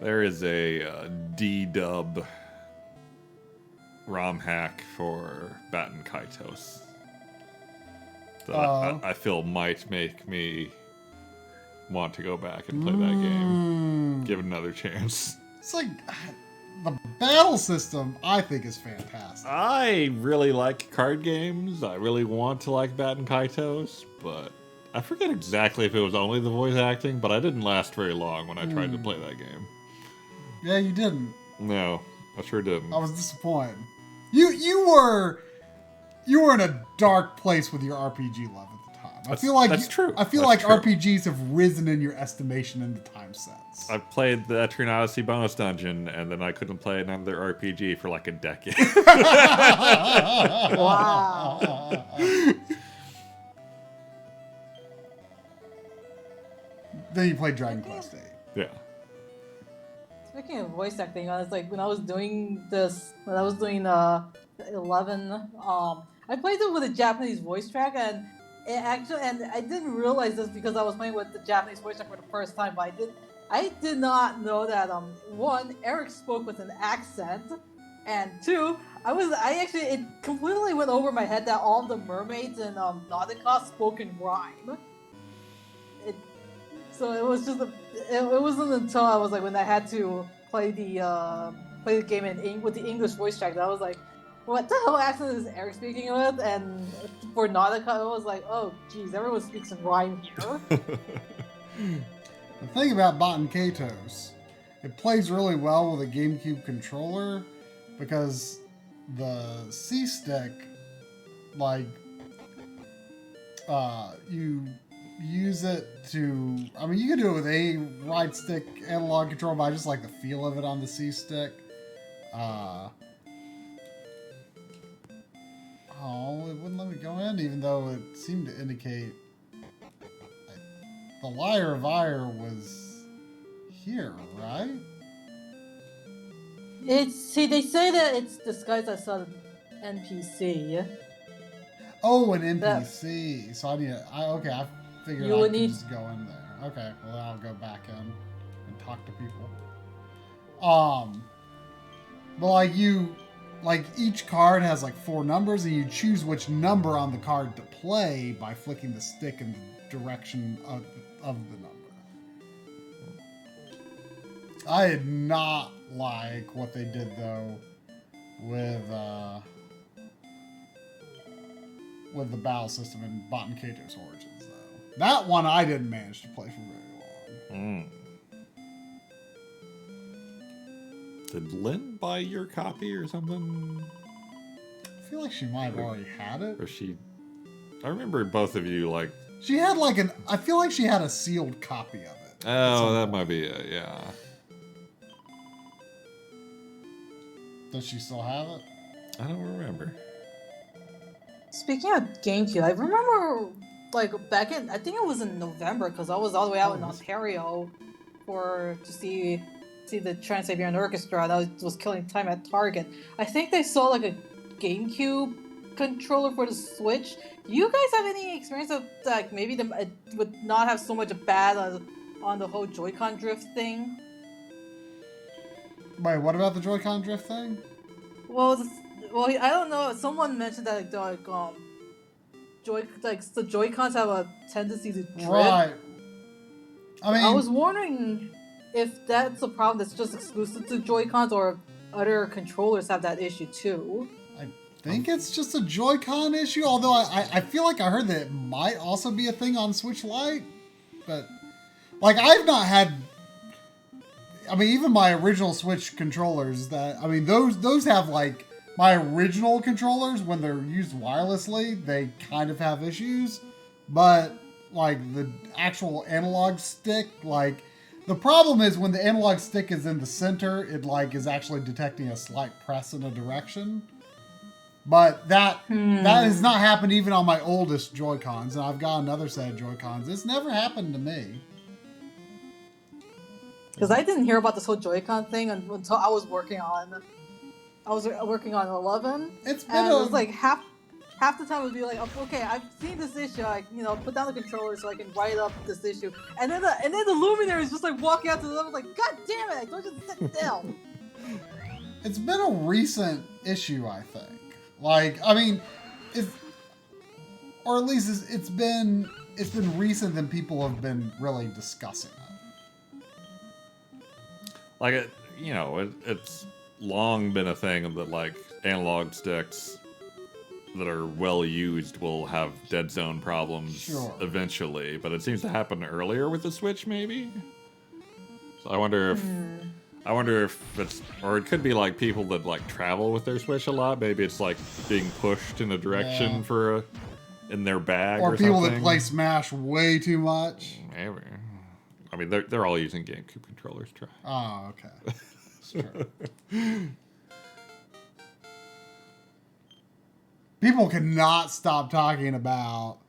There is a D-dub ROM hack for Batten Kaitos that I feel might make me want to go back and play that game. Give it another chance. It's like the battle system, I think, is fantastic. I really like card games. I really want to like Batten Kaitos, but I forget exactly if it was only the voice acting, but I didn't last very long when I tried to play that game. Yeah, you didn't. No, I sure didn't. I was disappointed. You were in a dark place with your RPG love at the time. I feel like that's true. I feel That's like true. RPGs have risen in your estimation in the time since. I played the Etrian Odyssey bonus dungeon, and then I couldn't play another RPG for like a decade. Wow. Then you played Dragon Quest VIII. Yeah. Speaking of voice acting, I was like, when I was doing 11, I played it with a Japanese voice track, and I didn't realize this because I was playing with the Japanese voice track for the first time, but I did not know that, one, Eric spoke with an accent, and two, it completely went over my head that all the mermaids in Nautica spoke in rhyme. So it was just it wasn't until I was like, when I had to play the game with the English voice track, that I was like, what the hell accent is Eric speaking with? And for Nautica, it was like, oh geez, everyone speaks in rhyme here. The thing about Batten Kaitos, it plays really well with a GameCube controller because the C-Stick, like, you use it to. I mean, you can do it with a right stick analog control, but I just like the feel of it on the C stick. Oh, it wouldn't let me go in, even though it seemed to indicate the Liar of Ire was here, right? See, they say that it's disguised as an NPC. Oh, an NPC. So I need to, okay, I figured You I would could need- just go in there. Okay, well, I'll go back in and talk to people. But like each card has like 4 numbers, and you choose which number on the card to play by flicking the stick in the direction of the number. I did not like what they did though with the battle system in Bot and Kato's Origins though. That one I didn't manage to play for very long. Did Lynn buy your copy or something? I feel like she might have already had it. Or I remember both of you like. She had like I feel like she had a sealed copy of it. Oh, that might be it. Yeah. Does she still have it? I don't remember. Speaking of GameCube, I remember like back in, I think it was in November, because I was all the way out in Ontario to see the Trans-Siberian Orchestra that was killing time at Target. I think they saw like a GameCube controller for the Switch. Do you guys have any experience of like maybe it would not have so much bad on the whole Joy-Con drift thing? Wait, what about the Joy-Con drift thing? Well, I don't know. Someone mentioned that the Joy-Cons have a tendency to drift. Right. I mean, I was wondering if that's a problem that's just exclusive to Joy-Cons, or other controllers have that issue too. I think it's just a Joy-Con issue, although I feel like I heard that it might also be a thing on Switch Lite. But, like, I've not had... I mean, even my original Switch controllers, those have, like... My original controllers, when they're used wirelessly, they kind of have issues. But, like, the actual analog stick, like... The problem is when the analog stick is in the center, it, like, is actually detecting a slight press in a direction. But that has not happened even on my oldest Joy-Cons, and I've got another set of Joy-Cons. It's never happened to me. Because I didn't hear about this whole Joy-Con thing until I was working on 11. It's been and it was like half the time it would be like, okay, I've seen this issue, like, put down the controller so I can write up this issue, and then the luminary is just like walking out to the level, like, God damn it, I told you to sit down. It's been a recent issue, I think. Like, I mean, or at least it's been recent than people have been really discussing it. Like it's long been a thing that like analog sticks that are well used will have dead zone problems eventually, but it seems to happen earlier with the Switch, maybe. So I wonder if it's, or it could be like people that like travel with their Switch a lot. Maybe it's like being pushed in a direction in their bag, or people something. that play Smash way too much. Maybe. I mean, they're all using GameCube controllers. Try. Oh, okay. Sure. People cannot stop talking about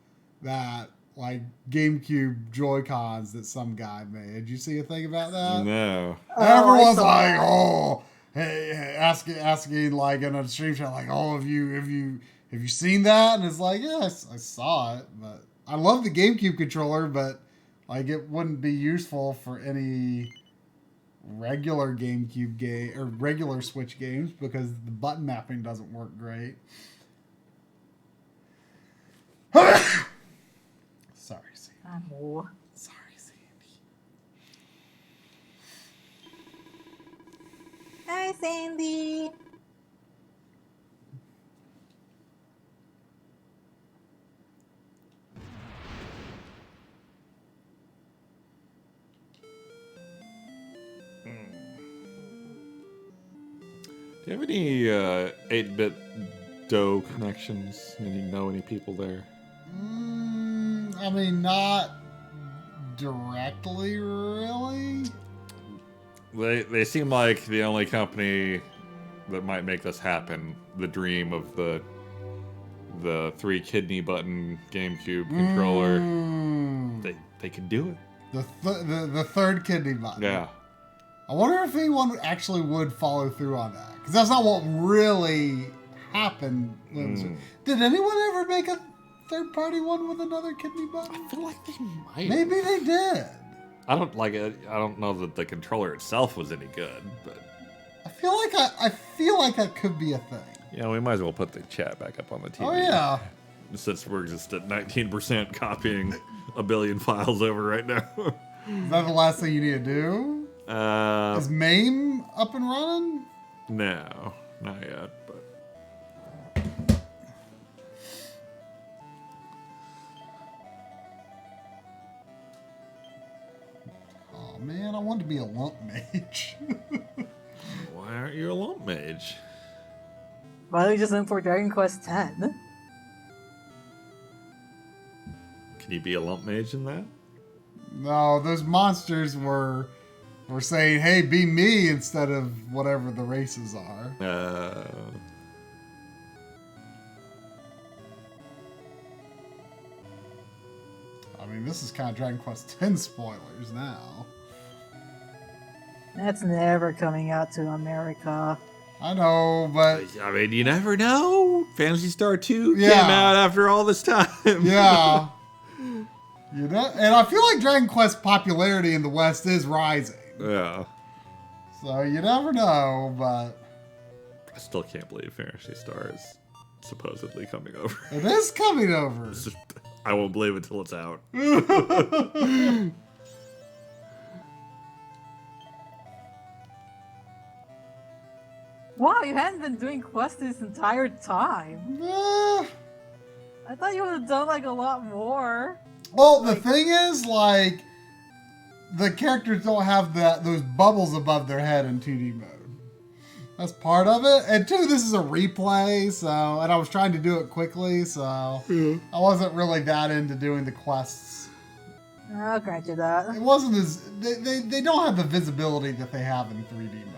that, like, GameCube Joy-Cons that some guy made. Did you see a thing about that? No. Everyone's like, oh, hey, asking like in a stream chat, like, oh, have you seen that? And it's like, yes, I saw it, but I love the GameCube controller, but like it wouldn't be useful for any regular GameCube game or regular Switch games because the button mapping doesn't work great. Sorry, Sandy. Oh. Sorry, Sandy. Hi, Sandy. Do you have any 8-bit Doe connections? And you know any people there? I mean, not directly, really. They seem like the only company that might make this happen. The dream of the 3 kidney button GameCube controller. They could do it. The third kidney button. Yeah. I wonder if anyone actually would follow through on that, because that's not what really happened. Did anyone ever make a third-party one with another kidney button? I feel like they might. Maybe they did. I don't like it. I don't know that the controller itself was any good, but I feel like that could be a thing. yeah, we might as well put the chat back up on the TV. Oh yeah. Since we're just at 19% copying a billion files over right now. Is that the last thing you need to do? Is MAME up and running? No, not yet. But oh man, I wanted to be a lump mage. why aren't you a lump mage? Why don't you just in for Dragon Quest X? Can you be a lump mage in that? No, those monsters were saying, "Hey, be me," instead of whatever the races are. I mean, this is kind of Dragon Quest X spoilers now. That's never coming out to America. I know, but I mean, you never know. Phantasy Star 2 Yeah. came out after all this time. yeah. You know, and I feel like Dragon Quest popularity in the West is rising. Yeah. So you never know, but I still can't believe Phantasy Star is supposedly coming over. it is coming over. It's just- I won't believe it till it's out. Wow, you hadn't been doing quests this entire time. I thought you would have done like a lot more. Well, the thing is, like, the characters don't have those bubbles above their head in 2D mode. That's part of it. And two, this is a replay, and I was trying to do it quickly, so I wasn't really that into doing the quests. I'll grant you that. It wasn't as they don't have the visibility that they have in 3D mode.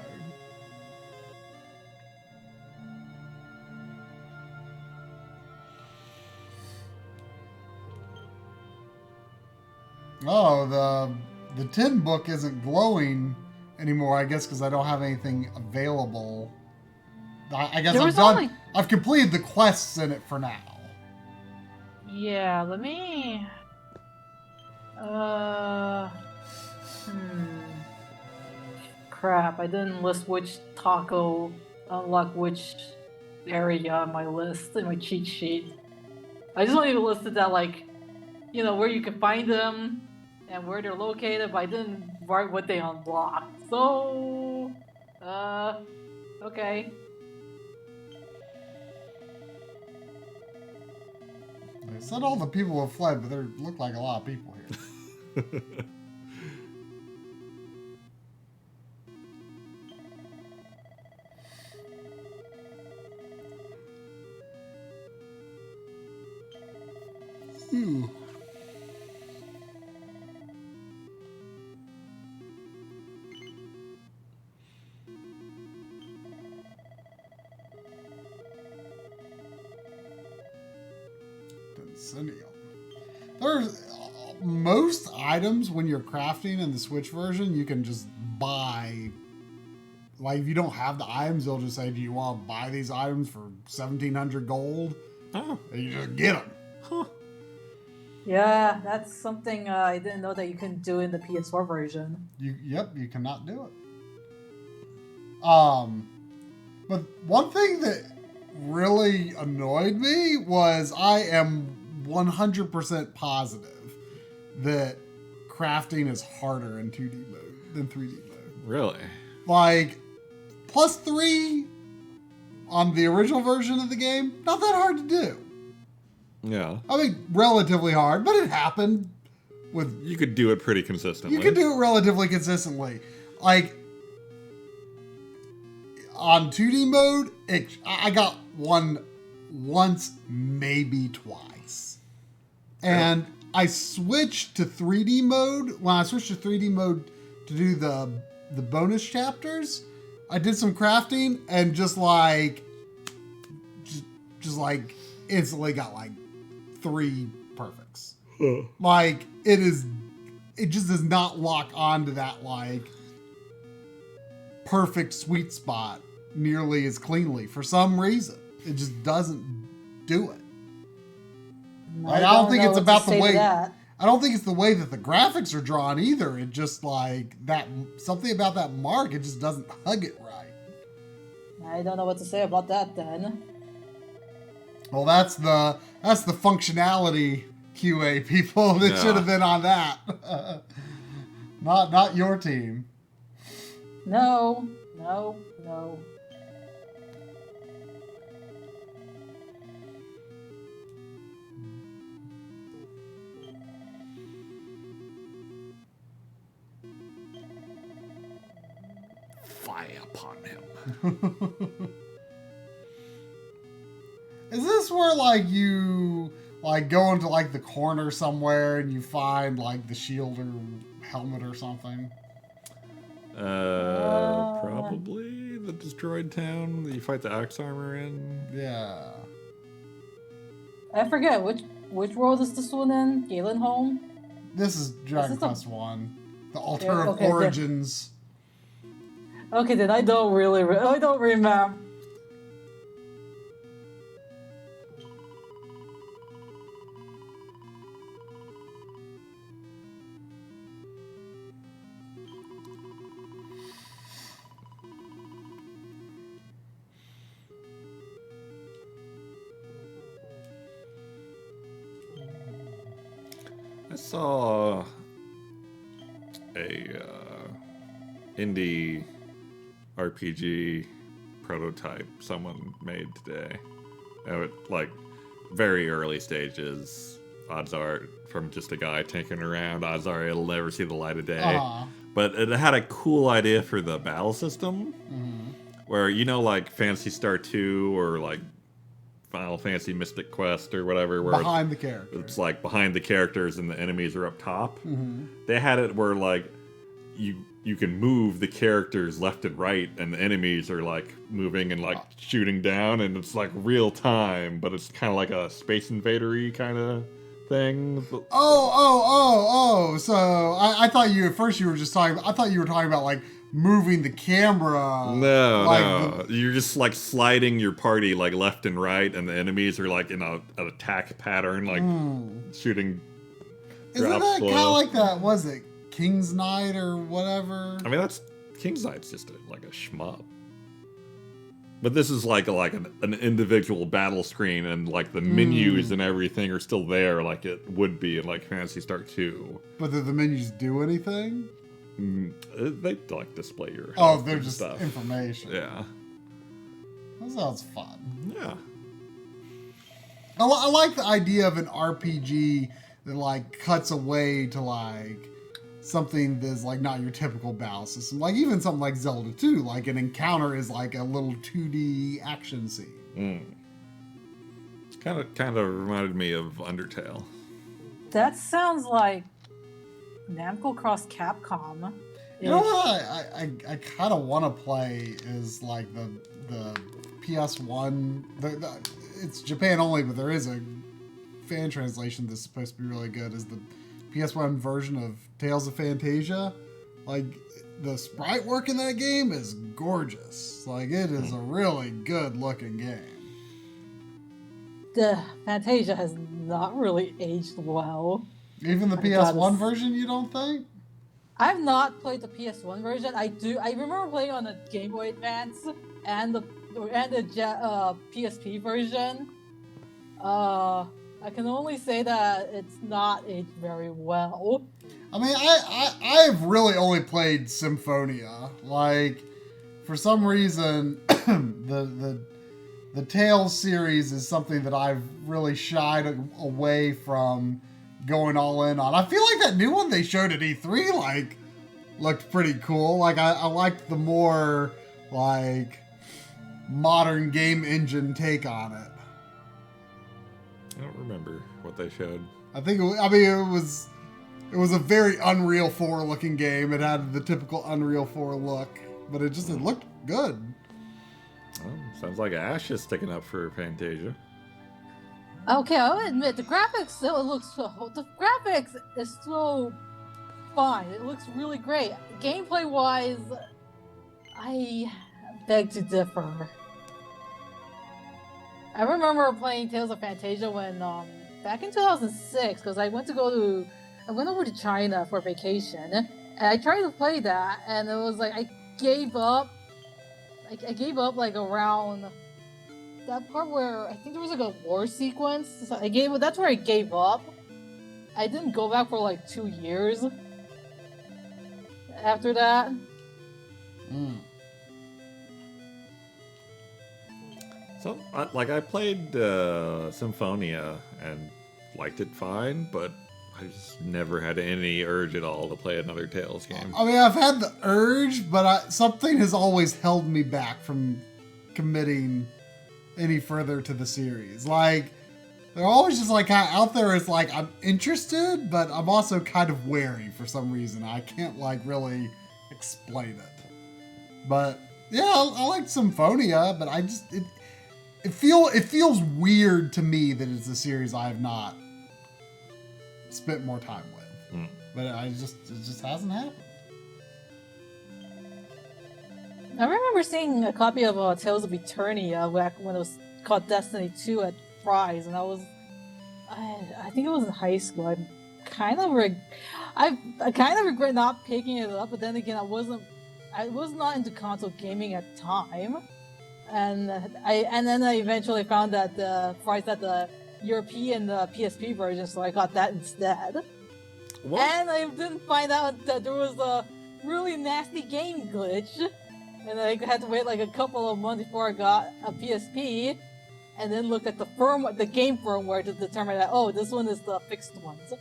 Oh, the tin book isn't glowing anymore, I guess, because I don't have anything available. I guess There I'm was done. only- I've completed the quests in it for now. Yeah, let me... Crap, I didn't list which taco unlock which area on my list, in my cheat sheet. I just only listed that, like, you know, where you can find them and where they're located, but I didn't write what they unlock. So, okay. They said all the people have fled, but there look like a lot of people here. Decennial. There's most items when you're crafting in the Switch version, you can just buy. Like, if you don't have the items, they'll just say, "Do you want to buy these items for 1,700 gold?" Oh. And you just get them. Huh. Yeah, that's something I didn't know that you can do in the PS4 version. You cannot do it. But one thing that really annoyed me was I am 100% positive that crafting is harder in 2D mode than 3D mode. Really? Like, +3 on the original version of the game, not that hard to do. Yeah. I mean, relatively hard, but it happened with... You could do it pretty consistently. You can do it relatively consistently. Like, on 2D mode, I got one once, maybe twice. And I switched to 3D mode. When I switched to 3D mode to do the bonus chapters, I did some crafting and just like instantly got like 3 perfects. Like it just does not lock onto that like perfect sweet spot nearly as cleanly for some reason. It just doesn't do it. Like, I don't think it's about the way. I don't think it's the way that the graphics are drawn either. It just like that something about that mark. It just doesn't hug it right. I don't know what to say about that then. Well, that's the functionality QA people that should have been on that. Not your team. No. Fire upon him. Is this where like you like go into like the corner somewhere and you find like the shield or helmet or something? Probably the destroyed town that you fight the axe armor in. Yeah. I forget which world is this one in? Galen Home? This is Dragon Quest 1. The Altar of okay, Origins. Okay, then I don't remember. I saw a indie RPG prototype someone made today. Like very early stages. Odds are from just a guy tinkering around. Odds are it'll never see the light of day. But it had a cool idea for the battle system, where like Phantasy Star 2 or like Final Fantasy Mystic Quest or whatever, where behind the character. It's like behind the characters and the enemies are up top. They had it where like you can move the characters left and right, and the enemies are like moving and like shooting down, and it's like real time, but it's kind of like a Space Invader-y kind of thing. So I thought you at first you were just talking. I thought you were talking about like moving the camera. No. You're just like sliding your party like left and right, and the enemies are like in an attack pattern, like shooting. Isn't that kind of like that? Was it King's Knight or whatever? I mean, that's King's Knight's just like a shmup. But this is like an individual battle screen, and like the menus and everything are still there, like it would be in like Phantasy Star 2. But do the menus do anything? They like display your they're just stuff. Information. Yeah. That sounds fun. Yeah. I like the idea of an RPG that like cuts away to like something that's like not your typical battle system. Like even something like Zelda 2, like an encounter is like a little 2D action scene. Kind of reminded me of Undertale. That sounds like Namco cross Capcom. You know what I kind of want to play is like the PS1. It's Japan only, but there is a fan translation that's supposed to be really good. Is the PS1 version of Tales of Phantasia? Like the sprite work in that game is gorgeous. Like it is a really good looking game. The Fantasia has not really aged well. Even the PS1 version, you don't think? I've not played the PS1 version. I remember playing on the Game Boy Advance and the PSP version. I can only say that it's not aged very well. I mean, I've really only played Symphonia. Like, for some reason, the Tales series is something that I've really shied away from going all in on. I feel like that new one they showed at E3 like looked pretty cool. Like I liked the more like modern game engine take on it. I don't remember what they showed. I think. It was a very Unreal 4 looking game. It had the typical Unreal 4 look, but it looked good. Well, sounds like Ash is sticking up for Fantasia. Okay, I'll admit the graphics still looks the graphics is still fine. It looks really great. Gameplay wise, I beg to differ. I remember playing Tales of Fantasia when back in 2006 because I went over to China for vacation and I tried to play that and it was like I gave up. I gave up like around that part where I think there was like a war sequence. So that's where I gave up. I didn't go back for like 2 years after that. So, I played Symphonia and liked it fine, but I just never had any urge at all to play another Tales game. I mean, I've had the urge, but something has always held me back from committing any further to the series. Like, they're always just like kind of out there as like, I'm interested, but I'm also kind of wary for some reason. I can't like really explain it. But yeah, I like Symphonia, but it feels weird to me that it's a series I have not spent more time with. But it just hasn't happened. I remember seeing a copy of Tales of Eternia back when it was called Destiny 2 at Fry's, and I think it was in high school. I kind of regret not picking it up, but then again, I was not into console gaming at the time, and then I eventually found that Fry's had the European PSP version, so I got that instead. What? And I didn't find out that there was a really nasty game glitch. And I had to wait like a couple of months before I got a PSP, and then looked at the game firmware to determine that this one is the fixed ones.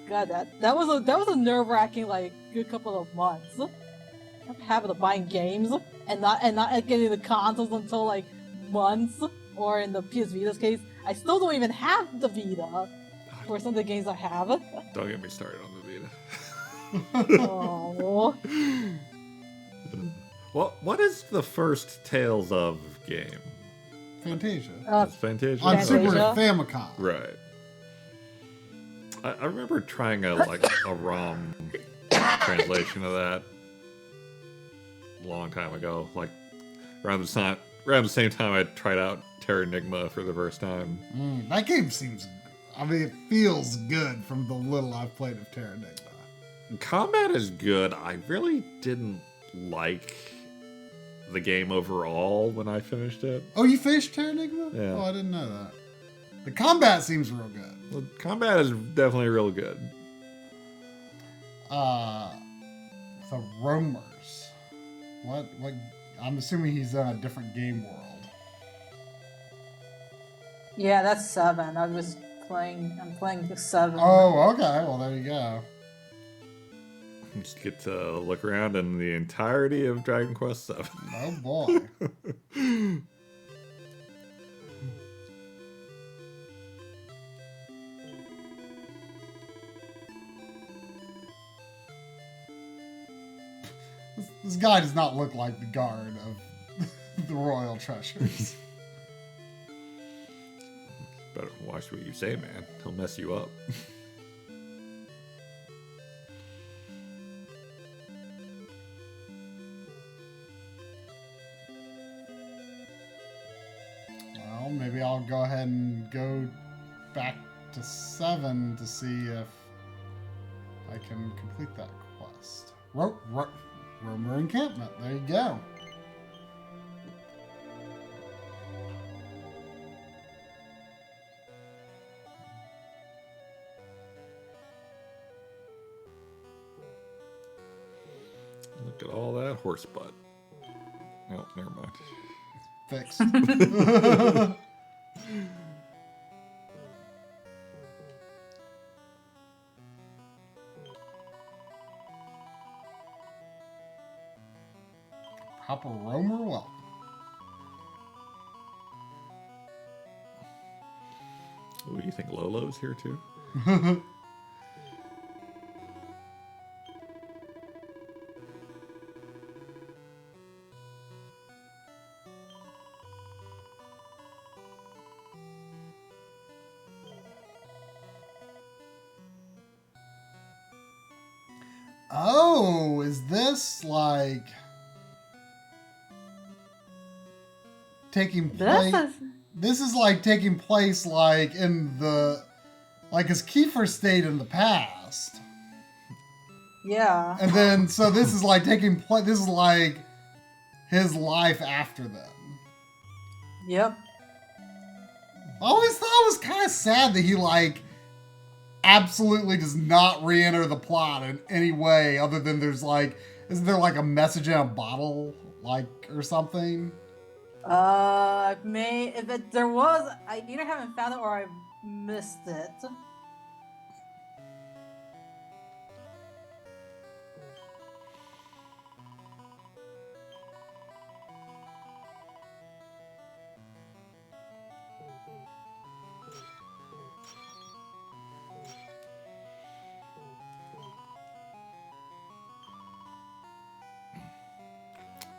God, that was a nerve-wracking like good couple of months. I'm habit of buying games and not getting the consoles until like months, or in the PS Vita's case, I still don't even have the Vita for some of the games I have. Don't get me started on the Vita. Oh. What is the first Tales of game? Fantasia. It's Fantasia? On Super Famicom. Right. I remember trying a ROM translation of that a long time ago. Like around the same time I tried out Terra Enigma for the first time. That game it feels good from the little I've played of Terra Enigma. Combat is good. I really didn't like the game overall when I finished it. Oh, you finished Terra Enigma? Yeah. Oh, I didn't know that. The combat seems real good. Well, combat is definitely real good. The Roamers. What? I'm assuming he's in a different game world. Yeah, that's 7. I'm playing 7. Oh, okay. Well, there you go. Just get to look around in the entirety of Dragon Quest VII. Oh boy. This guy does not look like the guard of the royal treasures. Better watch what you say, man. He'll mess you up. Well, maybe I'll go ahead and go back to 7 to see if I can complete that quest. Roamer Encampment. There you go. Look at all that horse butt. Oh, never mind. Fixed. Proper Roamer welcome. What do you think? Lolo's here too? Oh, is this like taking place? This is like taking place like in the as Kiefer stayed in the past. Yeah. And then so this is like taking place. This is like his life after them. Yep. I always thought it was kind of sad that he like absolutely does not re-enter the plot in any way other than there's like, isn't there like a message in a bottle or something? If there was, I either haven't found it or I missed it.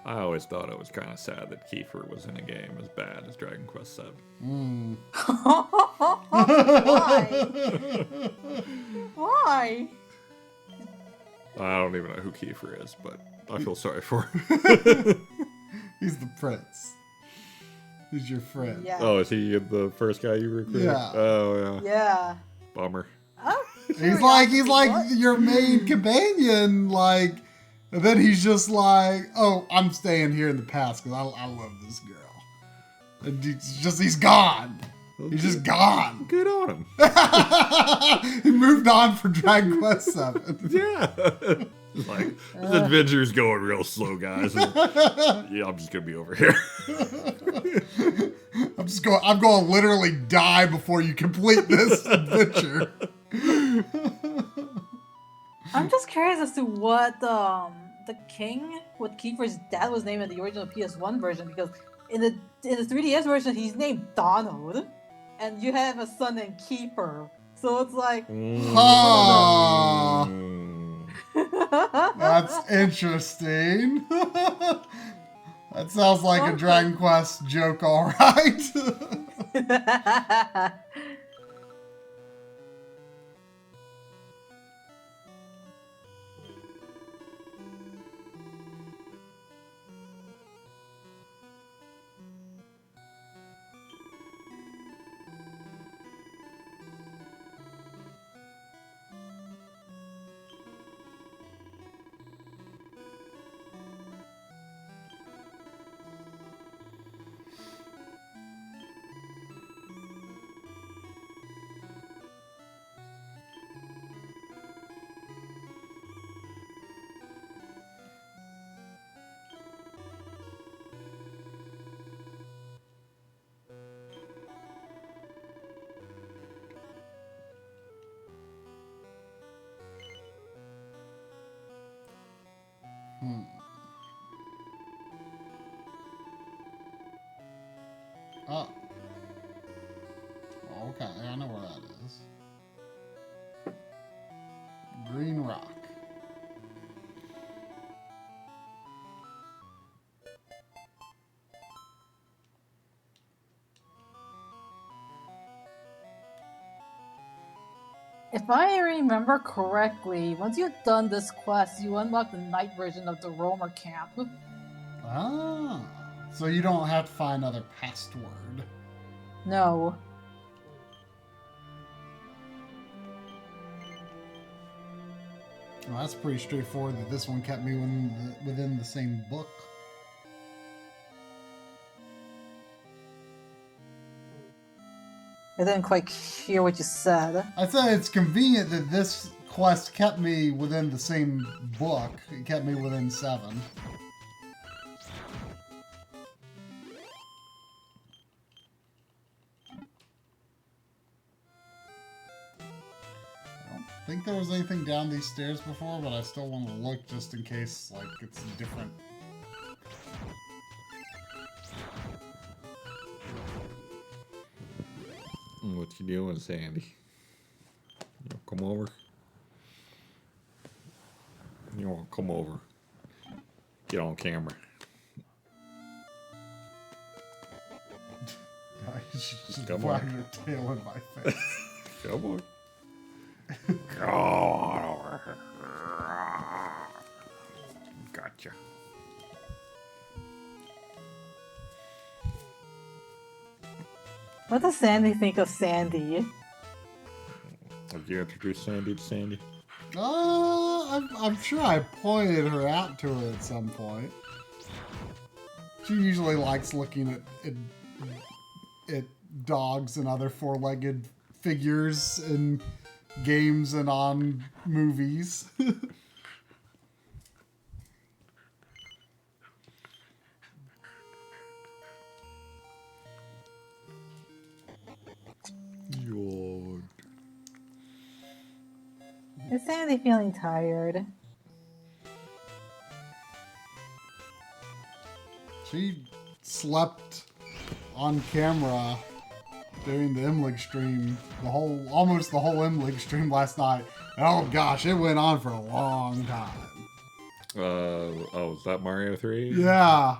I always thought it was kind of sad that Kiefer was in a game as bad as Dragon Quest VII. Why? Why? I don't even know who Kiefer is, but I feel sorry for him. He's the prince. He's your friend. Yeah. Oh, is he the first guy you recruited? Yeah. Oh, yeah. Yeah. Bummer. Oh, He's like what? your main companion, and then he's just like, oh, I'm staying here in the past because I love this girl. And he's gone. Okay. He's just gone. Good on him. He moved on for Dragon Quest VII. Yeah. Like, this adventure's going real slow, guys. And, yeah, I'm just gonna be over here. I'm going to literally die before you complete this adventure. I'm just curious as to what the king, what Kiefer's dad was named in the original PS1 version, because in the 3DS version he's named Donald, and you have a son named Kiefer, so it's like. Huh. That's interesting. That sounds like a Dragon Quest joke, all right. Oh. Okay, I know where that is. Green Rock. If I remember correctly, once you've done this quest, you unlock the night version of the Roamer camp. Ah. So you don't have to find another password. No. Well, that's pretty straightforward that this one kept me within the same book. I didn't quite hear what you said. I said it's convenient that this quest kept me within the same book. It kept me within 7. I don't think there was anything down these stairs before, but I still want to look just in case, it's different. What you doing, Sandy? come over? You won't come over. Get on camera. You should just Come wag on. your tail in my face. Come on. Come on over here. Gotcha. What does Sandy think of Sandy? Have you introduced Sandy to Sandy? I'm sure I pointed her out to her at some point. She usually likes looking at dogs and other four-legged figures in games and on movies. Yawn. Is Sandy feeling tired? She slept on camera during the Imlig stream, almost the whole Imlig stream last night. And oh gosh, it went on for a long time. Oh, is that Mario 3? Yeah,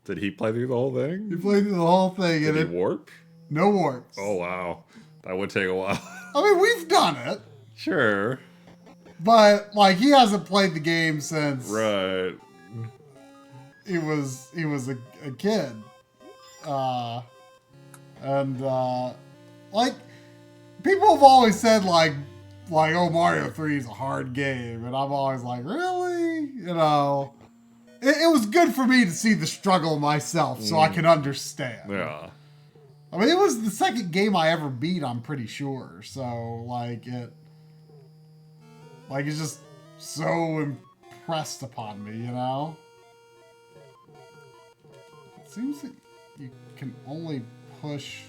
Did he play through the whole he thing? played through the whole thing, Did and he it warp? no warps. Oh, wow. That would take a while. I mean, we've done it, Sure. but like he hasn't played the game since Right. he was a kid, and like people have always said like oh, Mario 3 is a hard game, and I'm always like, really, it was good for me to see the struggle myself so I can understand. Yeah. I mean, it was the second game I ever beat, I'm pretty sure, so it's just so impressed upon me, It seems that you can only push.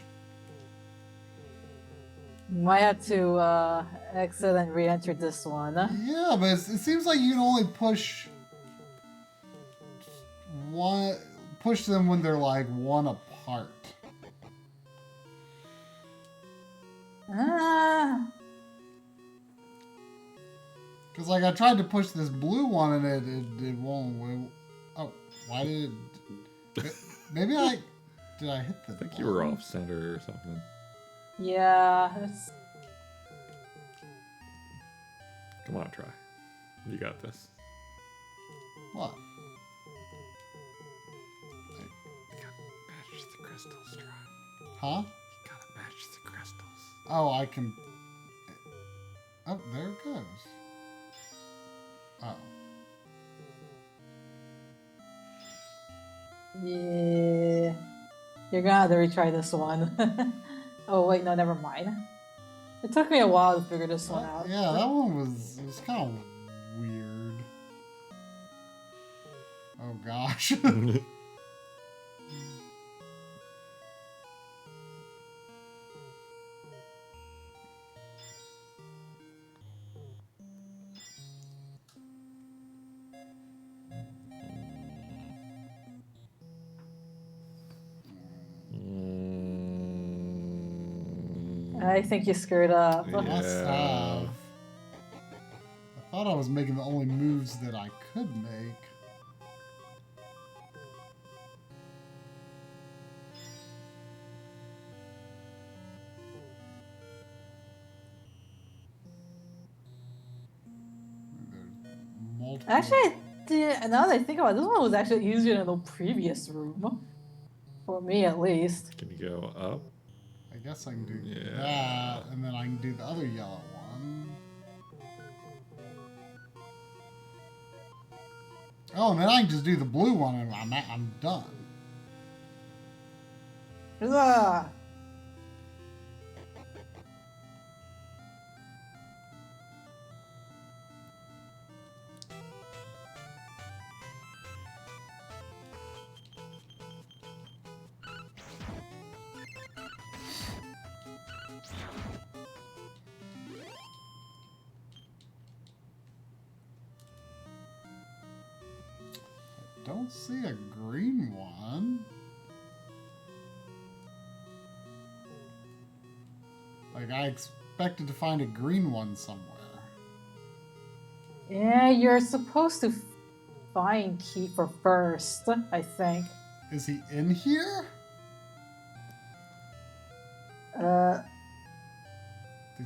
You might have to exit and re-enter this one. Yeah, but it seems like you can only push them when they're like one apart. Because like I tried to push this blue one and it won't. Oh, why did it? Maybe did I hit the? I think you were off center or something. Yeah, it's... Come on, try. You got this. What? You gotta match the crystals, try. Huh? You gotta match the crystals. Oh, I can. Oh, there it goes. Oh. Yeah. You're gonna have to retry this one. Oh wait, no, never mind. It took me a while to figure this one out. Yeah, that one was kind of weird. Oh gosh. I think you screwed up. Yeah. Must have. I thought I was making the only moves that I could make. There's multiple. Actually, now that I think about it, this one was actually easier than the previous room. For me, at least. Can you go up? I guess I can do Yeah. that, and then I can do the other yellow one. Oh, and then I can just do the blue one, and I'm done. Huzzah! Don't see a green one. Like expected to find a green one somewhere. Yeah, you're supposed to find Kiefer first, I think. Is he in here? They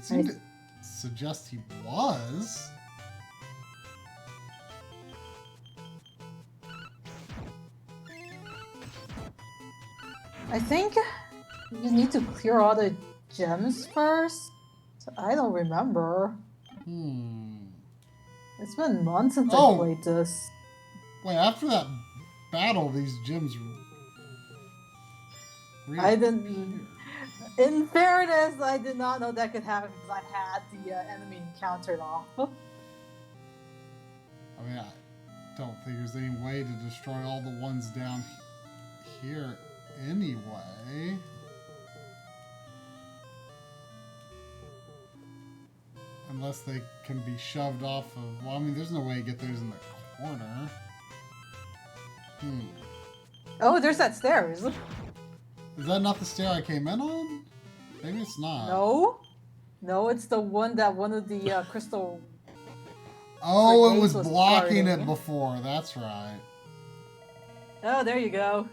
seem to suggest he was. I think you need to clear all the gems first. I don't remember. It's been months since I played this. Wait, after that battle, these gems. I didn't. In fairness, I did not know that could happen because I had the enemy encountered off. I mean, I don't think there's any way to destroy all the ones down here anyway. Unless they can be shoved off of... Well, I mean, there's no way to get those in the corner. Oh, there's that stairs. Is that not the stair I came in on? Maybe it's not. No. No, it's the one that one of the crystal... Oh, it was was blocking guarding. it before. That's right. Oh, there you go.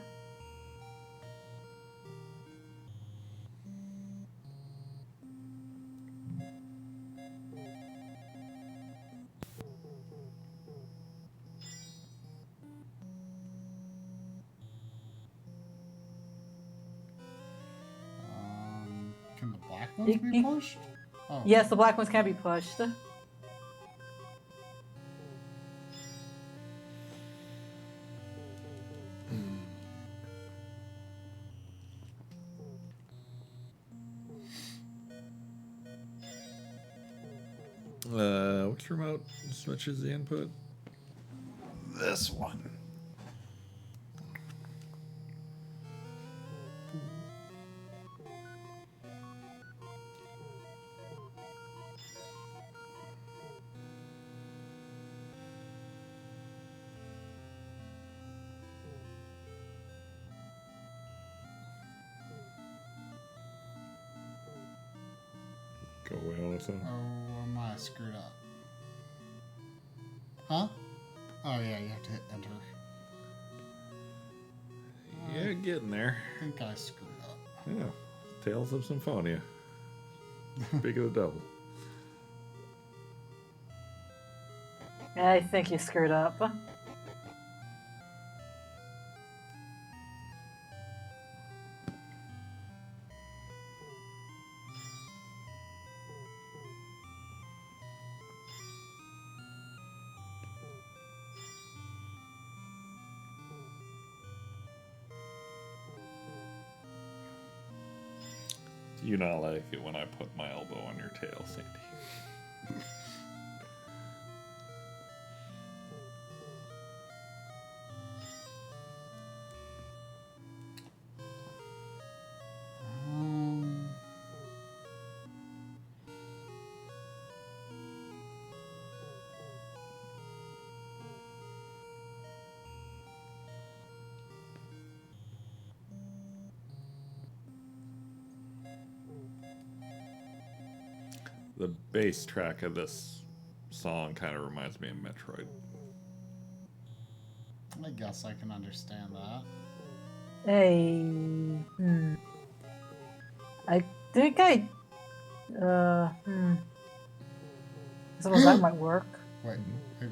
Can the black ones be pushed? Oh. Yes, the black ones can be pushed. Which remote switches the input? This one. Go away all of a sudden. Oh, am I screwed up? Huh? Oh yeah, you have to hit enter. Yeah, getting there. I think I screwed up. Yeah. Tales of Symphonia. Big of the devil. I think you screwed up. Do you not like it when I put my elbow on your tail, Sandy? The bass track of this song kind of reminds me of Metroid. I guess I can understand that. Hey. I think I. Suppose that might work. Wait. I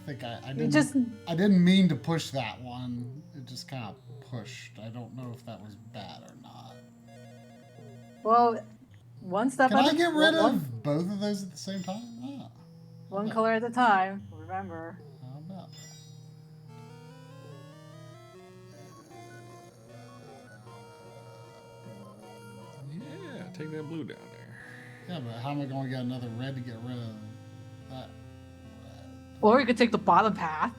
think I You didn't. just. I didn't mean to push that one. It just kind of pushed. I don't know if that was bad or not. Well, one step Can at I a get rid one- of both of those at the same time? Ah, one color at a time. Remember. how about that? Yeah, take that blue down there. Yeah, but how am I going to get another red to get rid of that? Or you could take the bottom path.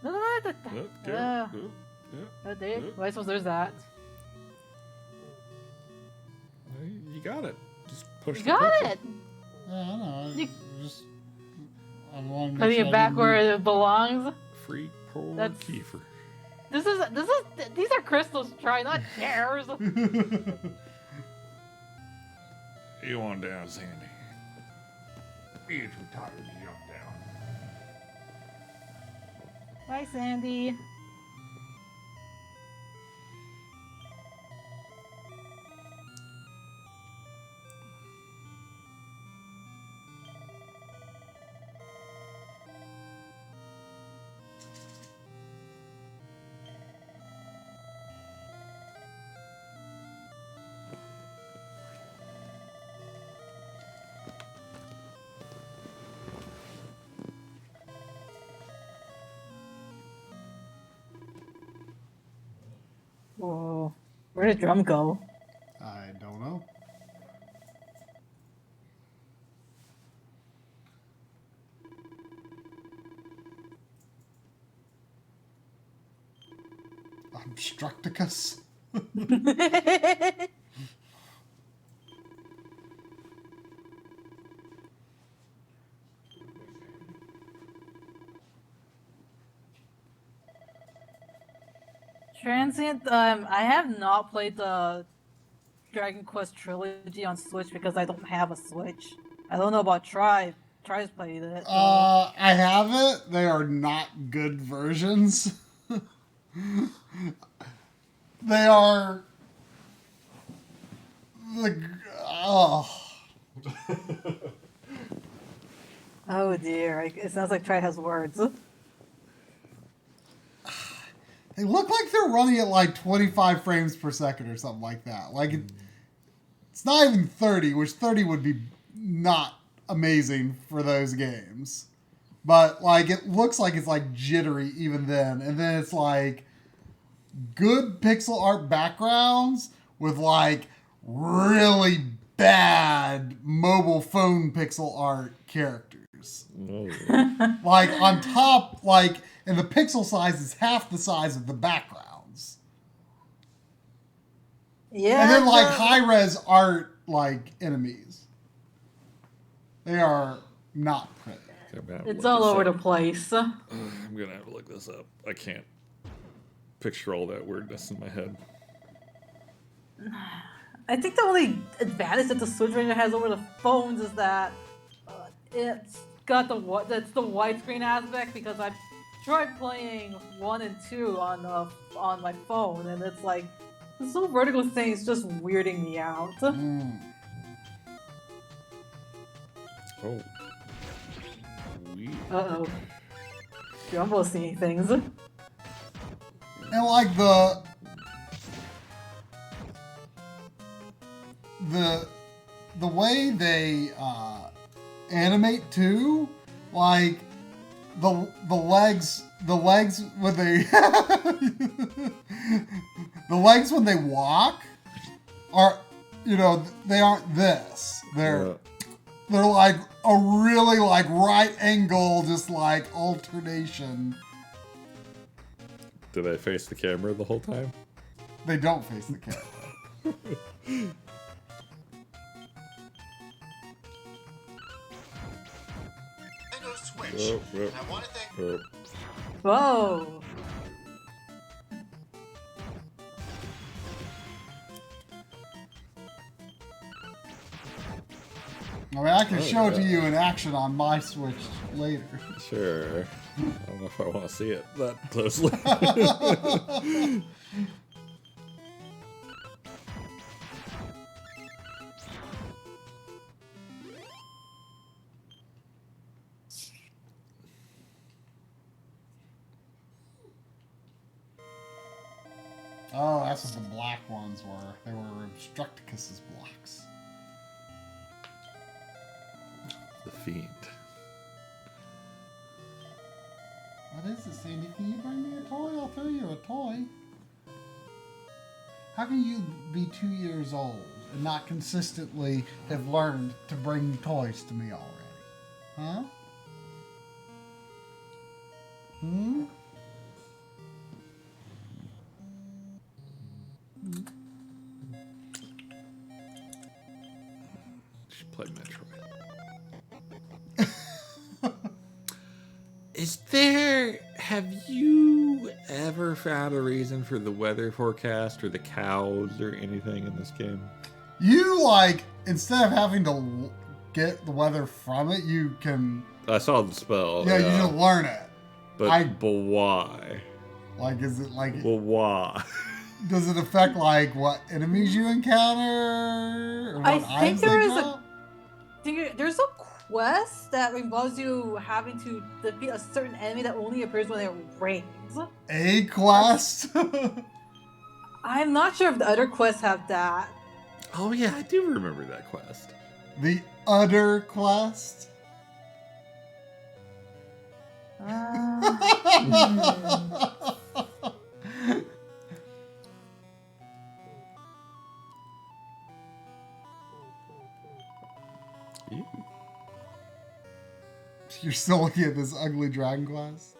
No, Look, there, look, yeah. I suppose there's that. You got it. Just push You the got button. it! Yeah, I know. You- Just I want to Putting it back where it belongs. Free poor That's- Kiefer. These are crystals, try not chairs. You on down, Sandy. You're too tired to jump down. Bye, Sandy. Whoa. Where did drum go? I don't know. Obstructicus. Transient, I have not played the Dragon Quest trilogy on Switch because I don't have a Switch. I don't know about Tribe. Tribe's played it. So. I have it. They are not good versions. They are oh. Oh dear, it sounds like Tribe has words. They look like they're running at like 25 frames per second or something like that. Like it's not even 30, which 30 would be not amazing for those games. But like it looks like it's like jittery even then. And then it's like good pixel art backgrounds with like really bad mobile phone pixel art characters. Like on top, like, and the pixel size is half the size of the backgrounds. Yeah. And then like high res art like enemies. They are not pretty. It's all over the place. I'm gonna have to look this up. I can't picture all that weirdness in my head. I think the only advantage that the Switch version has over the phones is that it's got the widescreen aspect, because I've tried playing 1 and 2 on my phone, and it's like this whole vertical thing is just weirding me out. Oh. Weird. Uh-oh. You're almost seeing things. And like the way they animate too, like the legs when they the legs when they walk are, you know, they aren't this. They're like a really like right angle, just like alternation. Do they face the camera the whole time? They don't face the camera. Switch. I want to thank. Whoa! I mean, I can show it to you in action on my Switch later. Sure. I don't know if I want to see it that closely. Oh, that's what the black ones were. They were Obstructicus's blocks. The Fiend. What is it, Sandy? Can you bring me a toy? I'll throw you a toy. How can you be 2 years old and not consistently have learned to bring toys to me already? Huh? Hmm? Should play Metroid. Is there have you ever found a reason for the weather forecast or the cows or anything in this game? You, like, instead of having to get the weather from it, you can... I saw the spell. Yeah, you just learn it. But why? Like, is it like... Well, why? Does it affect, like, what enemies you encounter? Or what I think items they drop? there's a quest that involves you having to defeat a certain enemy that only appears when it rains. A quest? I'm not sure if the other quests have that. Oh, yeah, I do remember that quest. The Udder quest? Ew. You're still looking at this ugly Dragon Quest?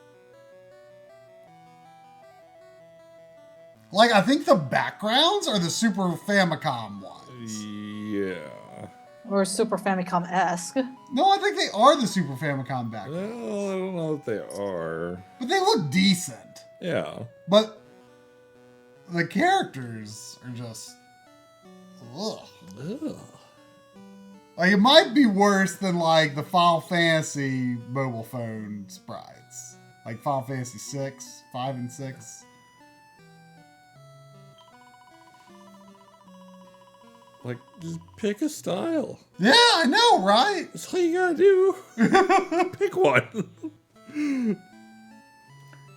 Like, I think the backgrounds are the Super Famicom ones. Yeah. Or Super Famicom-esque. No, I think they are the Super Famicom backgrounds. Well, I don't know if they are. But they look decent. Yeah. But the characters are just... Ugh. Ugh. Like, it might be worse than, like, the Final Fantasy mobile phone sprites. Like Final Fantasy 6, 5, and 6. Like, just pick a style. Yeah, I know, right? That's all you gotta do. Pick one.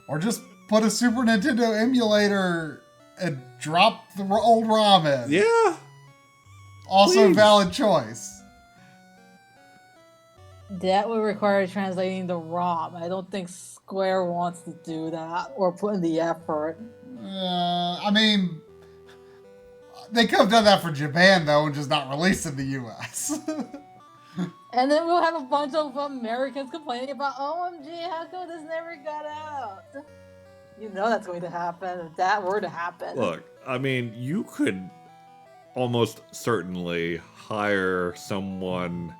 Or just put a Super Nintendo emulator and drop the old ROM in. Yeah. Also Please. valid choice. That would require translating the ROM. I don't think Square wants to do that or put in the effort. I mean, they could have done that for Japan, though, and just not released in the US. And then we'll have a bunch of Americans complaining about, OMG, how come this never got out? You know that's going to happen if that were to happen. Look, I mean, you could almost certainly hire someone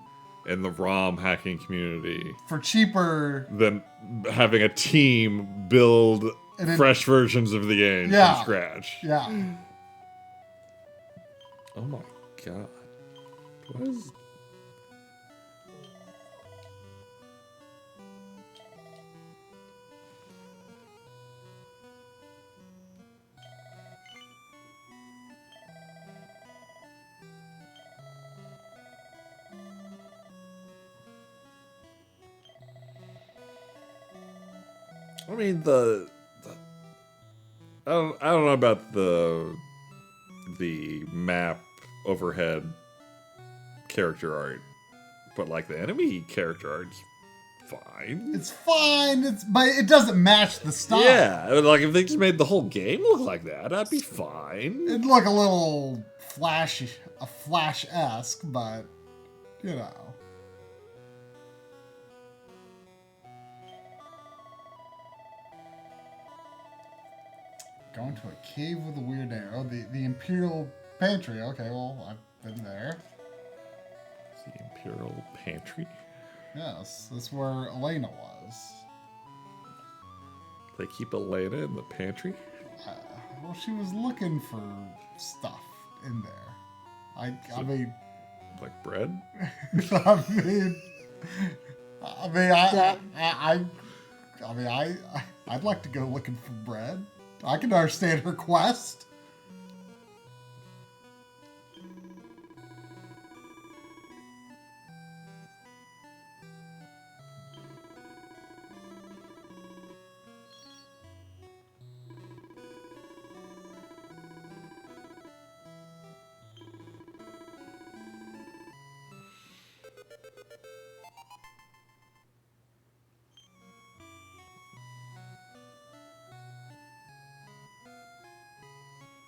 in the ROM hacking community For cheaper. than having a team build fresh versions of the game Yeah. from scratch. Yeah. Oh my god. What is... I mean, I don't know about the map overhead character art, but like the enemy character art's fine. It's fine, but it doesn't match the style. Yeah, like if they just made the whole game look like that, that'd be fine. It'd look a little Flash-esque, but, you know. Going to a cave with a weird air. Oh, the Imperial Pantry. Okay, well, I've been there. The Imperial Pantry. Yes, that's where Elena was. They keep Elena in the pantry? Well, she was looking for stuff in there. I mean... Like bread? I'd like to go looking for bread. I can understand her quest.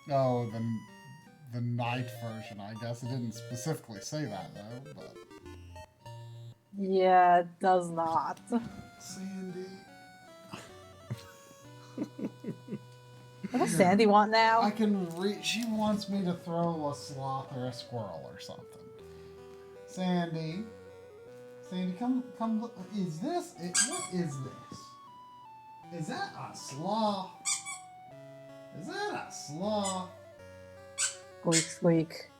Oh, the night version, I guess. It didn't specifically say that, though, but... Yeah, it does not. Sandy... What does Sandy want now? I can read... She wants me to throw a sloth or a squirrel or something. Sandy... Sandy, come look. Is this... What is this? Is that a slaw? Is that a slaw? Squeak, squeak.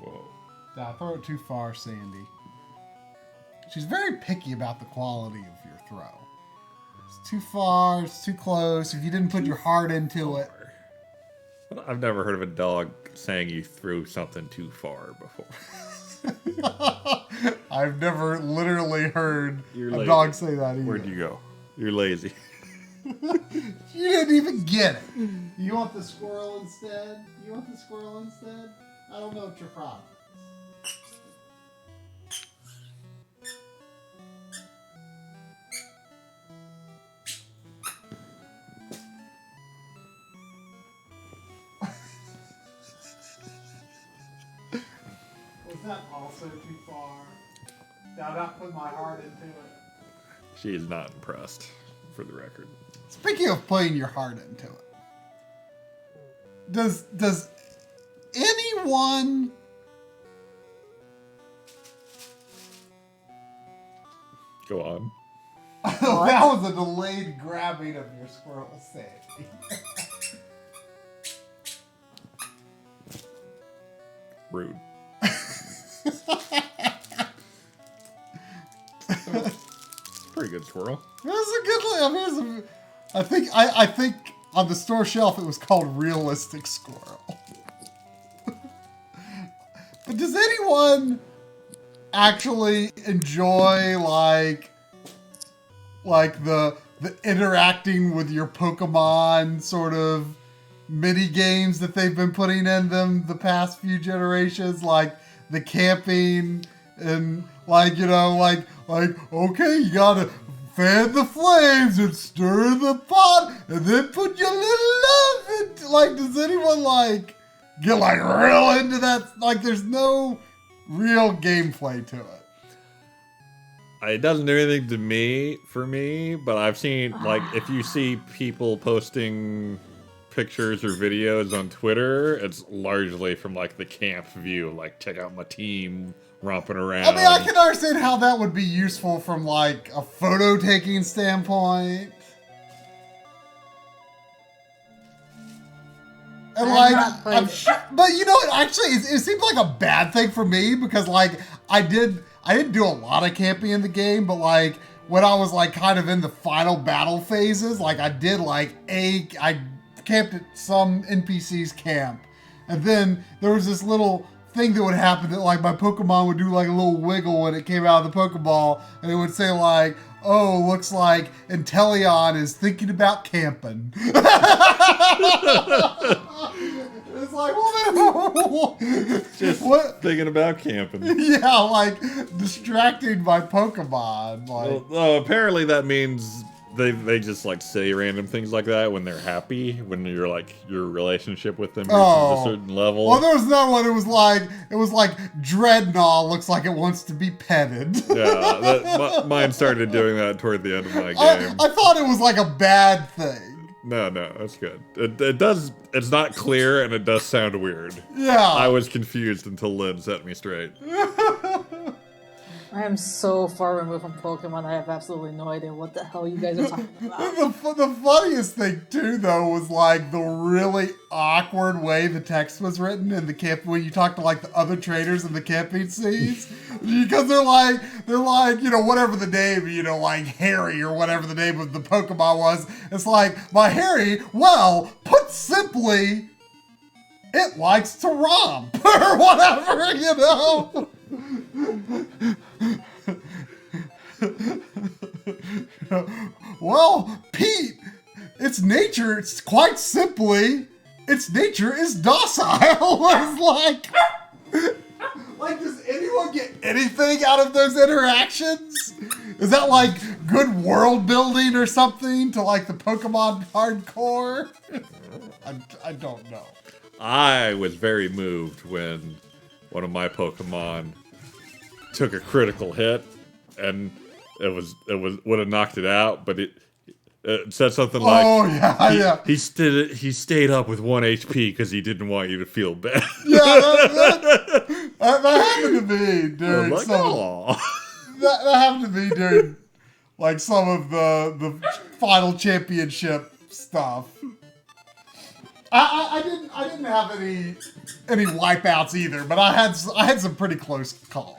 Whoa. Did I throw it too far, Sandy? She's very picky about the quality of your throw. It's too far, it's too close. If you didn't put your heart into it. I've never heard of a dog saying you threw something too far before. I've never literally heard You're a lazy. dog say that either. Where'd you go? You're lazy. You didn't even get it. You want the squirrel instead? You want the squirrel instead? I don't know what your problem is. Was that also too far? Did I not put my heart into it? She is not impressed, for the record. Speaking of putting your heart into it, does anyone Go on. that was a delayed grabbing of your squirrel, Sandy. Rude. Pretty good squirrel. It was a good one. I think on the store shelf it was called realistic squirrel. But does anyone actually enjoy like the interacting with your Pokemon sort of mini games that they've been putting in them the past few generations, like the camping and like okay, you gotta fan the flames and stir the pot and then put your little love into, like, does anyone like get like real into that? Like, there's no real gameplay to it. It doesn't do anything for me, but I've seen, like, if you see people posting pictures or videos on Twitter, it's largely from, like, the camp view. Like, check out my team romping around. I mean, I can understand how that would be useful from, like, a photo-taking standpoint. And, like, but, you know, actually, it seems like a bad thing for me because, like, I didn't do a lot of camping in the game, but, like, when I was, like, kind of in the final battle phases, like, I did, like, I camped at some NPC's camp. And then there was this little thing that would happen that, like, my Pokemon would do, like, a little wiggle when it came out of the Pokeball, and it would say, like, oh, looks like Inteleon is thinking about camping. It's like, well, Just what? thinking about camping. Yeah, like, distracting my Pokemon. Like, Well, apparently that means they just, like, say random things like that when they're happy, when you're, like, your relationship with them reaches a certain level. Well, there was no one. It was like Dreadnought looks like it wants to be petted. Yeah, mine started doing that toward the end of my game. I thought it was like a bad thing. No, that's good. It does. It's not clear, and it does sound weird. Yeah. I was confused until Lynn set me straight. I am so far removed from Pokemon, I have absolutely no idea what the hell you guys are talking about. The funniest thing too, though, was like the really awkward way the text was written in the camp when you talk to like the other traders in the camping scenes, because they're like you know, whatever the name, you know, like Harry or whatever the name of the Pokemon was. It's like, my Harry, well, put simply, it likes to romp or whatever, you know. Well, Pete, its nature, it's quite simply, its nature is docile. It's like, does anyone get anything out of those interactions? Is that like good world building or something to like the Pokemon hardcore? I don't know. I was very moved when one of my Pokemon took a critical hit, and it would have knocked it out, but it said something like, "Oh yeah, he stayed up with 1 HP because he didn't want you to feel bad." Yeah, That happened to me during Like, some. aw. That happened to me during like some of the final championship stuff. I didn't have any wipeouts either, but I had some pretty close calls.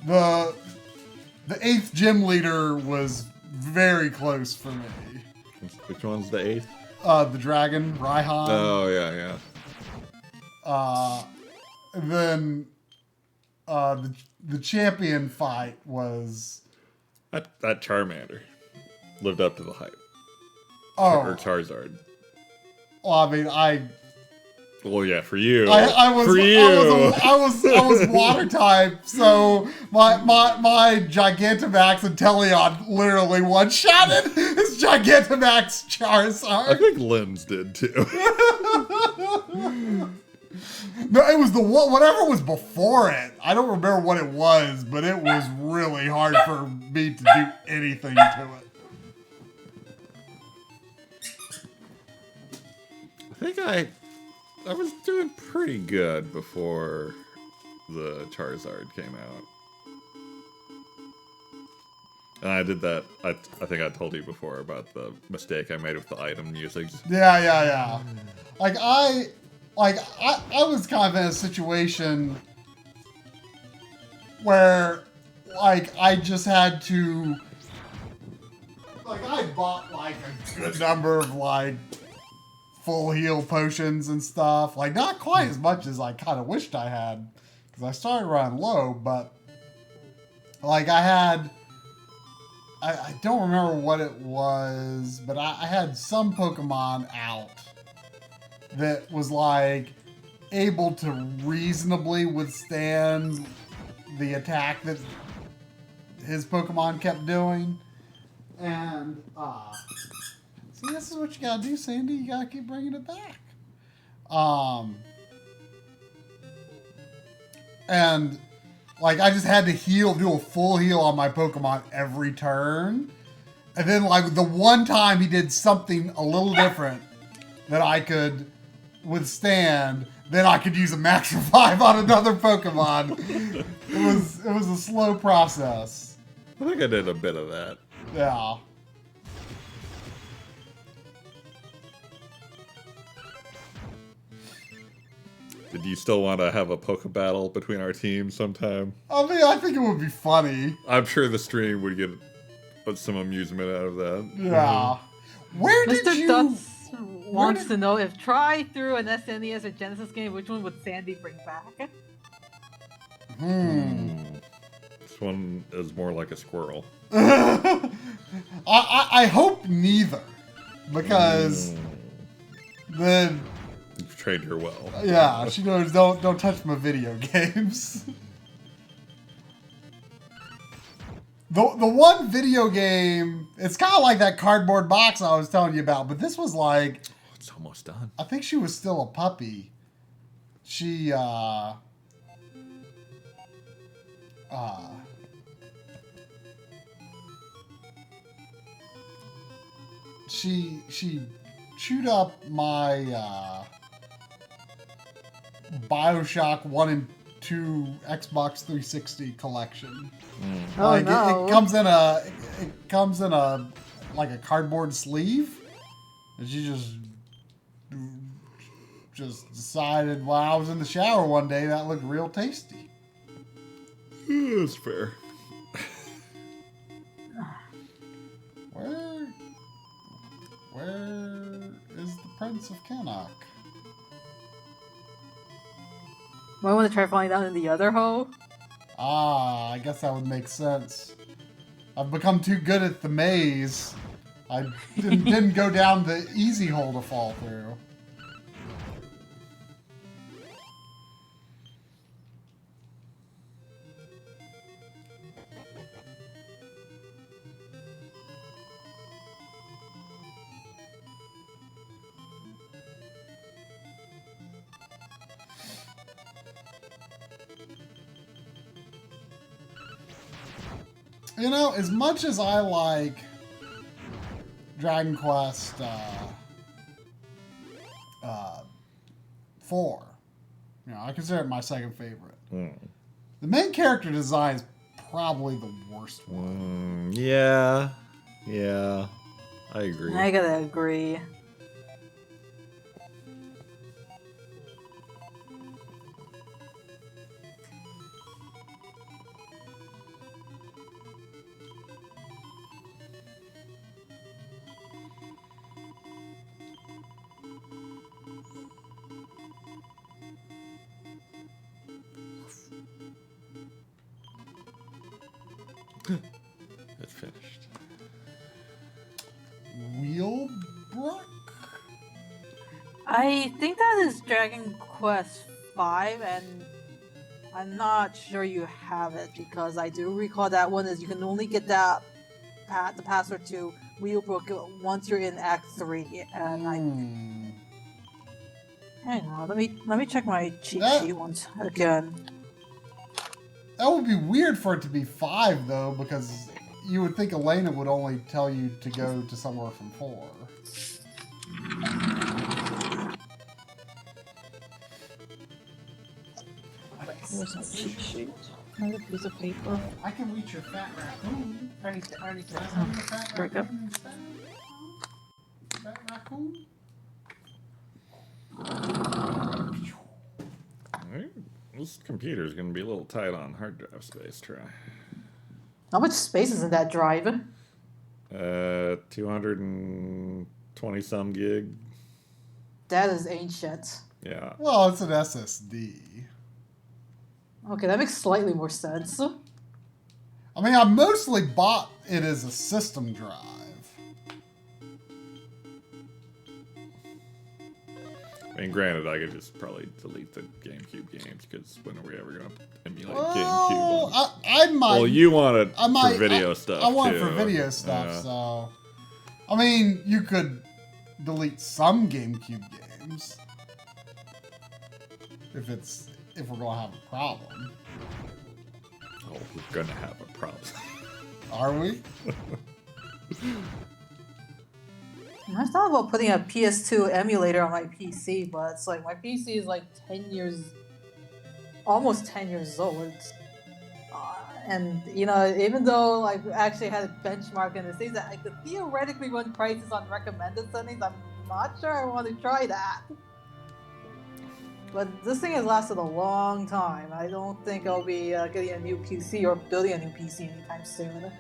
The 8th gym leader was very close for me. Which one's the 8th? The dragon, Raihan. Oh, yeah. And then the champion fight was That Charmander lived up to the hype. oh Or Charizard. well, I mean Well, yeah, for you. I was for you. I was water type, so my Gigantamax and Teleon literally one-shotted his Gigantamax I Charizard. think Lynn's did too. No, it was the one, whatever was before it. I don't remember what it was, but it was really hard for me to do anything to it. I think I was doing pretty good before the Charizard came out. And I did that. I think I told you before about the mistake I made with the item music. Yeah. Like I was kind of in a situation where like I just had to like I bought like a good number of like full heal potions and stuff. Like not quite as much as I kind of wished I had because I started running low, but like I don't remember what it was, but I had some Pokemon out that was like able to reasonably withstand the attack that his Pokemon kept doing. And see, this is what you gotta do, Sandy. You gotta keep bringing it back. And like I just had to do a full heal on my Pokemon every turn. And then like the one time he did something a little different that I could withstand, then I could use a Max Revive on another Pokemon. It was a slow process. I think I did a bit of that. Yeah. Did you still want to have a Poke battle between our teams sometime? I mean, I think it would be funny. I'm sure the stream would get some amusement out of that. Yeah. Where did Mr. you... Dutz wants to know if Try threw an SNES or Genesis game, which one would Sandy bring back? This one is more like a squirrel. I hope neither. Because then... You've trained her well. Yeah, she knows don't touch my video games. The one video game, it's kind of like that cardboard box I was telling you about, but this was like... It's almost done. I think she was still a puppy. She chewed up my BioShock 1 and 2 Xbox 360 collection. Oh Like no! it comes in a like a cardboard sleeve, and she just decided while I was in the shower one day that looked real tasty. That's fair. Where is the Prince of Canuck? I want to try finding out in the other hole. Ah, I guess that would make sense. I've become too good at the maze. I didn't go down the easy hole to fall through. You know, as much as I like Dragon Quest 4, I consider it my second favorite. Mm. The main character design is probably the worst one. Yeah. I agree. I gotta agree. It's finished. Wheelbrook? I think that is Dragon Quest V, and I'm not sure you have it because I do recall that one is you can only get that the password to Wheelbrook once you're in Act 3, and hang on, let me check my cheat sheet once again. That would be weird for it to be 5, though, because you would think Elena would only tell you to go to somewhere from 4. Where's my cheat sheet? Another piece of paper. I can reach your fat raccoon. Already Fat There we go. raccoon instead? Fat raccoon? Alright. This computer's gonna be a little tight on hard drive space, try. How much space is in that drive? 220 some gig. That is ancient. Yeah. Well, it's an SSD. Okay, that makes slightly more sense. I mean, I mostly bought it as a system drive. I mean, granted, I could just probably delete the GameCube games because when are we ever gonna emulate Well, GameCube? I might. Well, you want it I might, for video stuff. I want it too. for video stuff, Yeah. so. I mean, you could delete some GameCube games. If we're gonna have a problem. Oh, we're gonna have a problem. Are we? I thought about putting a PS2 emulator on my PC, but it's like my PC is like 10 years, almost 10 years old. And even though I actually had a benchmark in the things that I could theoretically run prices on recommended settings, I'm not sure I want to try that. But this thing has lasted a long time. I don't think I'll be getting a new PC or building a new PC anytime soon.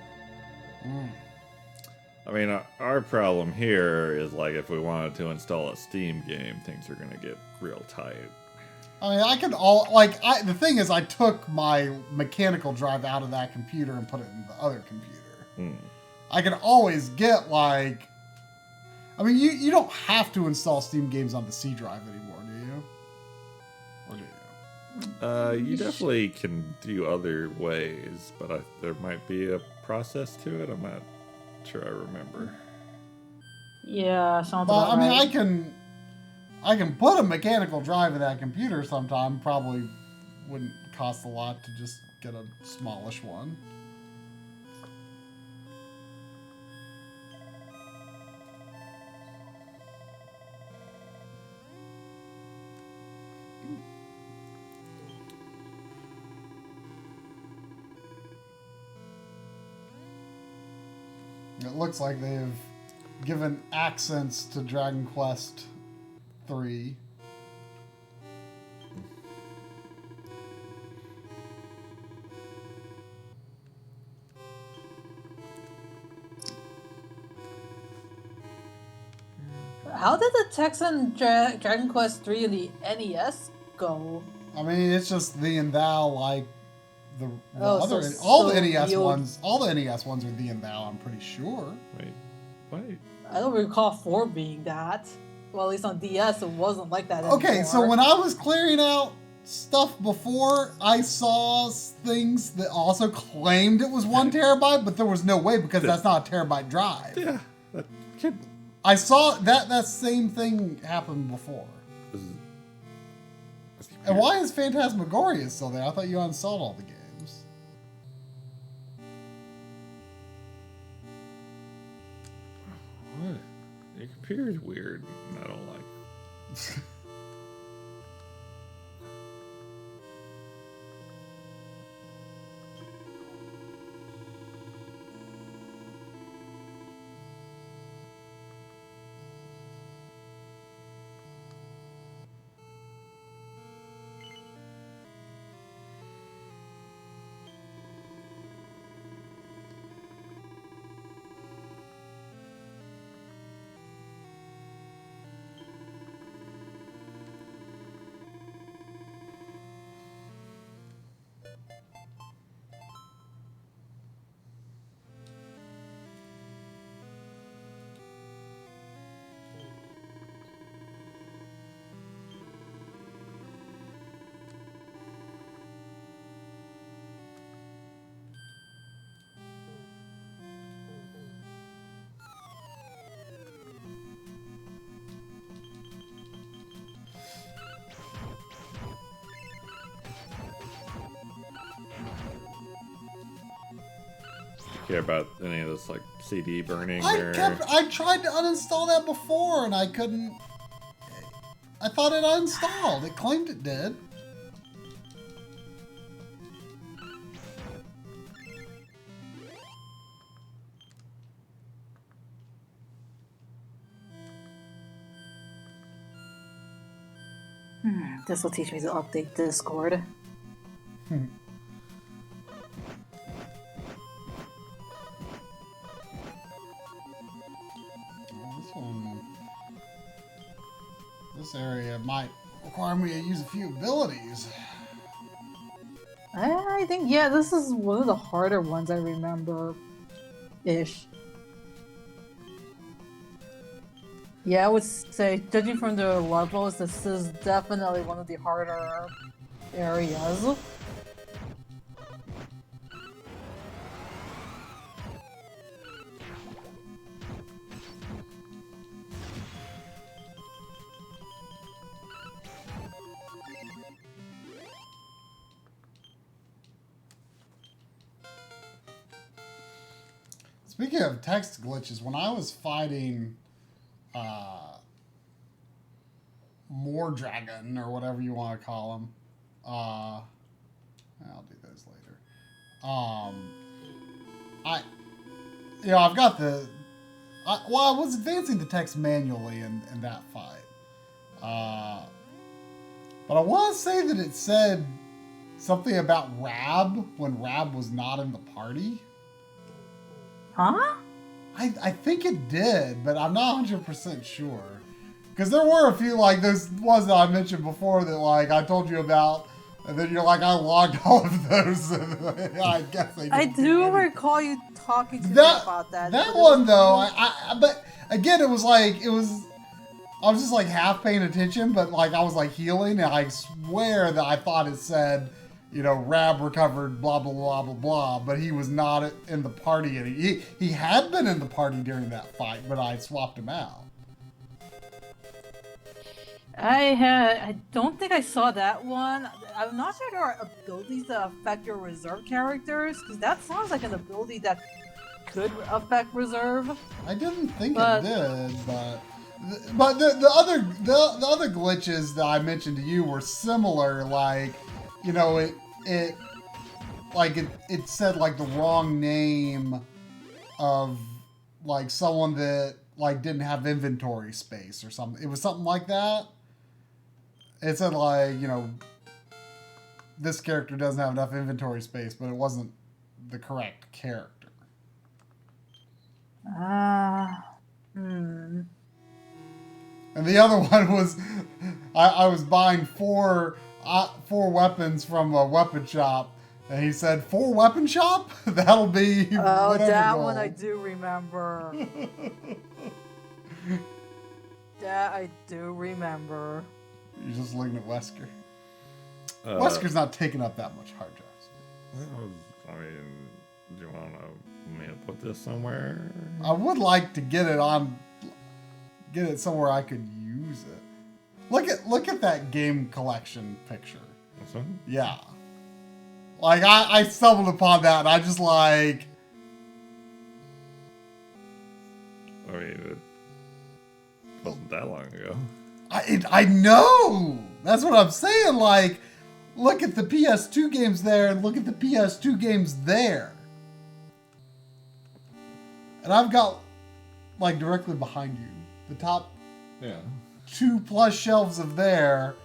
I mean, our problem here is like if we wanted to install a Steam game, things are gonna get real tight. I mean, the thing is, I took my mechanical drive out of that computer and put it in the other computer. I can always get I mean, you don't have to install Steam games on the C drive anymore, do you? Or do you? You definitely can do other ways, but there might be a process to it. I'm not sure I remember. Yeah, sounds But about I mean, right. I can put a mechanical drive in that computer sometime. Probably wouldn't cost a lot to just get a smallish one. It looks like they've given accents to Dragon Quest 3. How did the text in Dragon Quest 3 in the NES go? I mean, it's just thee and thou, like the Oh, other so- all the so NES the old- ones. All the NES ones are thee and thou. I'm pretty sure. Wait. I don't recall 4 being that. Well, at least on DS, it wasn't like that Okay, anymore. so when I was clearing out stuff before, I saw things that also claimed it was 1 terabyte, but there was no way because that's not a terabyte drive. Yeah, that kid. I saw that same thing happen before. And why is Phantasmagoria still there? I thought you uninstalled all the games. What? Your computer's weird. And I don't like it. care about any of this like CD burning or. I tried to uninstall that before and I couldn't. I thought it uninstalled. It claimed it did. This will teach me to update Discord. This area might require me to use a few abilities. I think, yeah, this is one of the harder ones I remember. Ish. Yeah, I would say, judging from the levels, this is definitely one of the harder areas. Speaking of text glitches, when I was fighting More Dragon, or whatever you want to call him, I'll do those later. I've got I was advancing the text manually in that fight. But I want to say that it said something about Rab when Rab was not in the party. Huh? I think it did, but I'm not 100% sure. Because there were a few, like, those ones that I mentioned before that, like, I told you about, and then you're like, I logged all of those, and I guess I do recall you talking to me about that. That one, though, but, again, it was like, I was just, like, half paying attention, but, like, I was, like, healing, and I swear that I thought it said, you know, Rab recovered, blah, blah, blah, blah, blah, but he was not in the party. And he had been in the party during that fight, but I swapped him out. I don't think I saw that one. I'm not sure there are abilities that affect your reserve characters, because that sounds like an ability that could affect reserve. I didn't think it did, but the other glitches that I mentioned to you were similar, like, you know, it said like the wrong name of like someone that like didn't have inventory space or something. It was something like that. It said like, you know, this character doesn't have enough inventory space, but it wasn't the correct character. And the other one was I was buying four weapons from a weapon shop, and he said, 4 weapon shop? That'll be that gold. one I do remember. That I do remember. You're just looking at Wesker. Wesker's not taking up that much hard drives. I mean, do you want me to put this somewhere? I would like to get it somewhere I could use it. Look at that game collection picture. This one? Yeah. Like, I stumbled upon that, and I just like... I mean, it wasn't that long ago. I know! That's what I'm saying, like, look at the PS2 games there, and look at the PS2 games there. And I've got, like, directly behind you, the top 2+ shelves of there.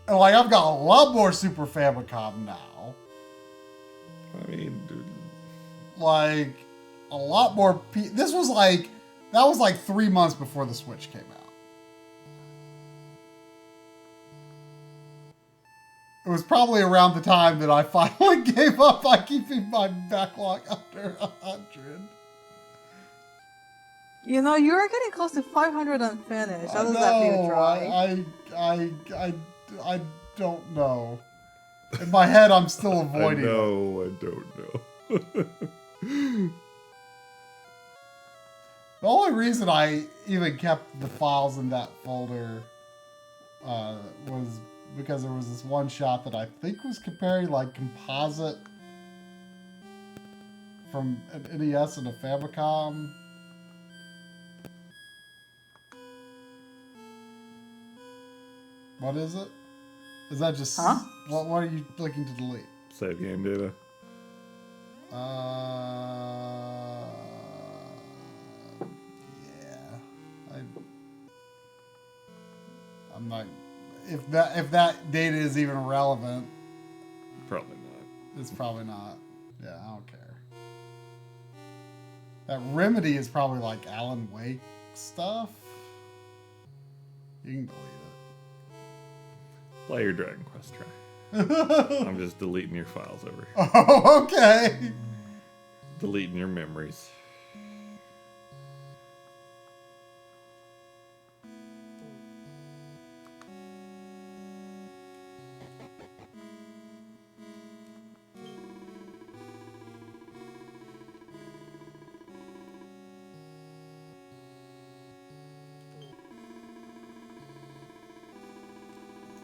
And, like, I've got a lot more Super Famicom now. I mean, dude. Like, a lot more... That was like 3 months before the Switch came out. It was probably around the time that I finally gave up on keeping my backlog under 100. You know, you're getting close to 500 unfinished. How does that feel, Dry? I don't know. In my head, I'm still avoiding it. I don't know. The only reason I even kept the files in that folder was because there was this one shot that I think was comparing like composite from an NES and a Famicom. What is it? Is that just... Huh? What are you looking to delete? Save game data. Yeah. I'm not... If that data is even relevant, Probably not. it's probably not. Yeah, I don't care. That Remedy is probably like Alan Wake stuff. You can delete Play your Dragon Quest track. it. I'm just deleting your files over. Oh, okay. Deleting your memories.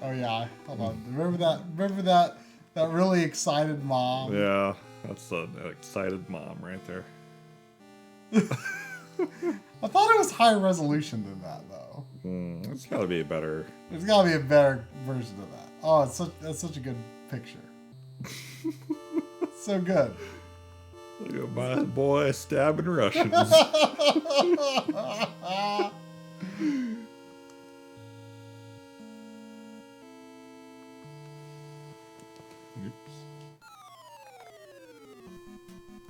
Oh yeah. Hold on. Remember that really excited mom? Yeah, that's an excited mom right there. I thought it was higher resolution than that though. It's got to be a better. There's got to be a better version of that. Oh, that's such a good picture. So good. Look at my boy stabbing Russians.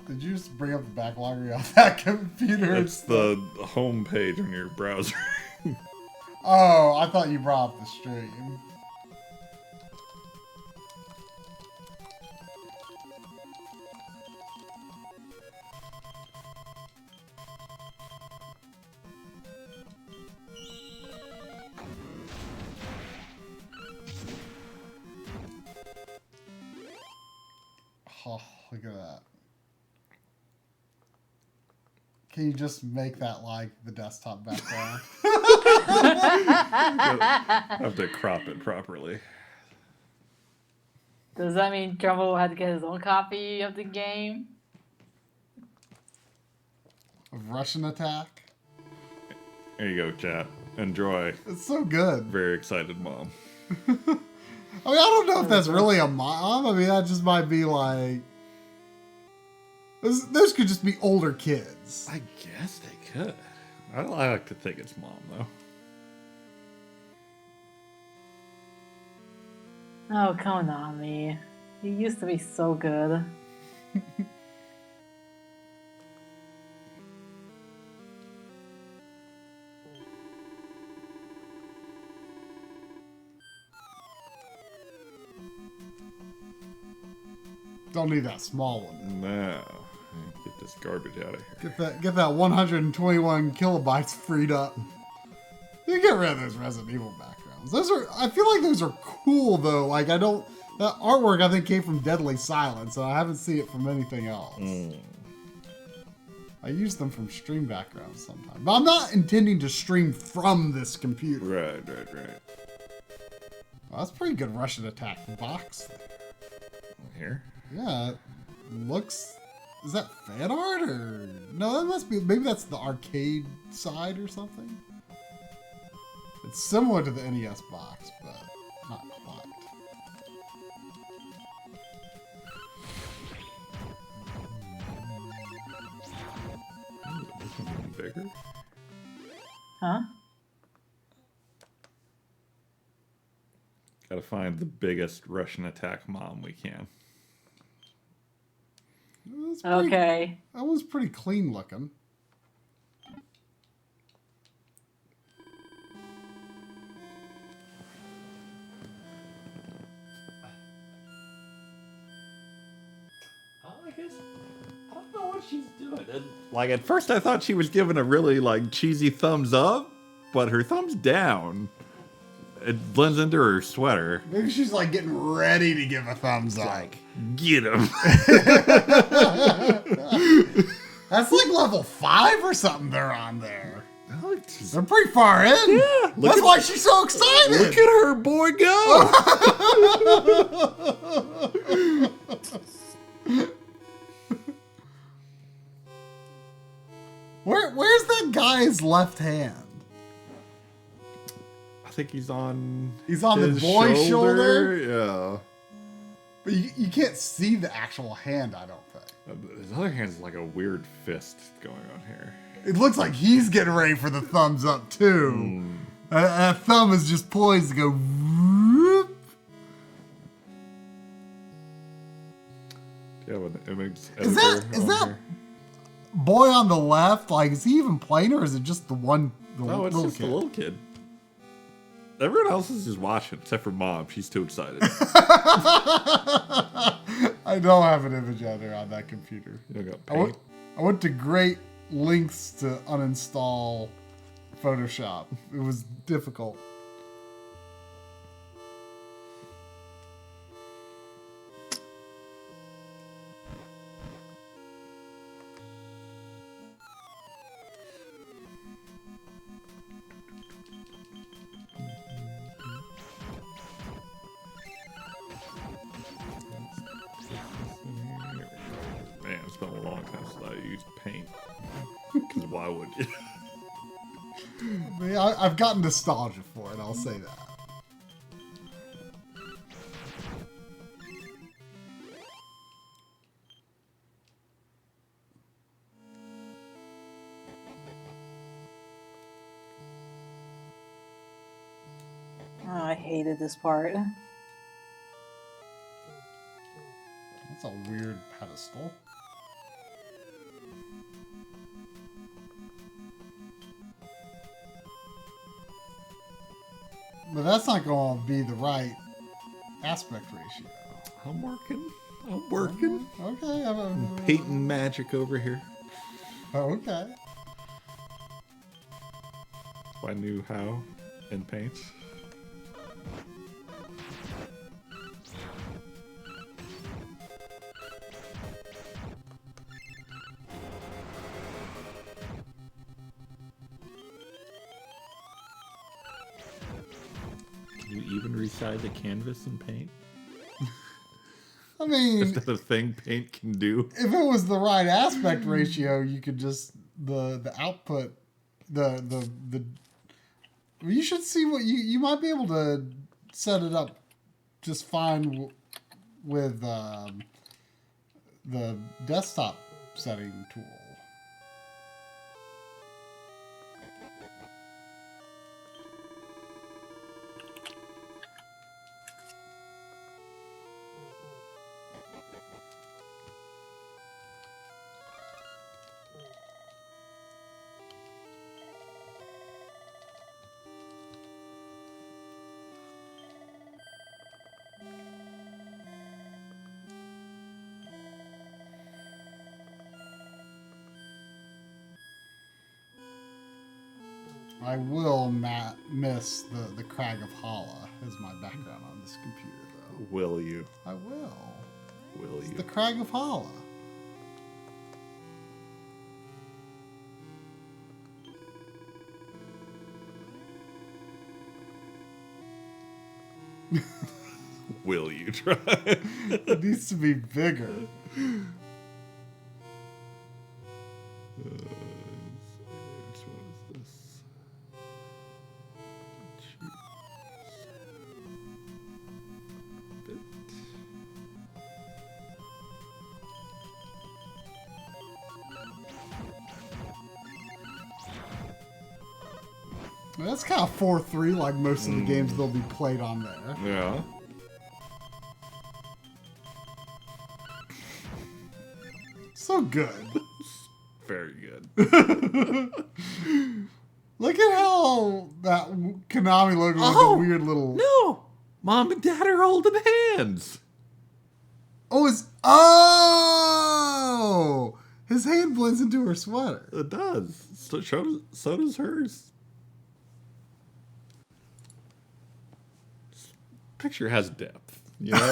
Did you just bring up the backloggery off that computer? It's the home page on your browser. Oh, I thought you brought up the stream. Oh, look at that. Can you just make that like the desktop background? Have to crop it properly. Does that mean Trumbo had to get his own copy of the game? Of Russian Attack? There you go, chat. Enjoy. It's so good. Very excited mom. I mean, I don't know if that's really a mom. I mean, that just might be like... Those could just be older kids. I guess they could. I like to think it's mom, though. Oh, come on, me. You used to be so good. Don't need that small one. No. Get this garbage out of here. Get that 121 kilobytes freed up. You get rid of those Resident Evil backgrounds. I feel like those are cool though. Like that artwork I think came from Deadly Silence, and I haven't seen it from anything else. I use them from stream backgrounds sometimes, but I'm not intending to stream from this computer. Right. Well, that's pretty good Russian Attack box there. Here. Yeah, it looks... Is that fan art or... No, that must be... Maybe that's the arcade side or something? It's similar to the NES box, but not quite. This one's even bigger. Huh? Gotta find the biggest Russian Attack mom we can. Okay. That was pretty clean looking. I guess I don't know what she's doing. Like at first I thought she was giving a really like cheesy thumbs up, but her thumbs down. It blends into her sweater. Maybe she's like getting ready to give a thumbs up. Like, get him. That's like level 5 or something they're on there. Oh, They're pretty far in. yeah. That's why she's so excited. Look at her boy go. tie his left hand? I think he's on. He's on the his boy's shoulder? Yeah. But you can't see the actual hand, I don't think. His other hand's like a weird fist going on here. It looks like he's getting ready for the thumbs up, too. That thumb is just poised to go... whoop. Do you have an image Is editor that on that here? boy on the left, like, is he even playing, or is it just the one No, it's little just kid? a little kid. Everyone else is just watching, except for Mom. She's too excited. I don't have an image editor on that computer. You don't got I paint. went to great lengths to uninstall Photoshop. It was difficult. Man, it's been a long time since I used paint. Because why would you? I mean, I've gotten nostalgia for it, I'll say that. Oh, I hated this part. That's a weird pedestal. But that's not going to be the right aspect ratio. I'm working. Okay. Painting magic over here. Okay. If I knew how in paint. Can you even reside the canvas in paint? I mean, Is that a thing paint can do? if it was the right aspect ratio, you could just the output the you should see what you might be able to set it up just fine with the desktop setting tool. I will miss the Crag of Hala as my background on this computer, though. Will you? I will. Will you? The Crag of Hala. Will you try? It needs to be bigger. Which one is this? Bit. That's kind of 4-3 like most of the games they'll be played on there. Yeah. So good. Very good. Look at how that Konami logo was a weird little... No! Mom and Dad are holding hands. Oh, his hand blends into her sweater. It does. So does hers. This picture has depth. You know?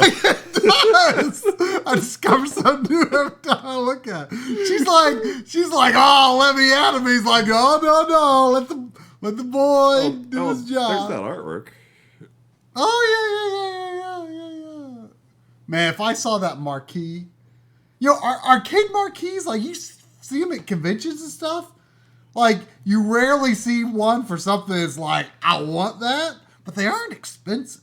Yes! I discover something new every time I look at it. She's like, oh, let me at him. He's like, oh, no, let the boy do his job. There's that artwork. Oh, yeah. Man, if I saw that marquee, arcade marquees, like you see them at conventions and stuff, Like, you rarely see one for something that's like, I want that, but they aren't expensive.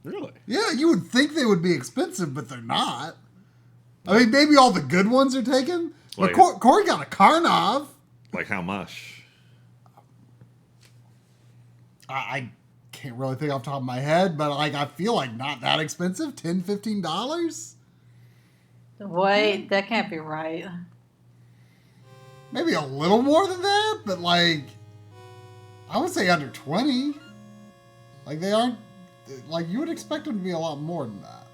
Really? Yeah, you would think they would be expensive, but they're not. I mean, maybe all the good ones are taken, but Like- Corey got a Karnov. Like how much? I can't really think off the top of my head, but like I feel like not that expensive. $10, $15? Wait, that can't be right. Maybe a little more than that, but like I would say under 20. Like they aren't like you would expect them to be a lot more than that.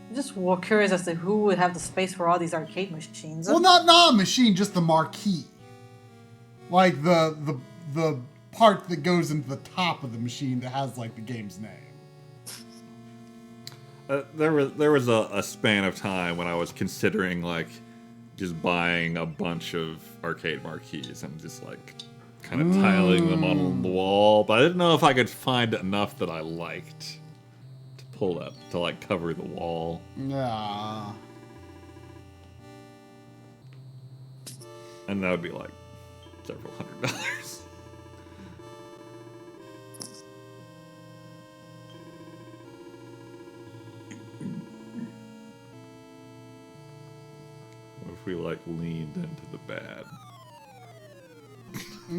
I'm just curious as to who would have the space for all these arcade machines. Well, not a machine, just the marquee. Like the part that goes into the top of the machine that has like the game's name. There was a span of time when I was considering like just buying a bunch of arcade marquees and just like kind of tiling them on the wall, but I didn't know if I could find enough that I liked to pull up to like cover the wall. Yeah. And that would be like several $100s. What if we like leaned into the bad? I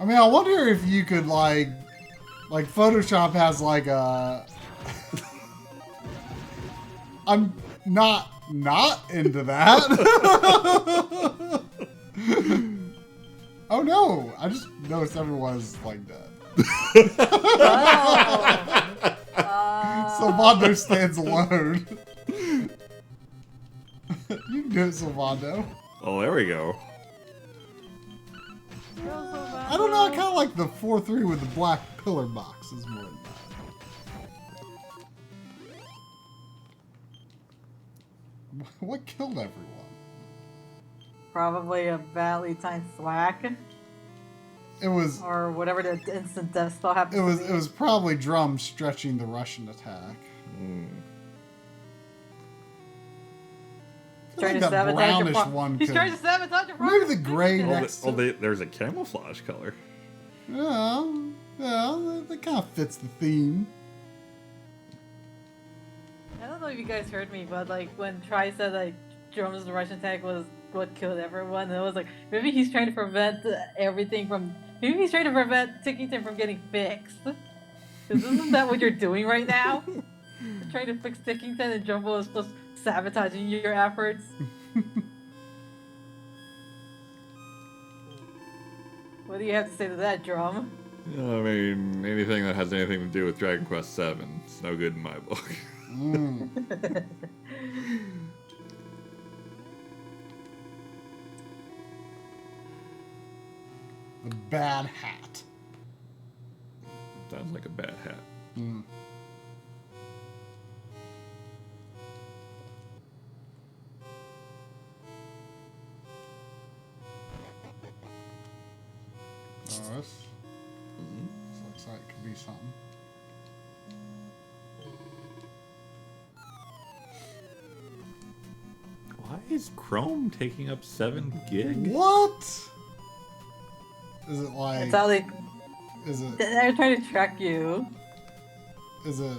mean, I wonder if you could like Photoshop has like a. I'm not into that. Oh no! I just noticed everyone is like that. Silvando stands alone. You can do it, Silvando. Oh, there we go. I don't know. I kind of like the 4-3 with the black pillar boxes more than that. What killed everyone? Probably a badly timed thwack. It was. Or whatever the instant death spell happens. It was probably Drum stretching the Russian attack. I Trying think to that sabotage your brownish farm. one He's could. trying to sabotage your farm. Maybe the gray Oh, next to. there's a camouflage color. Yeah, that kind of fits the theme. I don't know if you guys heard me, but like when Tri said like Drum's Russian attack was what killed everyone, and it was like maybe he's trying to prevent everything from. Maybe he's trying to prevent Tickington from getting fixed. Because isn't that what you're doing right now? You're trying to fix Tickington, and Jumbo is just sabotaging your efforts. What do you have to say to that, Drum? I mean, anything that has anything to do with Dragon Quest VII, it's no good in my book. The bad hat. Sounds like a bad hat. Oh, this looks like it could be something. Why is Chrome taking up 7 gig? What? Is it like? That's how they. Is it? They're trying to track you. Is it?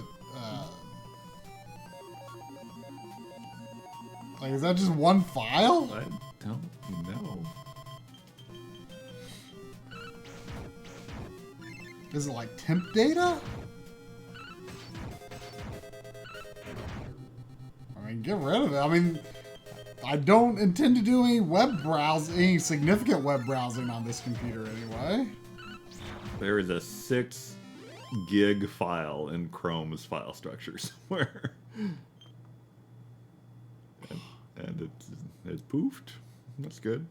Like, is that just one file? I don't know. Is it like temp data? I mean, get rid of it. I mean, I don't intend to do any significant web browsing on this computer anyway. There is a 6 gig file in Chrome's file structure somewhere. and it's poofed. That's good.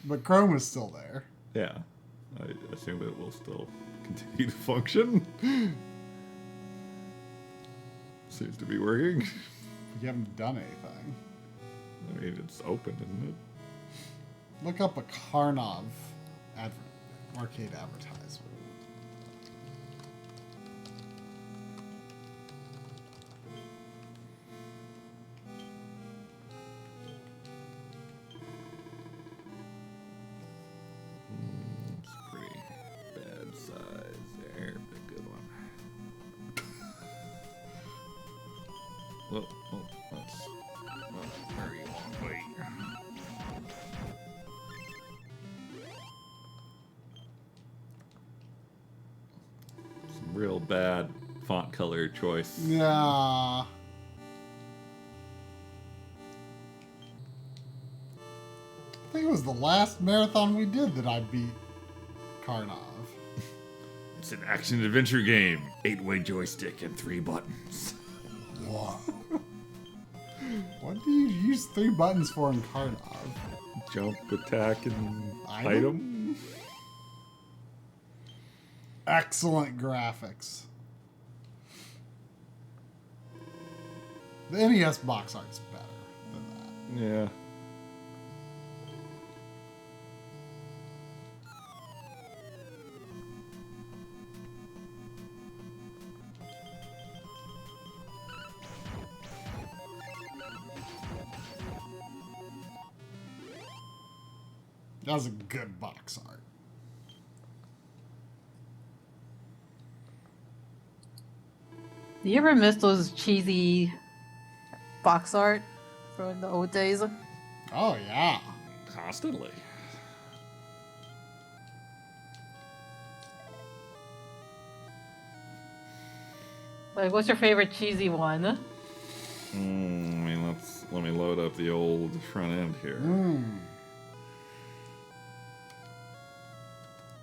But Chrome is still there. Yeah. I assume it will still continue to function. Seems to be working. You haven't done anything. I mean, it's open, isn't it? Look up a Karnov arcade advertisement. Well, that's not a very long way. Some real bad font color choice. Yeah. I think it was the last marathon we did that I beat Karnov. It's an action adventure game. 8-way joystick and 3 buttons. Whoa. What do you use 3 buttons for in Karnov? Jump, attack, and Item? item. Excellent graphics. The NES box art's better than that. Yeah. That was a good box art. Do you ever miss those cheesy box art from the old days? Oh, yeah. Constantly. Like, what's your favorite cheesy one? I mean, let me load up the old front end here.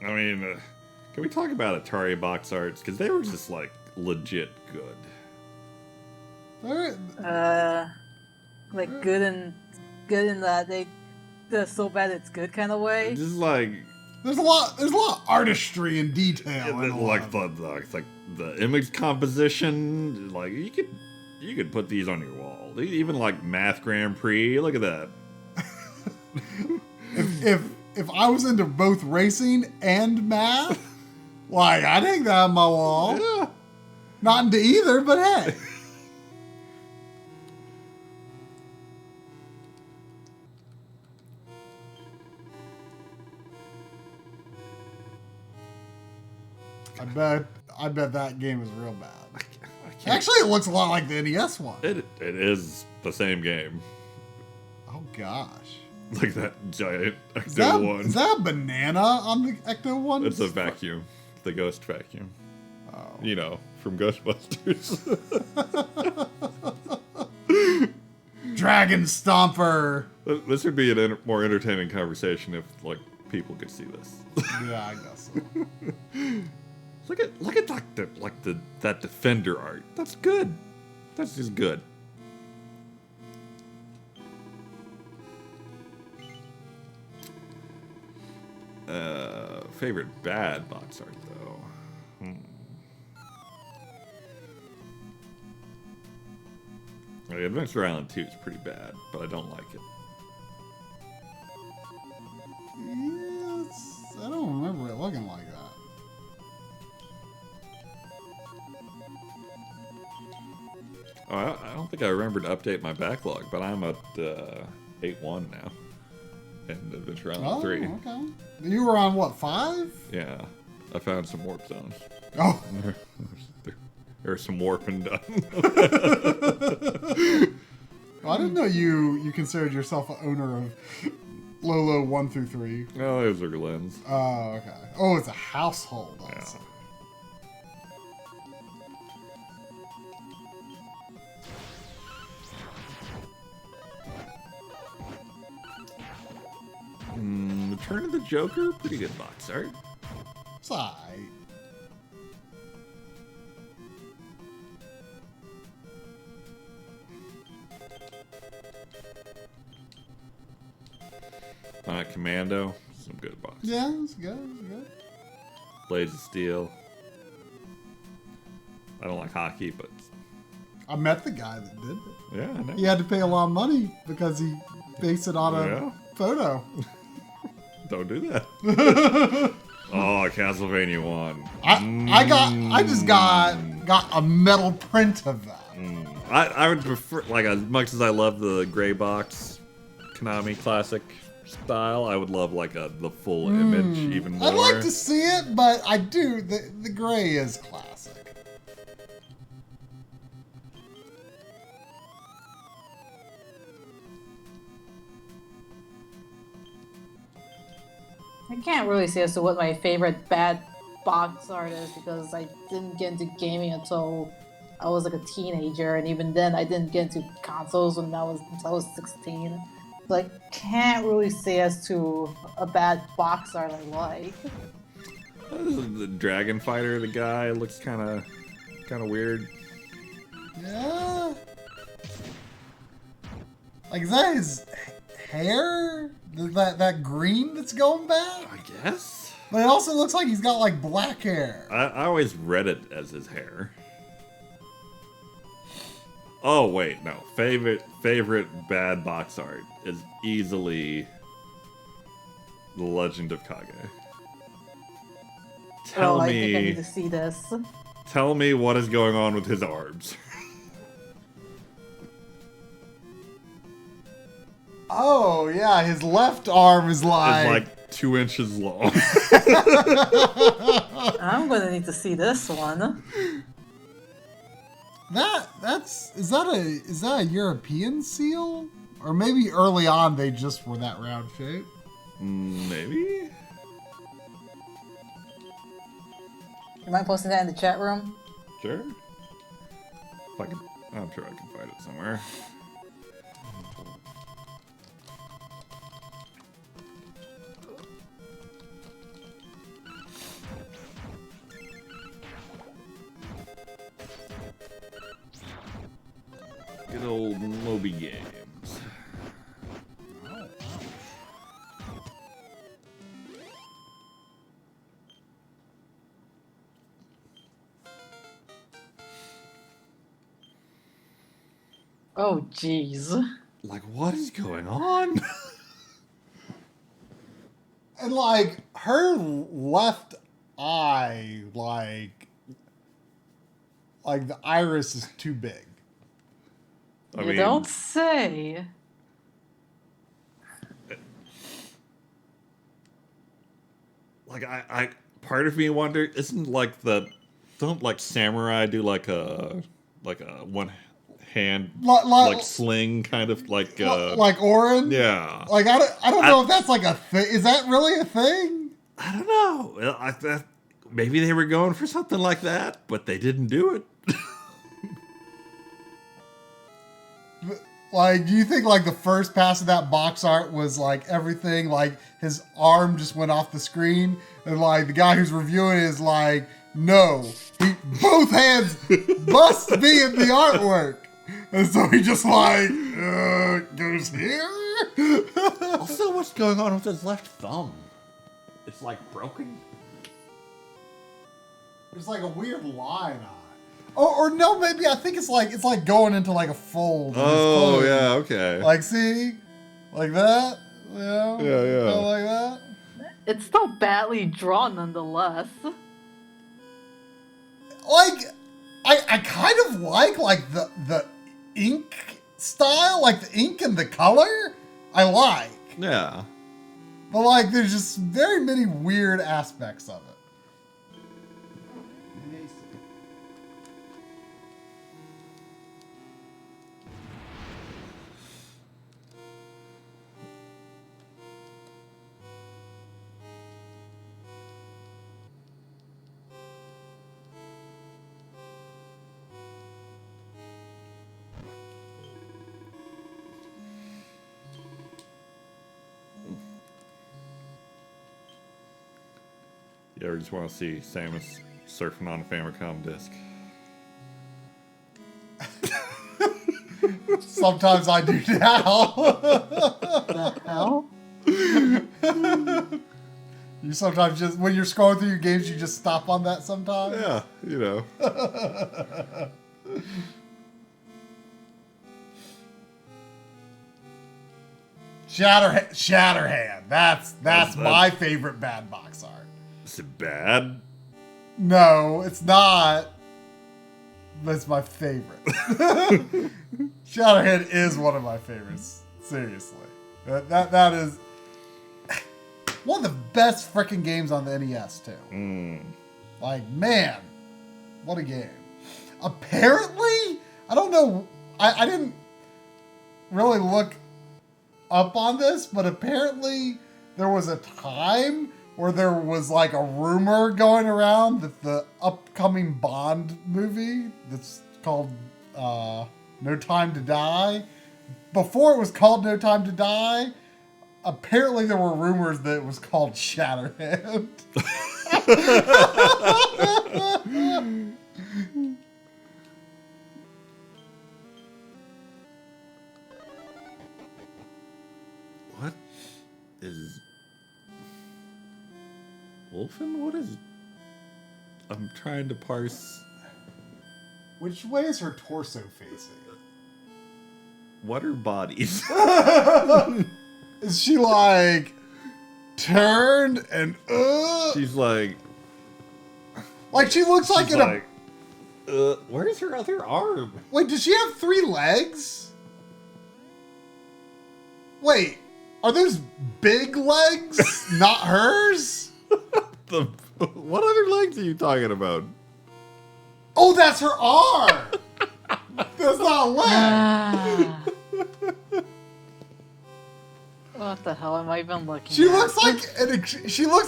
I mean, can we talk about Atari box arts? Because they were just, like, legit good. Like good in that they're so bad it's good kind of way. Just like There's a lot of artistry and detail in a lot like of the image composition. Like you could put these on your wall. Even like Math Grand Prix. Look at that. If I was into both racing and math, like I'd hang that on my wall. Yeah. Not into either, but hey. I bet that game is real bad. Actually, it looks a lot like the NES one. It is the same game. Oh gosh. Like that giant Is that, Ecto one. is that a banana on the Ecto one? It's a vacuum. The ghost vacuum. Oh. You know, from Ghostbusters. Dragon Stomper. This would be a more entertaining conversation if like people could see this. Yeah, I guess so. Look at that Defender art. That's good. That's just good. Favorite bad box art though. Like, Adventure Island 2 is pretty bad, but I don't like it. Yeah, I don't remember it looking like that. Oh, I don't think I remember to update my backlog, but I'm at 8-1 now. And Adventure Island 3. Okay. You were on what, 5? Yeah. I found some warp zones. Oh. There's some warping done. I didn't know you considered yourself an owner of Lolo 1 through 3. Oh, those are lens. Oh, okay. Oh, it's a household. Yeah. Return of the Joker, pretty good box art. It's alright. Commando, some good box. Yeah, it's good. It's good. Blades of Steel. I don't like hockey, but I met the guy that did it. yeah, I know. He had to pay a lot of money because he based it on a Yeah. photo. Don't do that. Oh, Castlevania 1. I just got a metal print of that. I would prefer, like, as much as I love the gray box Konami classic style, I would love like the full image even more. I'd like to see it, but I do. The gray is classic. I can't really say as to what my favorite bad box art is because I didn't get into gaming until I was like a teenager, and even then I didn't get into consoles until I was 16. So I can't really say as to a bad box art I like. The dragon fighter, the guy looks kind of weird. Yeah. Like, is that his hair? That green that's going back? I guess. But it also looks like he's got like black hair. I always read it as his hair. Oh wait, no. Favorite bad box art is easily The Legend of Kage. I think I need to see this. Tell me what is going on with his arms. Oh yeah, his left arm is It's like 2 inches long. I'm gonna need to see this one. Is that a European seal? Or maybe early on they just were that round shape? Maybe? You mind posting that in the chat room? Sure. If I can, I'm sure I can find it somewhere. Good old Moby Games. Oh, jeez. Like, what is going on? And like her left eye, like the iris is too big. I You don't say. Like, I part of me wonder, isn't like don't like samurai do like a one hand like sling kind of like Orin? Yeah. Like I don't know if that's like a thing. Is that really a thing? I don't know. Maybe they were going for something like that, but they didn't do it. Like, do you think like the first pass of that box art was like everything, like his arm just went off the screen, and like the guy who's reviewing it is like, no, both hands must be in the artwork, and so he just like goes here. Also, what's going on with his left thumb? It's like broken. There's like a weird line on it. Or no, maybe I think it's like going into like a fold. Oh yeah, okay. Like see, like that. You know? Yeah. Kinda like that. It's still badly drawn nonetheless. Like, I kind of like the ink style, like the ink and the color. I like. Yeah. But like, there's just very many weird aspects of it. You ever just want to see Samus surfing on a Famicom disc? Sometimes I do now. The hell? You sometimes just, when you're scrolling through your games, you just stop on that sometimes? Yeah, you know. Shatterhand. That's my favorite bad box art. Is it bad? No, it's not. But it's my favorite. Shatterhand is one of my favorites. Seriously. That is one of the best freaking games on the NES, too. Like, man, what a game. Apparently, I don't know, I didn't really look up on this, but apparently there was a time where there was like a rumor going around that the upcoming Bond movie that's called No Time to Die, before it was called No Time to Die, apparently there were rumors that it was called Shatterhand. What is Wolfen? What is? I'm trying to parse. Which way is her torso facing? What are bodies? Is she like turned and She's like she looks like she's in like, where's her other arm? Wait, does she have 3 legs? Wait, are those big legs not hers? What other legs are you talking about? Oh, that's her arm. That's not a leg. What the hell am I even looking She at? looks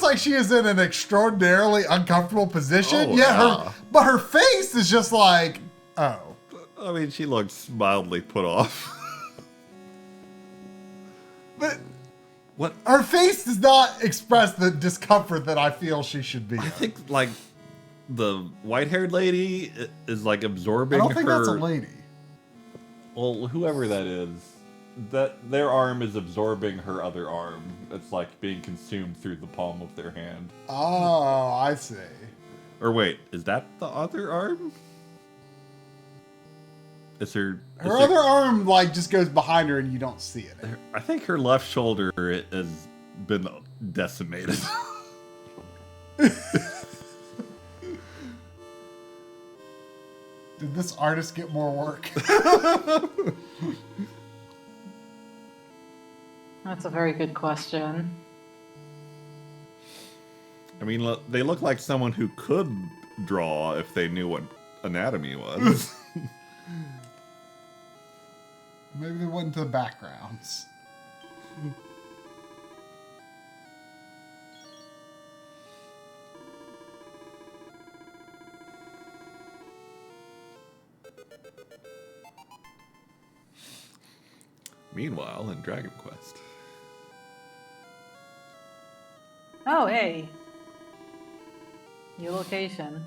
like she is in an extraordinarily uncomfortable position. Oh, yet yeah. but her face is just like, oh. I mean, she looks mildly put off. But What? her face does not express the discomfort that I feel she should be. I think like the white-haired lady is like I absorbing don't think her. that's a lady. Well, whoever that is, that their arm is absorbing her other arm. It's like being consumed through the palm of their hand. Oh, I see. Or wait, is that the other arm? Is her Her other arm like just goes behind her and you don't see it. I think her left shoulder has been decimated. Did this artist get more work? That's a very good question. I mean, they look like someone who could draw if they knew what anatomy was. Maybe they went into the backgrounds. Meanwhile, in Dragon Quest. Oh, hey. New location.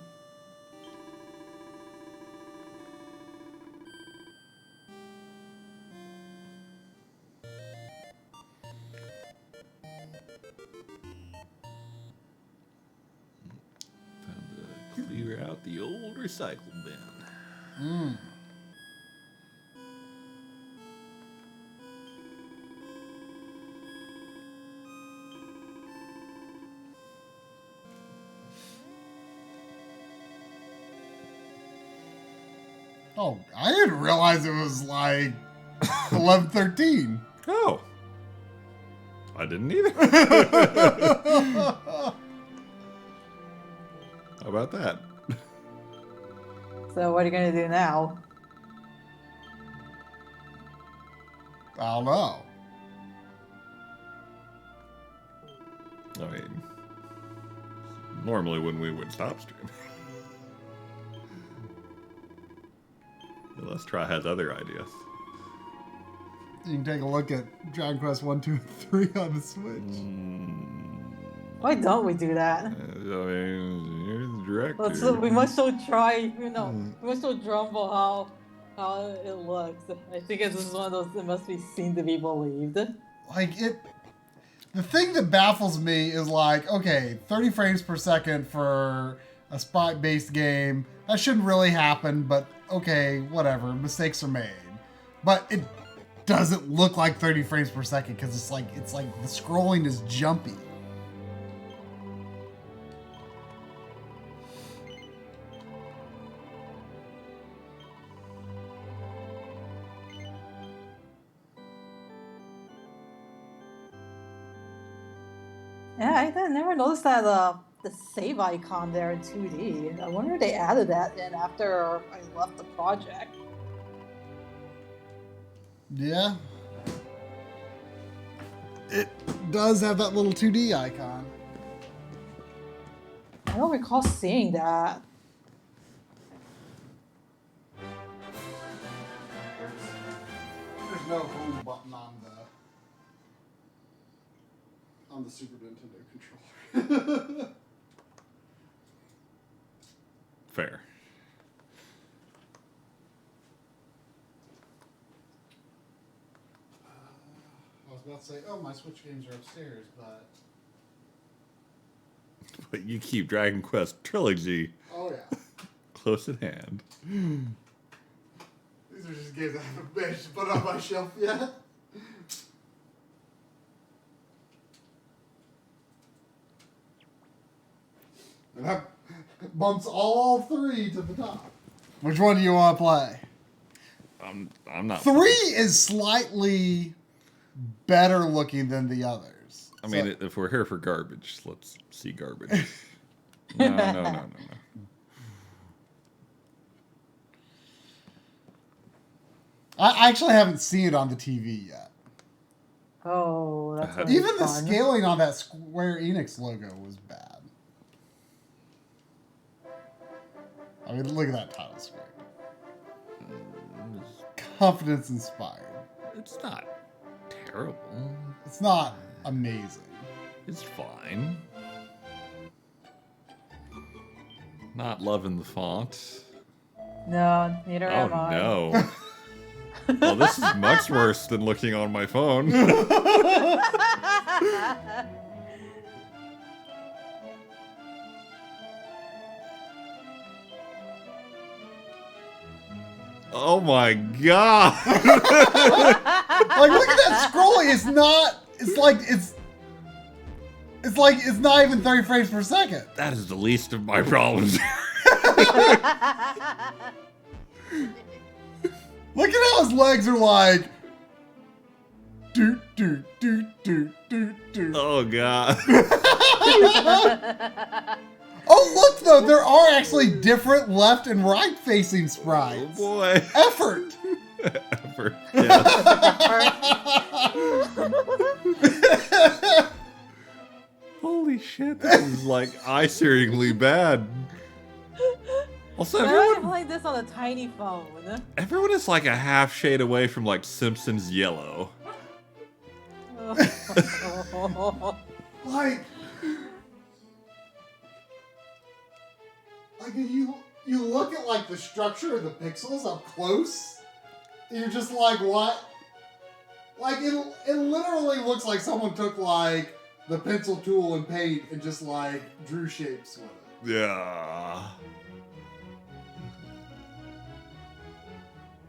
Time to clear out the old recycle bin. Mm. Oh, I didn't realize it was like 11:13. Oh. I didn't either. How about that? So what are you gonna do now? I don't know. I mean, normally when we would stop streaming. Unless Try has other ideas. You can take a look at Dragon Quest 1, 2, and 3 on the Switch. Why don't we do that? I mean, you're the director. We must still try, we must still drumble how it looks. I think this is one of those that must be seen to be believed. Like, the thing that baffles me is like, okay, 30 frames per second for a spot-based game, that shouldn't really happen, but okay, whatever, mistakes are made. But it doesn't look like 30 frames per second because it's like the scrolling is jumpy. Yeah, I never noticed that the save icon there in 2D. I wonder if they added that in after I left the project. Yeah. It does have that little 2D icon. I don't recall seeing that. There's no home button on the Super Nintendo controller. Fair. I was about to say, oh, my Switch games are upstairs, but... But you keep Dragon Quest Trilogy Oh, yeah. close at hand. These are just games I haven't managed to put on my shelf yet. And that bumps all three to the top. Which one do you want to play? I'm not. 3 is slightly better looking than the others. I mean, if we're here for garbage, let's see garbage. No. I actually haven't seen it on the TV yet. Oh, that's gonna be Even the fun. scaling on that Square Enix logo was bad. I mean, look at that title screen. Confidence inspired. It's not terrible. It's not amazing. It's fine. Not loving the font. No, neither Oh am I. no. Well, this is much worse than looking on my phone. Oh my god! Like, look at that scrolling. It's not. It's like it's not even 30 frames per second. That is the least of my problems. Look at how his legs are like. Doot doot doot doot doot doot. Oh god. Oh look though, there are actually different left and right facing Oh sprites. boy. Effort. Effort. Yeah. Holy shit, this is like eye-searingly bad. Also, Why are you everyone, playing this on a tiny phone? everyone is like a half shade away from like Simpsons yellow. Like you look at like the structure of the pixels up close, and you're just like, what? Like it literally looks like someone took like the pencil tool and paint and just like drew shapes with it. Yeah.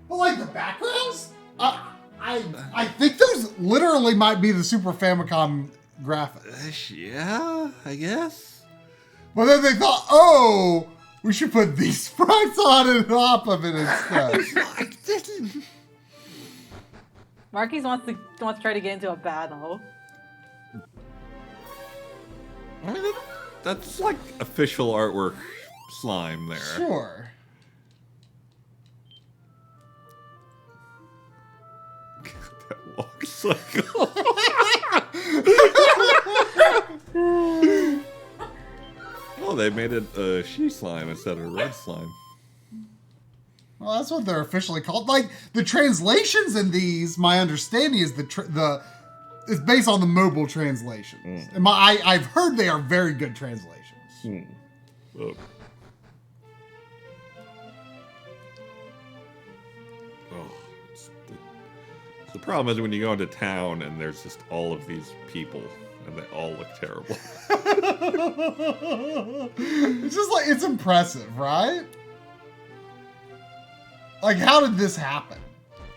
But like the backgrounds, I think those literally might be the Super Famicom graphics. Yeah, I guess. But then they thought, oh, we should put these sprites on and top of it instead. Marquis wants to try to get into a battle. I mean, that's like official artwork slime there. Sure. That walk cycle. Oh, they made it she slime instead of red slime. Well, that's what they're officially called. Like the translations in these, my understanding is it's based on the mobile translations. And I've heard they are very good translations. Oh. Oh, the problem is when you go into town and there's just all of these people and they all look terrible. It's just like, it's impressive, right? Like, how did this happen?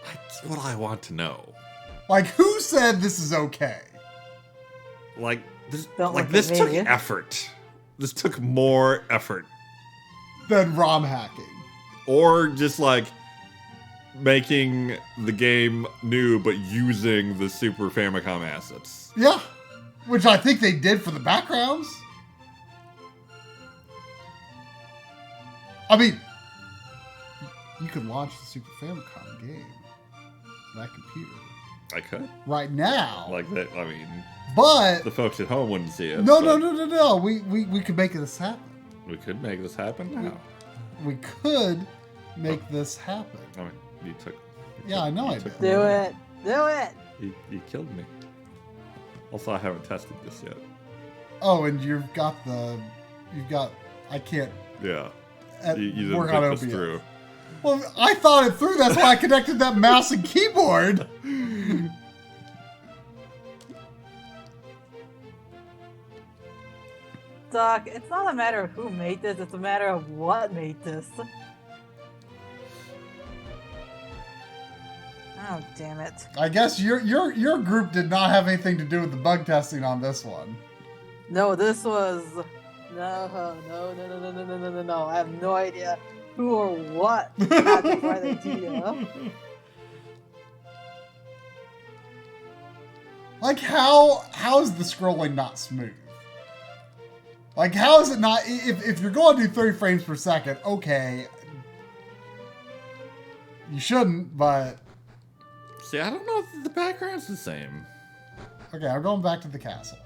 That's what I want to know. Like, who said this is okay? Like this, Don't like look this at took me. effort. This took more effort, Then ROM hacking. or just like making the game new but using the Super Famicom assets. Yeah. Which I think they did for the backgrounds. I mean, you could launch the Super Famicom game on that computer I could right now. like that. I mean, But the folks at home wouldn't see it. no. but- We could make this happen. We could make this happen now. We could make this happen. I mean, you took. Yeah, I know I took did. me Do away. it. Do it. You killed me. Also, I haven't tested this yet. Oh, and I can't Yeah. You didn't work on think this OBS. through. Well, I thought it through. That's why I connected that mouse and keyboard. Doc, it's not a matter of who made this, it's a matter of what made this. Oh, damn it. I guess your group did not have anything to do with the bug testing on this one. No, this was... No. I have no idea who or what had the right idea. Like, how is the scrolling not smooth? Like, how is it not... If you're going to do 30 frames per second, okay. You shouldn't, but... See, I don't know if the background's the same. Okay, I'm going back to the castle.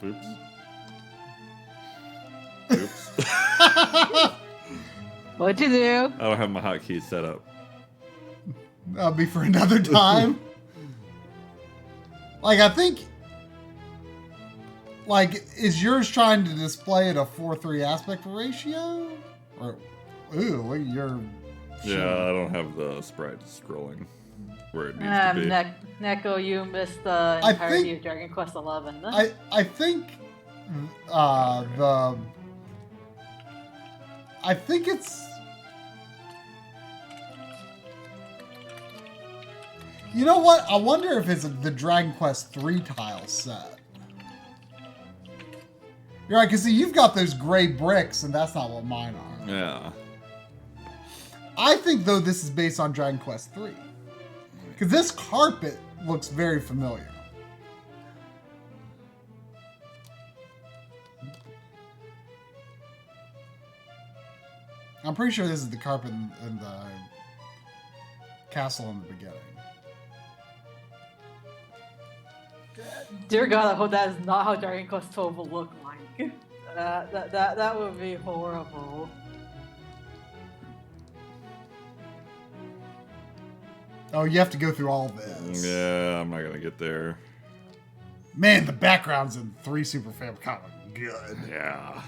Oops. Oops. What'd you do? I don't have my hotkeys set up. That'll be for another time. Like, I think... Like, is yours trying to display at a 4:3 aspect ratio? Or, ooh, look at your... Yeah, I don't have the sprite scrolling where it needs to be. Neko, you missed the I entirety think- of Dragon Quest XI. I think I think it's... You know what? I wonder if it's the Dragon Quest 3 tile set. You're right, because see, you've got those gray bricks, and that's not what mine are. Yeah. I think, though, this is based on Dragon Quest 3. Because this carpet looks very familiar. I'm pretty sure this is the carpet in the castle in the beginning. Dear God, I hope that is not how Dragon Quest XII will look like. That would be horrible. Oh, you have to go through all this. Yeah, I'm not gonna get there. Man, the backgrounds in 3 Super Famicom are good. Yeah.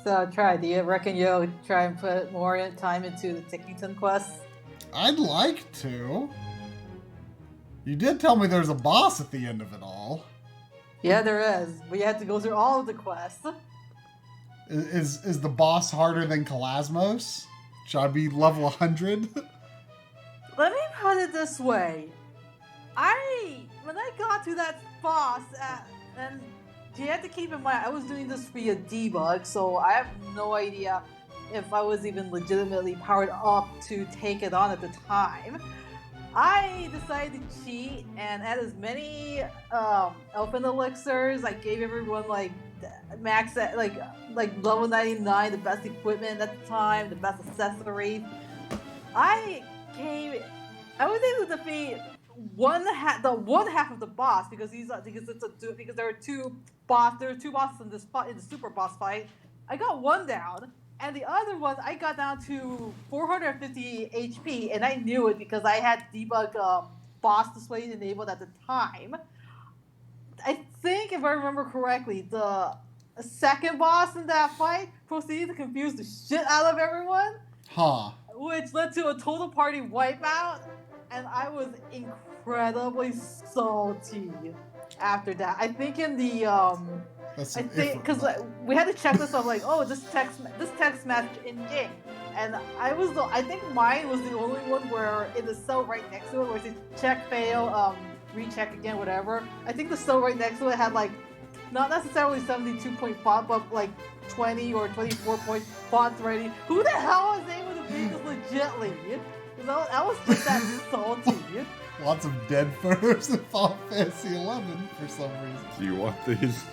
So, do you reckon you'll try and put more time into the Tickington quest? I'd like to. You did tell me there's a boss at the end of it all. Yeah, there is. We had to go through all of the quests. Is the boss harder than Kalasmos? Should I be level 100? Let me put it this way. When I got to that boss, and you have to keep in mind, I was doing this via debug, so I have no idea if I was even legitimately powered up to take it on at the time. I decided to cheat and add as many elfin elixirs. I gave everyone like max at like level 99, the best equipment at the time, the best accessories. I was able to defeat the one half of the boss because there are two bosses in the super boss fight. I got one down, and the other one I got down to 450 HP, and I knew it because I had debug boss display enabled at the time. I think if I remember correctly, the second boss in that fight proceeded to confuse the shit out of everyone. Huh. Which led to a total party wipeout, and I was incredibly salty after that. I think in the That's because we had a checklist of like, oh, this text match in game, and I think mine was the only one where in the cell right next to it where it says check fail, recheck again, whatever. I think the cell right next to it had like not necessarily 72 point font, but like 20 or 24 point font ready. Who the hell was able to beat this legitly? I was just that salty. Lots of dead photos of Final Fantasy 11 for some reason. Do you want these?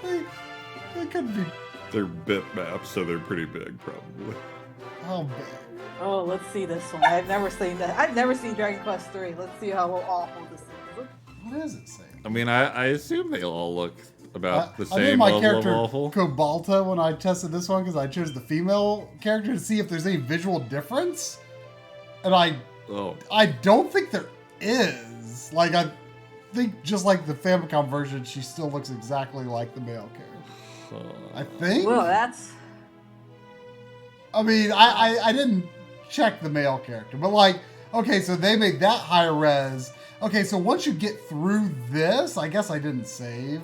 They could be. They're bitmaps, so they're pretty big, probably. How big? Oh, let's see this one. I've never seen that. I've never seen Dragon Quest 3. Let's see how awful this is. What is it saying? I mean, I assume they all look about the I made same my level of character awful. Cobalta when I tested this one because I chose the female character to see if there's any visual difference. And I don't think there is. Like, I think just like the Famicom version, she still looks exactly like the male character. I think. Well, that's... I mean, I didn't check the male character, but like, okay, so they made that higher res. Okay, so once you get through this, I guess I didn't save.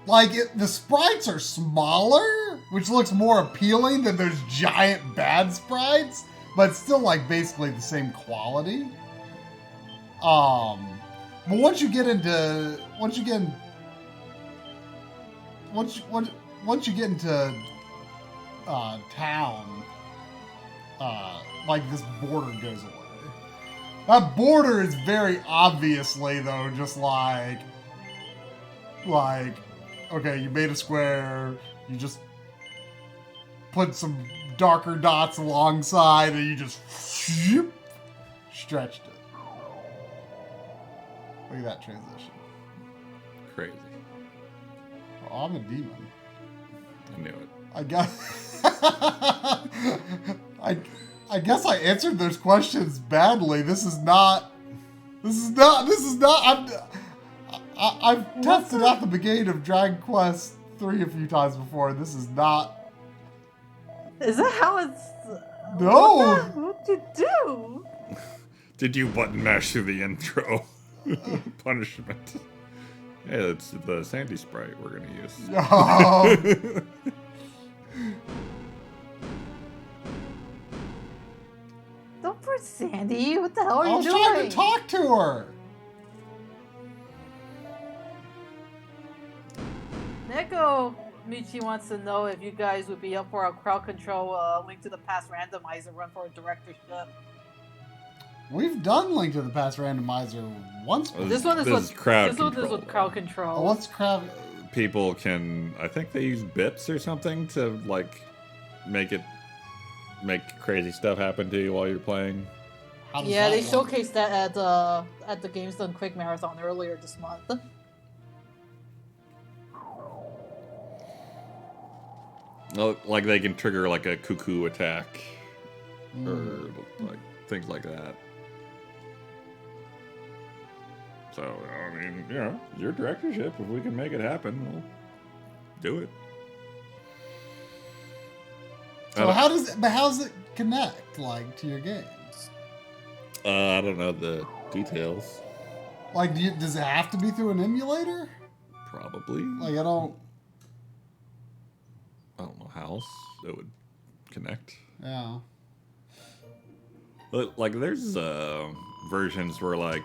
Like, the sprites are smaller, which looks more appealing than those giant bad sprites, but still like basically the same quality. But once you get into town, like this border goes away. That border is very obviously though just like okay, you made a square, you just put some darker dots alongside and you just stretched it. Look at that transition. Crazy. Oh, I'm a demon. I knew it. I guess I answered those questions badly. I've tested out the beginning of Dragon Quest 3 a few times before. This is not. Is that how it's... No! What'd you do? Did you button mash through the intro? Punishment. Hey, it's the Sandy sprite we're gonna use. Oh. Don't put Sandy. What the hell are I you was doing? trying to talk to her. Neko Michi wants to know if you guys would be up for a crowd control Link to the Past randomizer run for a directorship. We've done Link to the Past randomizer once before. This one is with crowd This one control. is with crowd control. Oh, what's crowd? People can, I think they use bits or something to like make crazy stuff happen to you while you're playing. How does Yeah, that they work? showcased that at the Games Done Quick Marathon earlier this month. Like they can trigger like a cuckoo attack or Mm. like things like that. So I mean, you know, your directorship. If we can make it happen, we'll do it. So how does it connect like to your games? I don't know the details. Like, does it have to be through an emulator? Probably. Like, I don't know how else it would connect. Yeah. Like there's versions where like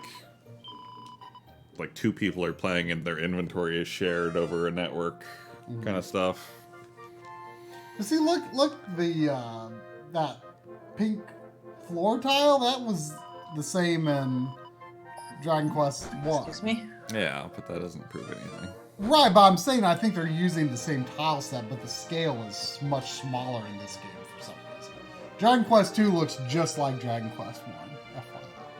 two people are playing and their inventory is shared over a network, kind of stuff. But see, look, the that pink floor tile, that was the same in Dragon Quest 1. Excuse me? Yeah, but that doesn't prove anything. Right, but I'm saying I think they're using the same tile set, but the scale is much smaller in this game for some reason. Dragon Quest 2 looks just like Dragon Quest 1.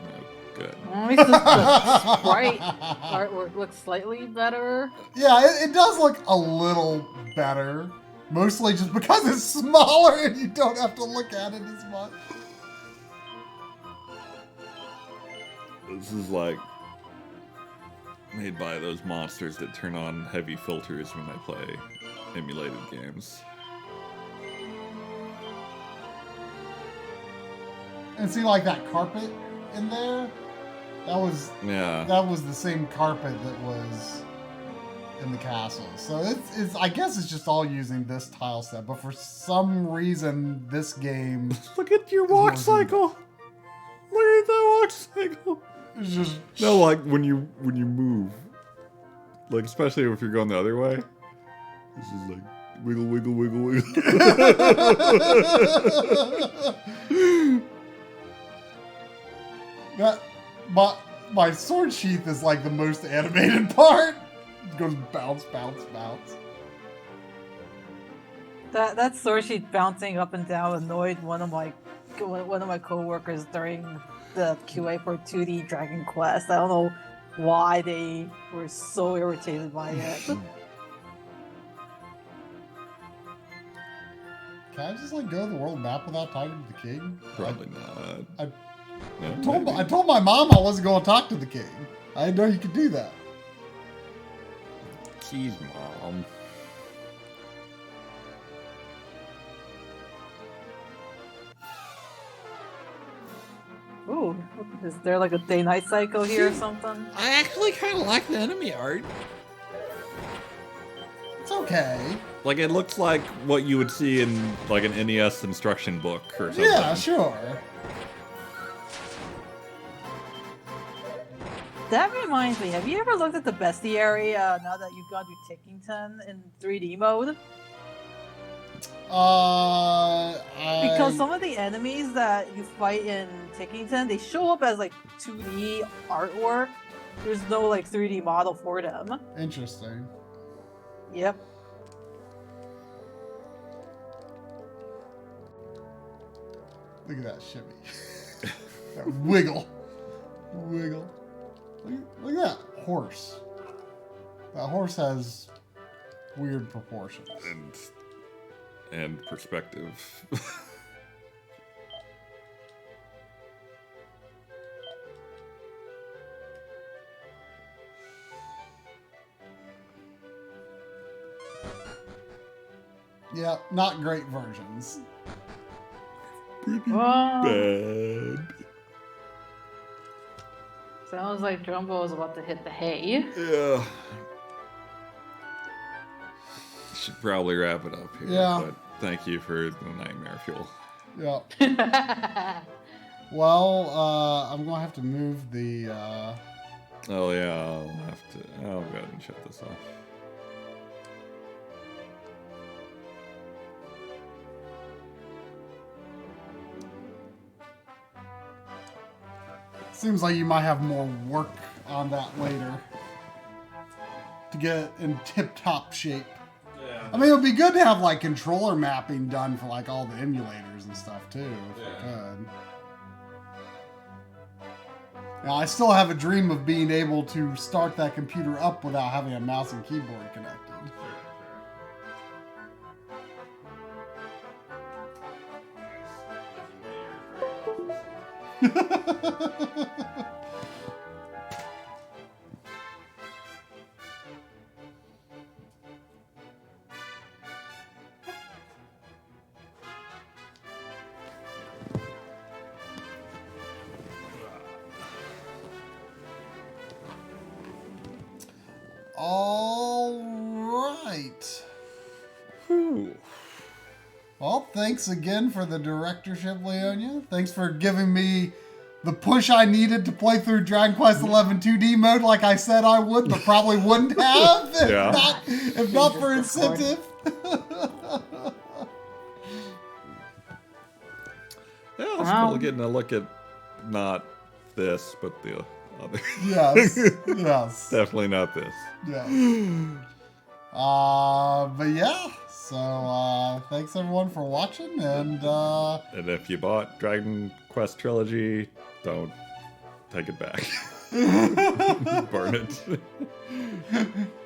No, good. At least the sprite artwork looks slightly better. Yeah, it does look a little better. Mostly just because it's smaller and you don't have to look at it as much. This is like made by those monsters that turn on heavy filters when they play emulated games. And see, like that carpet in there, that was the same carpet that was in the castle. So it's I guess it's just all using this tile set, but for some reason this game Look at your walk cycle. Look at that walk cycle. is just No, like when you move, like especially if you're going the other way, this is like wiggle, wiggle, wiggle, wiggle. That my sword sheath is like the most animated part. It goes bounce, bounce, bounce. That sword sheet bouncing up and down annoyed one of my coworkers during the QA for 2D Dragon Quest. I don't know why they were so irritated by it. Can I just like go to the world map without talking to the king? Probably not. I told my mom I wasn't going to talk to the king. I didn't know you could do that. Jeez, Mom. Ooh, is there like a day-night cycle here or something? I actually kind of like the enemy art. It's okay. Like, it looks like what you would see in, like, an NES instruction book or something. Yeah, sure. That reminds me, have you ever looked at the bestiary now that you've gone to Tickington in 3D mode? Because some of the enemies that you fight in Tickington, they show up as like 2D artwork. There's no like 3D model for them. Interesting. Yep. Look at that shimmy. That wiggle. Wiggle. Look at that horse. That horse has weird proportions. And perspective. Yeah, not great versions. Bad. Sounds like Jumbo is about to hit the hay. Yeah. Should probably wrap it up here. Yeah. But thank you for the nightmare fuel. Yeah. Well, I'm going to have to move the... Oh, yeah, I'll have to... I'll go ahead and shut this off. Seems like you might have more work on that later. To get it in tip-top shape. Yeah. I mean, it would be good to have, like, controller mapping done for, like, all the emulators and stuff, too, if you could. Now, I still have a dream of being able to start that computer up without having a mouse and keyboard connected. All right. Whew. Well, thanks again for the directorship, Leonia. Thanks for giving me the push I needed to play through Dragon Quest XI 2D mode like I said I would, but probably wouldn't have if not for incentive. Yeah, I was cool getting a look at not this, but the other. Yes, yes. Definitely not this. Yes. But yeah, so thanks everyone for watching, and And if you bought Dragon Quest Trilogy, don't take it back. Burn it.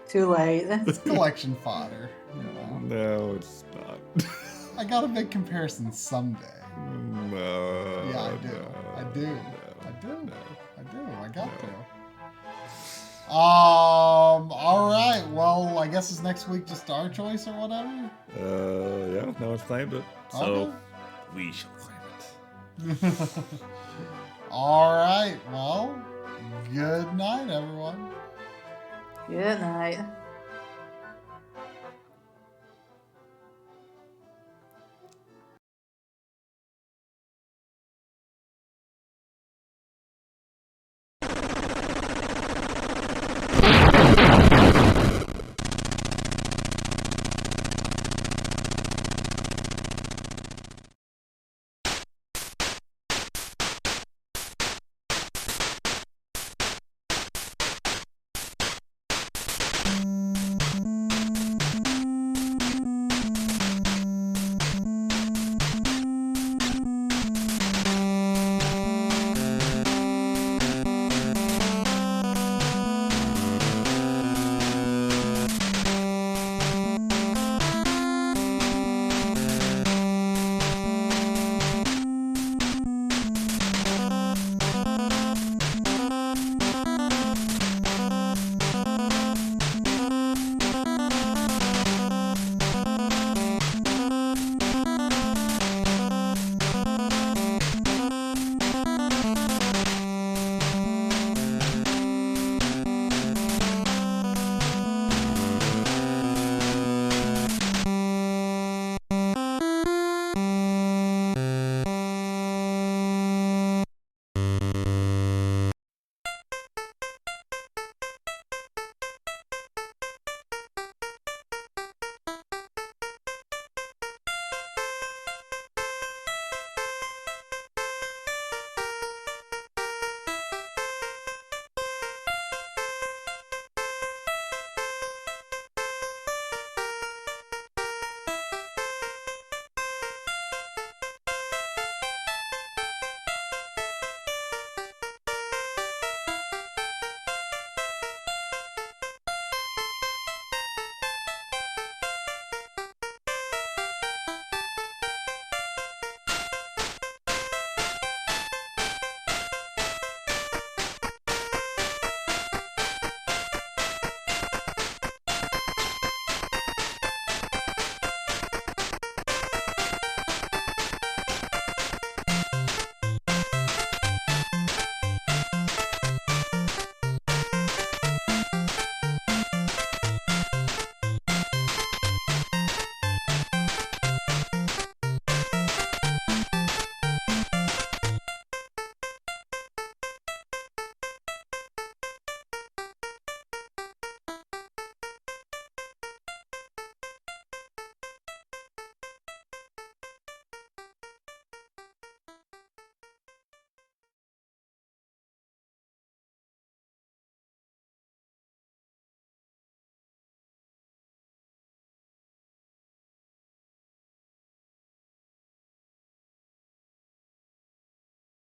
Too late. it's collection fodder. You know? No, it's not. I gotta make comparisons someday. No. Yeah, I do. No, I do. no, I do. no. I do. I got to. All right. Well, I guess it's next week just our choice or whatever. Yeah, no one's claimed it. So Okay. we shall claim it. All right. Well, good night, everyone. Good night.